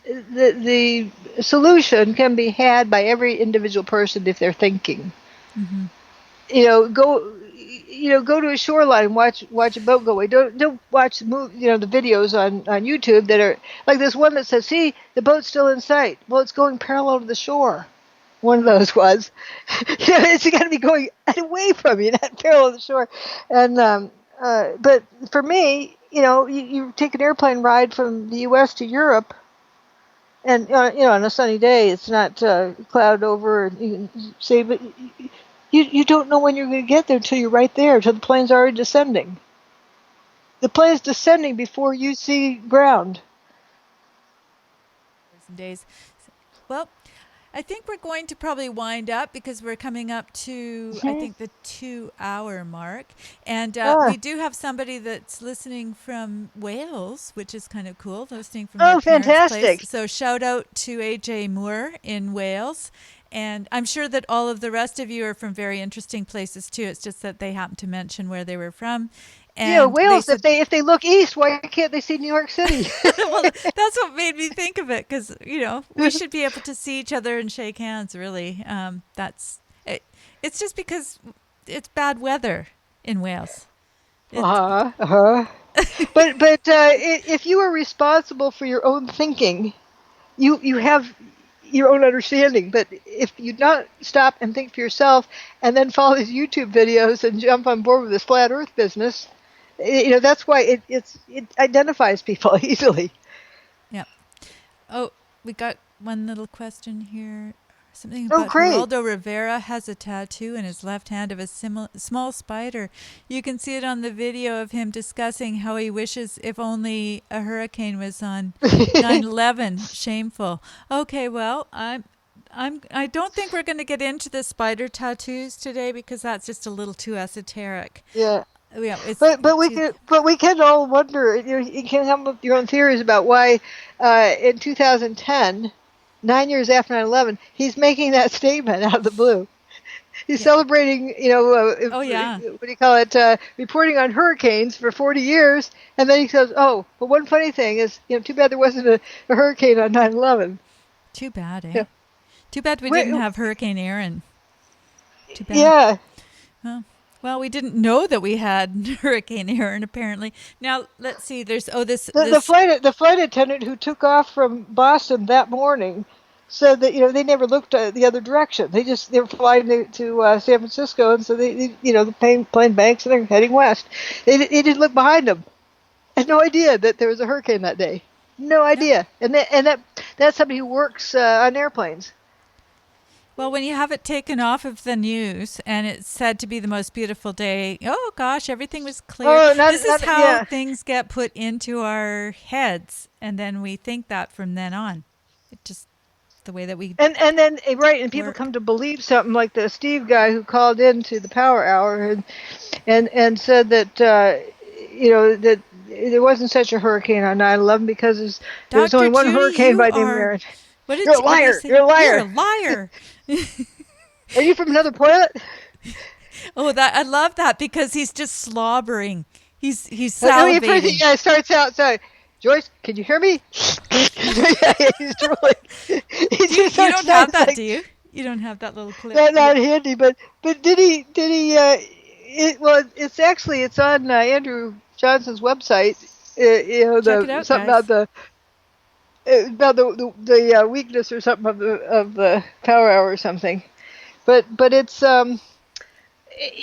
the solution can be had by every individual person if they're thinking. Mm-hmm. Go to a shoreline, watch a boat go away. Don't watch the videos on YouTube that are like this one that says, "See, the boat's still in sight." Well, it's going parallel to the shore. One of those was, it's got to be going away from you, not parallel to the shore. And but for me, you take an airplane ride from the U.S. to Europe, and on a sunny day, it's not cloud over, and you can see, but you don't know when you're going to get there until you're right there, until the plane's already descending. The plane's descending before you see ground. Days. Well, I think we're going to probably wind up because we're coming up to, I Mm-hmm. think, the 2 hour mark. And we Ah, do have somebody that's listening from Wales, which is kind of cool, listening from their oh, parents' place. fantastic! So shout out to AJ Moore in Wales. And I'm sure that all of the rest of you are from very interesting places too. It's just that they happened to mention where they were from. And they Wales. If said, they look east, why can't they see New York City? well, that's what made me think of it because we should be able to see each other and shake hands. Really, that's it. It's just because it's bad weather in Wales. It Uh-huh, uh-huh. But if you are responsible for your own thinking, you have your own understanding. But if you not stop and think for yourself, and then follow these YouTube videos and jump on board with this flat Earth business, that's why it identifies people easily. yeah. Oh, we got one little question here. Something Oh, about great. Geraldo Rivera has a tattoo in his left hand of a small spider. You can see it on the video of him discussing how he wishes if only a hurricane was on 9/11. Shameful. Okay, well, I don't think we're going to get into the spider tattoos today because that's just a little too esoteric. Yeah. Yeah, it's too. But we can all wonder. You can come up with your own theories about why, in 2010, 9 years after 9/11, he's making that statement out of the blue. He's Yeah. celebrating, Oh yeah. what do you call it? Reporting on hurricanes for 40 years, and then he says, "Oh, but one funny thing is, too bad there wasn't a hurricane on 9/11." Too bad, Yeah. eh? Too bad we didn't Wait, have Hurricane Aaron. Too bad. yeah. Well, we didn't know that we had Hurricane Aaron. Apparently, now let's see. There's this The flight attendant who took off from Boston that morning said that they never looked the other direction. They were flying to San Francisco, and so the plane banks and they're heading west. They didn't look behind them. Had no idea that there was a hurricane that day. No no. idea. And that's somebody who works on airplanes. Well, when you have it taken off of the news and it's said to be the most beautiful day, oh gosh, everything was clear. Oh, This is how yeah. things get put into our heads, and then we think that from then on. It just the way that we And then right, and people work. come to believe something like the Steve guy who called into the Power Hour and said that that there wasn't such a hurricane on 9/11 because there was Dr. only one Judy, hurricane you by name are. Aaron. What did You're a what did he liar. say? You're a You're a liar. liar. Are you from another planet? Oh, that I love that because he's just slobbering. He's No, he first salivating. starts out. So, Joyce, can you hear me? He's drooling. He just You don't have starts that, like, do you? You don't have that little clip. not handy, but did he? It's on Andrew Johnson's website. Check it The out, something guys. about the weakness or something of the Power Hour or something. But it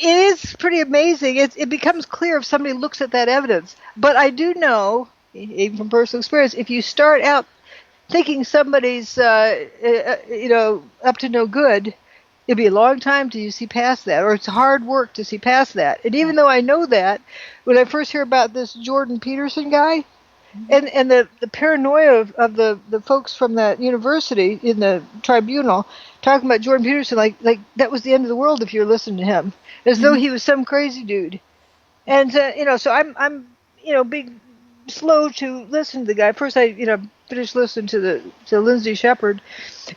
is pretty amazing. It becomes clear if somebody looks at that evidence. But I do know, even from personal experience, if you start out thinking somebody's up to no good, it'll be a long time till you see past that, or it's hard work to see past that. And even though I know that, when I first hear about this Jordan Peterson guy, and the paranoia of the folks from that university in the tribunal talking about Jordan Peterson like that was the end of the world if you're listening to him, as though he was some crazy dude. And so I'm being slow to listen to the guy. First I finished listening to Lindsay Shepherd,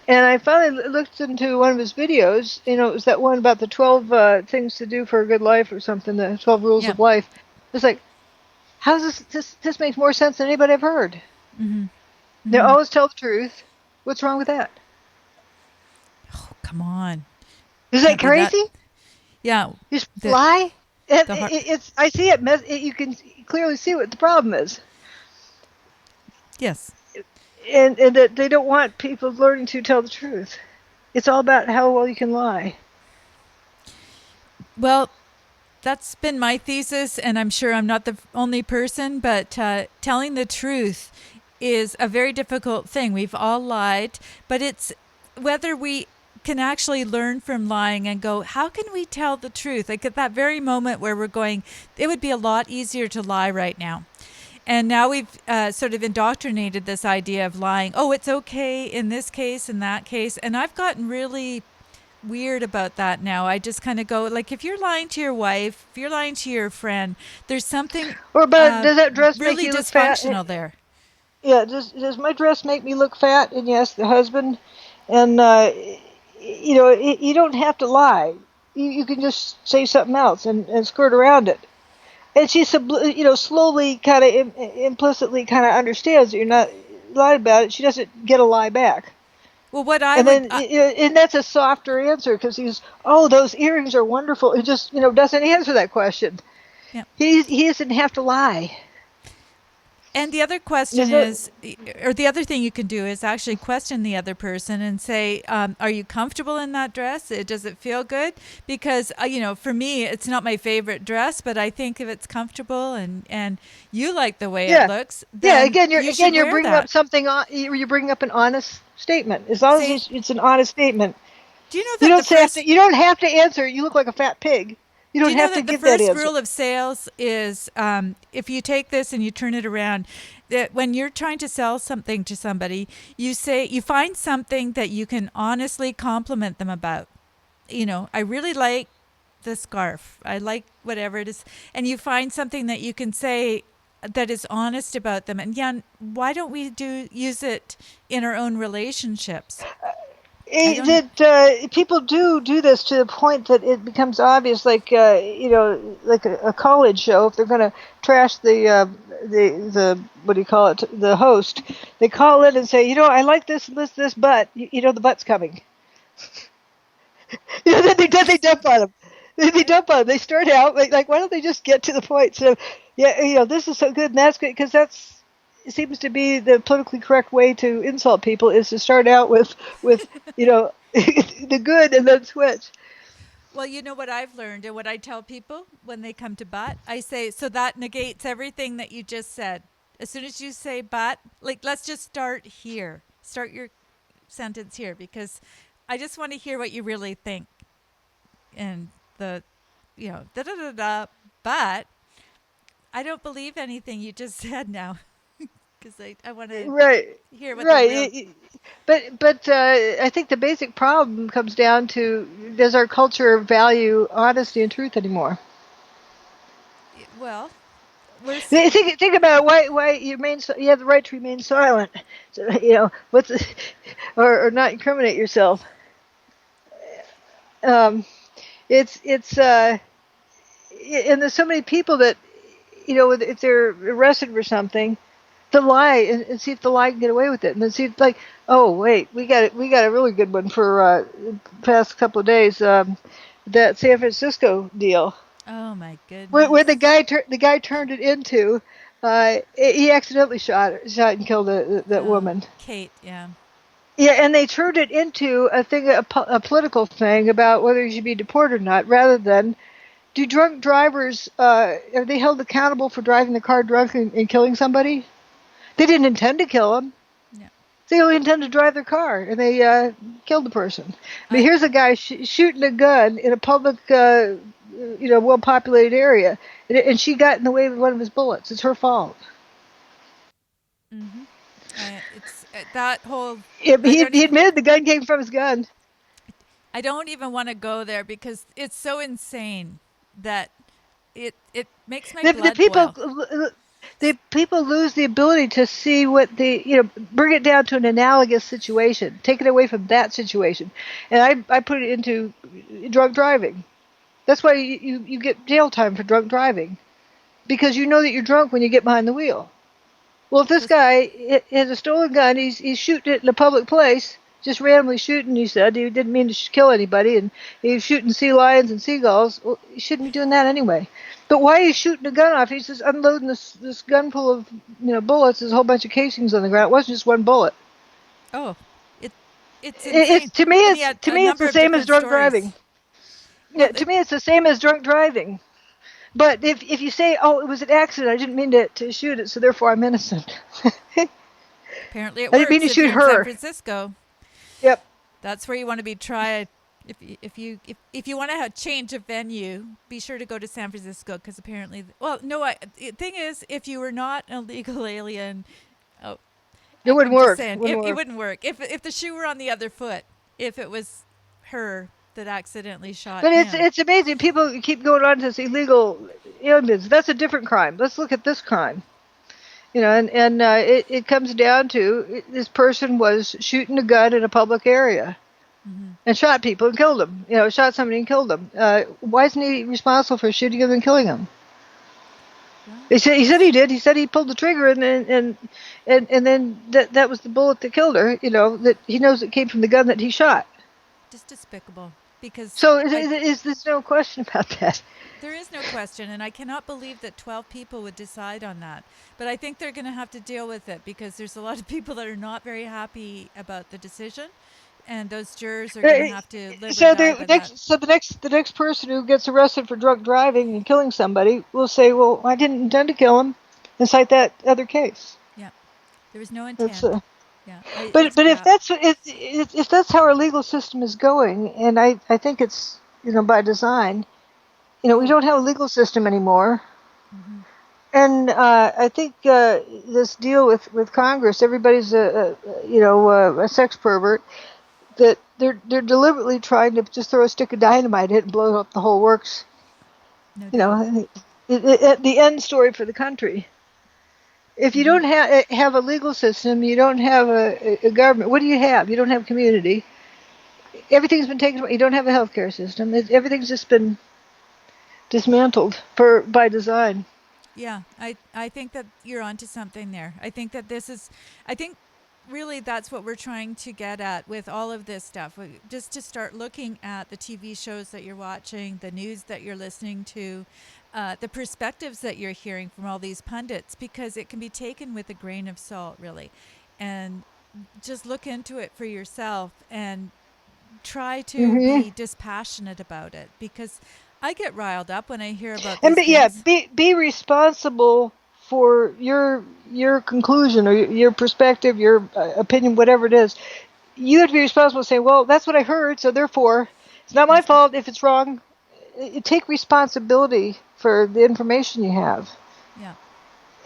and I finally looked into one of his videos. It was that one about the 12 things to do for a good life or something, the 12 rules Yeah. of life. It's like, how does this makes more sense than anybody I've heard. They always tell the truth. What's wrong with that? Oh, come on. Is that Can't be that- crazy? Yeah. Just The- lie? And the har- it's I see it. You can clearly see what the problem is, Yes. and that they don't want people learning to tell the truth. It's all about how well you can lie. Well, that's been my thesis, and I'm sure I'm not the only person, but telling the truth is a very difficult thing. We've all lied, but it's whether we can actually learn from lying and go, how can we tell the truth? Like at that very moment where we're going, it would be a lot easier to lie right now. And now we've sort of indoctrinated this idea of lying. Oh, it's okay in this case, in that case. And I've gotten really weird about that now. I just kind of go, like, if you're lying to your wife, if you're lying to your friend, there's something Or about does that dress really make you look fat? dysfunctional there. Yeah. Does my dress make me look fat? And yes, the husband. And you don't have to lie. You can just say something else and skirt around it. And she slowly kind of implicitly kind of understands that you're not lying about it. She doesn't get a lie back. Well, what I And would, then and that's a softer answer because those earrings are wonderful. It just doesn't answer that question. Yeah. He doesn't have to lie. and the other question is, or the other thing you can do is actually question the other person and say, are you comfortable in that dress? Does it feel good? Because, for me, it's not my favorite dress, but I think if it's comfortable and you like the way it looks, then again, you should you're wear bringing that. up something. You're bringing up an honest statement. As long as it's an honest statement, Do you know You that the don't say first you don't have to answer. You look like a fat pig. You Do don't you know have to that the give that first answer. rule of sales is if you take this and you turn it around, that when you're trying to sell something to somebody, you find something that you can honestly compliment them about. I really like the scarf. I like whatever it is. And you find something that you can say that is honest about them. And yeah, why don't we use it in our own relationships? I don't That people do this to the point that it becomes obvious, like like a college show. If they're going to trash the what do you call it, the host, they call in and say, I like this, but the butt's coming. Then they dump on them. They dump on them. They start out like, why don't they just get to the point? So, yeah, this is so good and that's good, because it seems to be the politically correct way to insult people, is to start out with the good and then switch. Well, you know what I've learned and what I tell people when they come to but, I say, so that negates everything that you just said. As soon as you say but, like, let's just start here. Start your sentence here because I just want to hear what you really think. And da da da da. But I don't believe anything you just said now because I want to Right, hear what the real. right. But I think the basic problem comes down to, does our culture value honesty and truth anymore? Well, we're. Think about why you have the right to remain silent. So, what's or not incriminate yourself. Um, it's and there's so many people that, if they're arrested for something, to lie and see if the lie can get away with it, and then see if, like, oh wait, we got a really good one for past couple of days, that San Francisco deal, Oh my where goodness. the guy turned it into, he accidentally shot and killed that woman. Kate, yeah. Yeah, and they turned it into a political thing about whether he should be deported or not, rather than, do drunk drivers, are they held accountable for driving the car drunk and killing somebody? They didn't intend to kill him. Yeah. They only intend to drive their car, and they killed the person. But I here's a guy shooting a gun in a public, well-populated area, and she got in the way of one of his bullets. It's her fault. Mhm. It's that whole. I He, don't he even. admitted the gun came from his gun. I don't even want to go there because it's so insane that it makes my The, the blood people, boil. the people lose the ability to see what bring it down to an analogous situation, take it away from that situation, and I put it into drunk driving. That's why you get jail time for drunk driving, because you know that you're drunk when you get behind the wheel. Well, if this Just guy has a stolen gun, he's shooting it in a public place, just randomly shooting. He said he didn't mean to kill anybody, and he's shooting sea lions and seagulls. Well, he shouldn't be doing that anyway. But why he's shooting a gun off? He's just unloading this gun full of bullets. There's a whole bunch of casings on the ground. It wasn't just one bullet. oh, it it's It's insane. to me And he it's had to a me it's number the of same as different drunk stories. driving. Well, Yeah, to me it's the same as drunk driving. But if you say, oh, it was an accident, I didn't mean to shoot it, so therefore I'm innocent. I apparently it didn't mean works to if you're shoot in San her. Francisco. Yep. That's where you want to be tried. If you want to have change of venue, be sure to go to San Francisco because apparently, well, no. The thing is, if you were not an illegal alien, oh, It wouldn't I'm just work. saying, Wouldn't it work. wouldn't work if the shoe were on the other foot. If it was her that accidentally shot But it's him. it's amazing. People keep going on to this illegal aliens. That's a different crime. Let's look at this crime. It comes down to, this person was shooting a gun in a public area Hmm. and shot people and killed them. Shot somebody and killed them. Why isn't he responsible for shooting them and killing them? Well, He said he did. He said he pulled the trigger, and then that was the bullet that killed her. That he knows it came from the gun that he shot. just despicable because So I there's no question about that. there is no question, and I cannot believe that 12 people would decide on that. But I think they're going to have to deal with it because there's a lot of people that are not very happy about the decision, and those jurors are going to Uh, have to live or So die the by that. next, so the next person who gets arrested for drunk driving and killing somebody will say, "Well, I didn't intend to kill him," and cite that other case. Yeah, there was no That's intent. Yeah, But it's if crap. if that's how our legal system is going, and I think it's by design. We Oh, don't have a legal system anymore. hmm. And I think this deal with Congress, everybody's a sex pervert. That they're deliberately trying to just throw a stick of dynamite at it and blow up the whole works. No You doubt. know, the end story for the country. If you Hmm. don't have a legal system, you don't have a government. What do you have? You don't have community. Everything's been taken away. You don't have a healthcare system. Everything's just been dismantled for by design. Yeah, I think that you're onto something there. I think that I think really that's what we're trying to get at with all of this stuff. Just to start looking at the TV shows that you're watching, the news that you're listening to, the perspectives that you're hearing from all these pundits, because it can be taken with a grain of salt, really. And just look into it for yourself and try to Hmm. be dispassionate about it, because I get riled up when I hear about And these but yeah, things. be responsible for your conclusion or your perspective, your opinion, whatever it is. You have to be responsible. And say, well, that's what I heard, so therefore, it's not my That's right. fault if it's wrong. Take responsibility for the information you have, Yeah.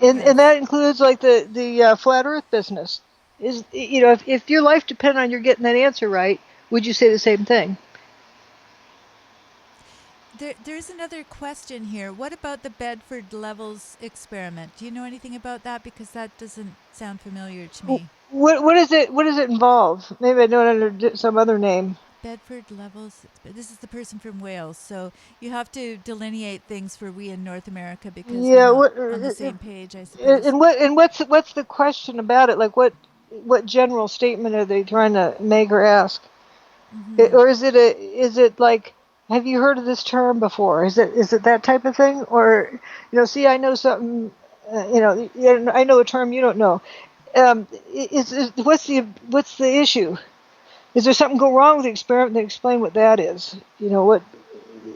and Yes. that includes like the flat Earth business. Is if your life depended on your getting that answer right, would you say the same thing? There's another question here. What about the Bedford Levels experiment? Do you know anything about that? Because that doesn't sound familiar to me. What is it? What does it involve? Maybe I know it under some other name. Bedford Levels. This is the person from Wales. So you have to delineate things for we in North America because we're Yeah. not What on the same page, I suppose. what's the question about it? Like what general statement are they trying to make or ask? Hmm. Or is it like, have you heard of this term before? Is it that type of thing? Or see, I know something. I know a term you don't know. What's the issue? Is there something go wrong with the experiment? They explain what that is. What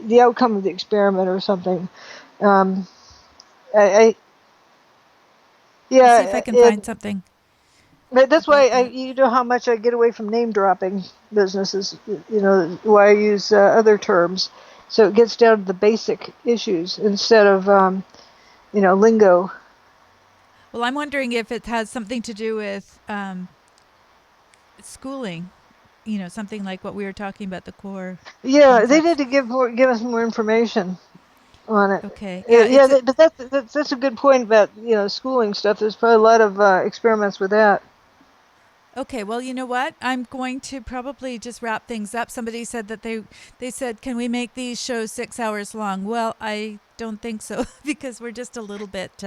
the outcome of the experiment or something. Um, I I'll see if I yeah, can find something but that's why about that. you know how much I get away from name dropping businesses. Why I use other terms, so it gets down to the basic issues instead of lingo. Well, I'm wondering if it has something to do with schooling, something like what we were talking about, the core Yeah, they need concepts. to give us more information on it. Okay. Yeah, Yeah, but that's a good point about schooling stuff. There's probably a lot of experiments with that. okay. Well, you know what? I'm going to probably just wrap things up. Somebody said that they said, "Can we make these shows 6 hours long?" Well, I don't think so because we're just a little bit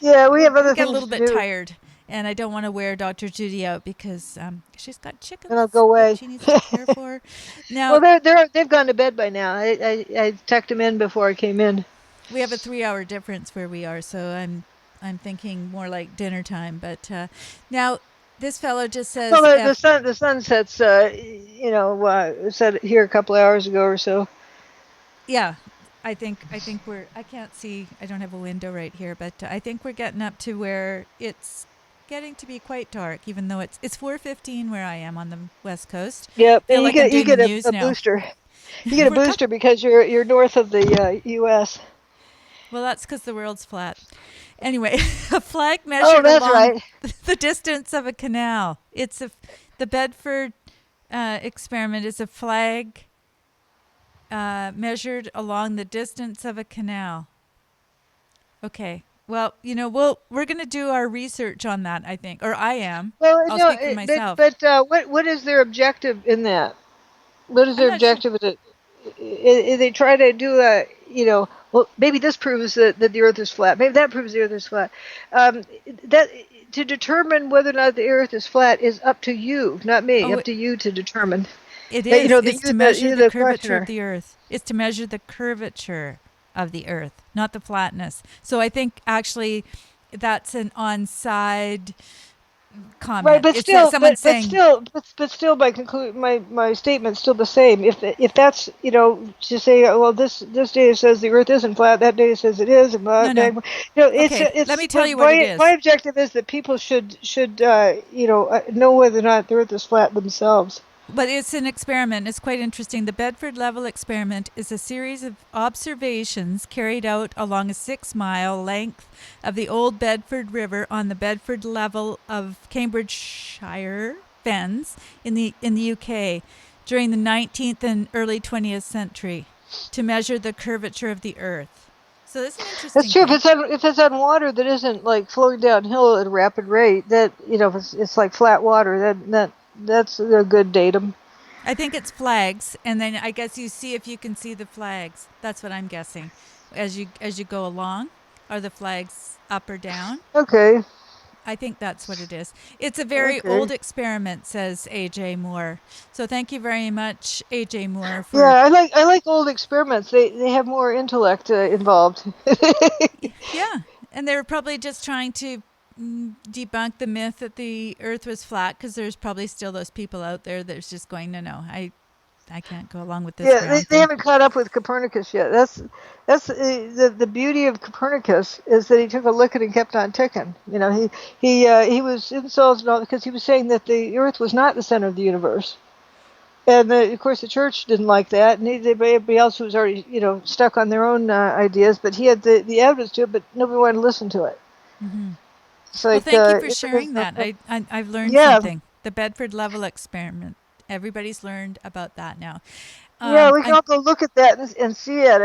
Yeah, we have we other get a things little to bit do, tired, and I don't want to wear Dr. Judy out because she's got and I'll chickens go that away. she needs to care for. Well, Now, they've gone to bed by now. I tucked them in before I came in. we have a 3 hour difference where we are, so I'm thinking more like dinner time. But now this fellow just Well, says F. the sun sets. Set here a couple hours ago or so. Yeah, I think we're. I can't see. I don't have a window right here, but I think we're getting up to where it's getting to be quite dark, even though it's 4:15 where I am on the West Coast. Yep, Feel and like I'm you doing the get news a now. booster. You get a We're talking. booster because you're north of the U.S. Well, that's because the world's flat. Anyway, a flag Oh, measured that's along right. the distance of a canal. The Bedford experiment is a flag measured along the distance of a canal. Okay. Well, we're going to do our research on that, I think, or I am. Well, I'll no, speak for myself. but what is their objective in that? What is I'm their not sure. objective? They try to do well, maybe this proves that the Earth is flat. Maybe that proves the Earth is flat. That to determine whether or not the Earth is flat is up to you, not me. Oh, Up to you to determine. it is. The It's to you measure the the curvature of questioner. the earth. It's to measure the curvature of the earth, not the flatness. So I think actually that's an on-side Right, comment. but It's still, someone saying, but still, my statement's still the same. If that's to say, well, this data says the Earth isn't flat, that data says it is, and blah, no, blah, no. blah. Okay, let It's me tell you what it my is. objective is that people should know whether or not the Earth is flat themselves. But it's an experiment. It's quite interesting. The Bedford Level experiment is a series of observations carried out along a 6-mile length of the old Bedford River on the Bedford Level of Cambridgeshire Fens in the UK during the 19th and early 20th century to measure the curvature of the Earth. So this is an That's interesting true. If thing. it's on water that isn't like flowing downhill at a rapid rate, that if it's like flat water, that's a good datum. I think it's flags, and then I guess you see if you can see the flags. That's what I'm guessing. As you go along, are the flags up or down? Okay, I think that's what it is. It's a very okay. old experiment, says AJ Moore. So thank you very much, AJ Moore, Yeah, for I like old experiments. They have more intellect involved. yeah. And they were probably just trying to debunk the myth that the Earth was flat, because there's probably still those people out there that's just going, no, I can't go along with this Yeah, they, ground they thing. haven't caught up with Copernicus yet. That's the beauty of Copernicus is that he took a licking and kept on ticking. He was insulted and all because he was saying that the Earth was not the center of the universe. And of course, the church didn't like that, and everybody else was already, stuck on their own ideas. But he had the evidence to it, but nobody wanted to listen to it. It's Well, like, thank you for sharing that. I've learned yeah, something. The Bedford Level experiment. Everybody's learned about that now. yeah, we can I'm all go look at that and see it.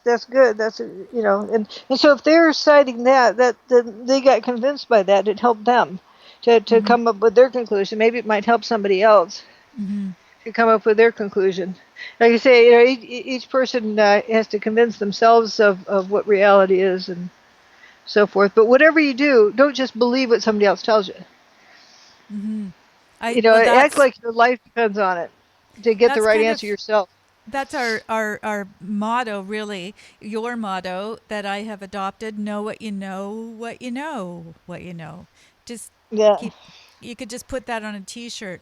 That's good. And so if they're citing that then they got convinced by that. It helped them to come up with their conclusion. Maybe it might help somebody else to come up with their conclusion. Like you say, each person has to convince themselves of what reality is and so forth. But whatever you do, don't just believe what somebody else tells you. I well Act like your life depends on it to get the that's right kind answer of yourself. that's our motto, really. Your motto that I have adopted: know what you know, what you know, what you know. Just Yeah. keep. You could just put that on a T-shirt,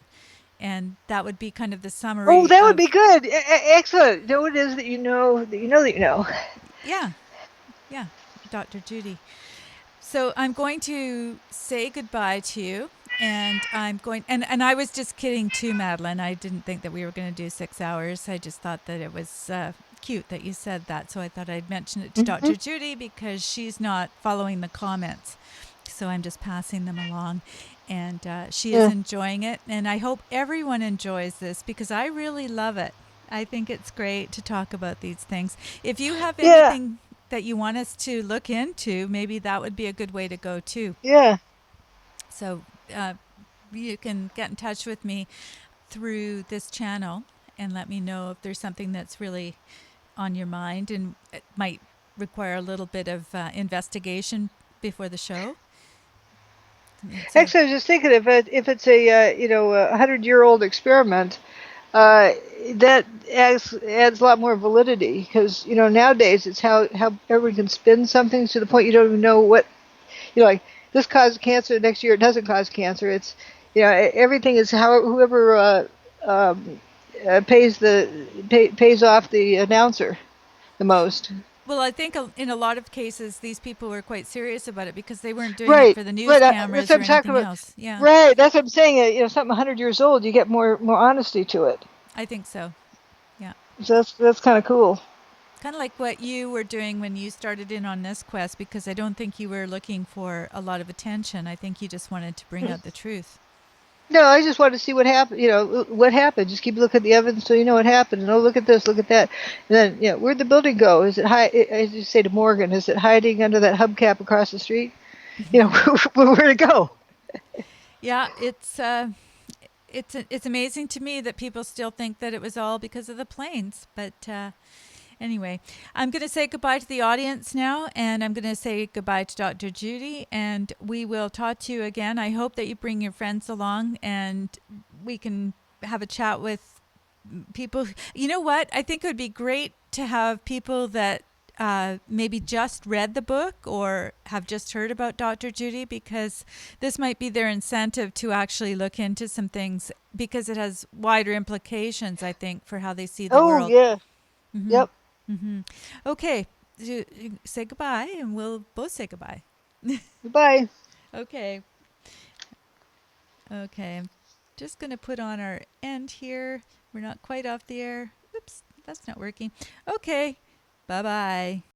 and that would be kind of the Oh, summary that would of be good. Excellent. Know what it is that you know that you know that you know. yeah, yeah, Dr. Judy. So I'm going to say goodbye to you. And I'm going, and I was just kidding too, Madeline. I didn't think that we were going to do 6 hours. I just thought that it was cute that you said that. So I thought I'd mention it to Hmm. Dr. Judy because she's not following the comments. So I'm just passing them along. And she is Yeah. enjoying it. And I hope everyone enjoys this because I really love it. I think it's great to talk about these things. If you have Yeah. anything that you want us to look into, maybe that would be a good way to go too. Yeah. So uh, you can get in touch with me through this channel and let me know if there's something that's really on your mind and it might require a little bit of investigation before the show. So, Actually, I was just thinking if it's a 100-year-old experiment, uh, that adds a lot more validity because nowadays it's how everyone can spin something to the point you don't even know what like this causes cancer next year it doesn't cause cancer. It's everything is how whoever um, pays off the announcer the most. well, I think in a lot of cases, these people were quite serious about it because they weren't doing it Right, for the news right. That's cameras what or I'm talking anything about. else. Yeah, Right, that's what I'm saying. Something 100 years old, you get more honesty to it. I think so. Yeah. So that's kind of cool. Kind of like what you were doing when you started in on this quest, because I don't think you were looking for a lot of attention. I think you just wanted to bring out the truth. No, I just wanted to see what happened. What happened. Just keep looking at the evidence so you know what happened. And oh, look at this, look at that. And then, where'd the building go? Is it as you say to Morgan, is it hiding under that hubcap across the street? Where'd it go? Yeah, it's amazing to me that people still think that it was all because of the planes. But anyway, I'm going to say goodbye to the audience now, and I'm going to say goodbye to Dr. Judy, and we will talk to you again. I hope that you bring your friends along, and we can have a chat with people. You know what? I think it would be great to have people that maybe just read the book or have just heard about Dr. Judy, because this might be their incentive to actually look into some things, because it has wider implications, I think, for how they see the Oh, world. yeah. Mm-hmm. Yep. Mm-hmm. Okay, say goodbye, and we'll both say goodbye. Goodbye. Okay. Okay, I'm just going to put on our end here. We're not quite off the air. Oops, that's not working. Okay, bye-bye.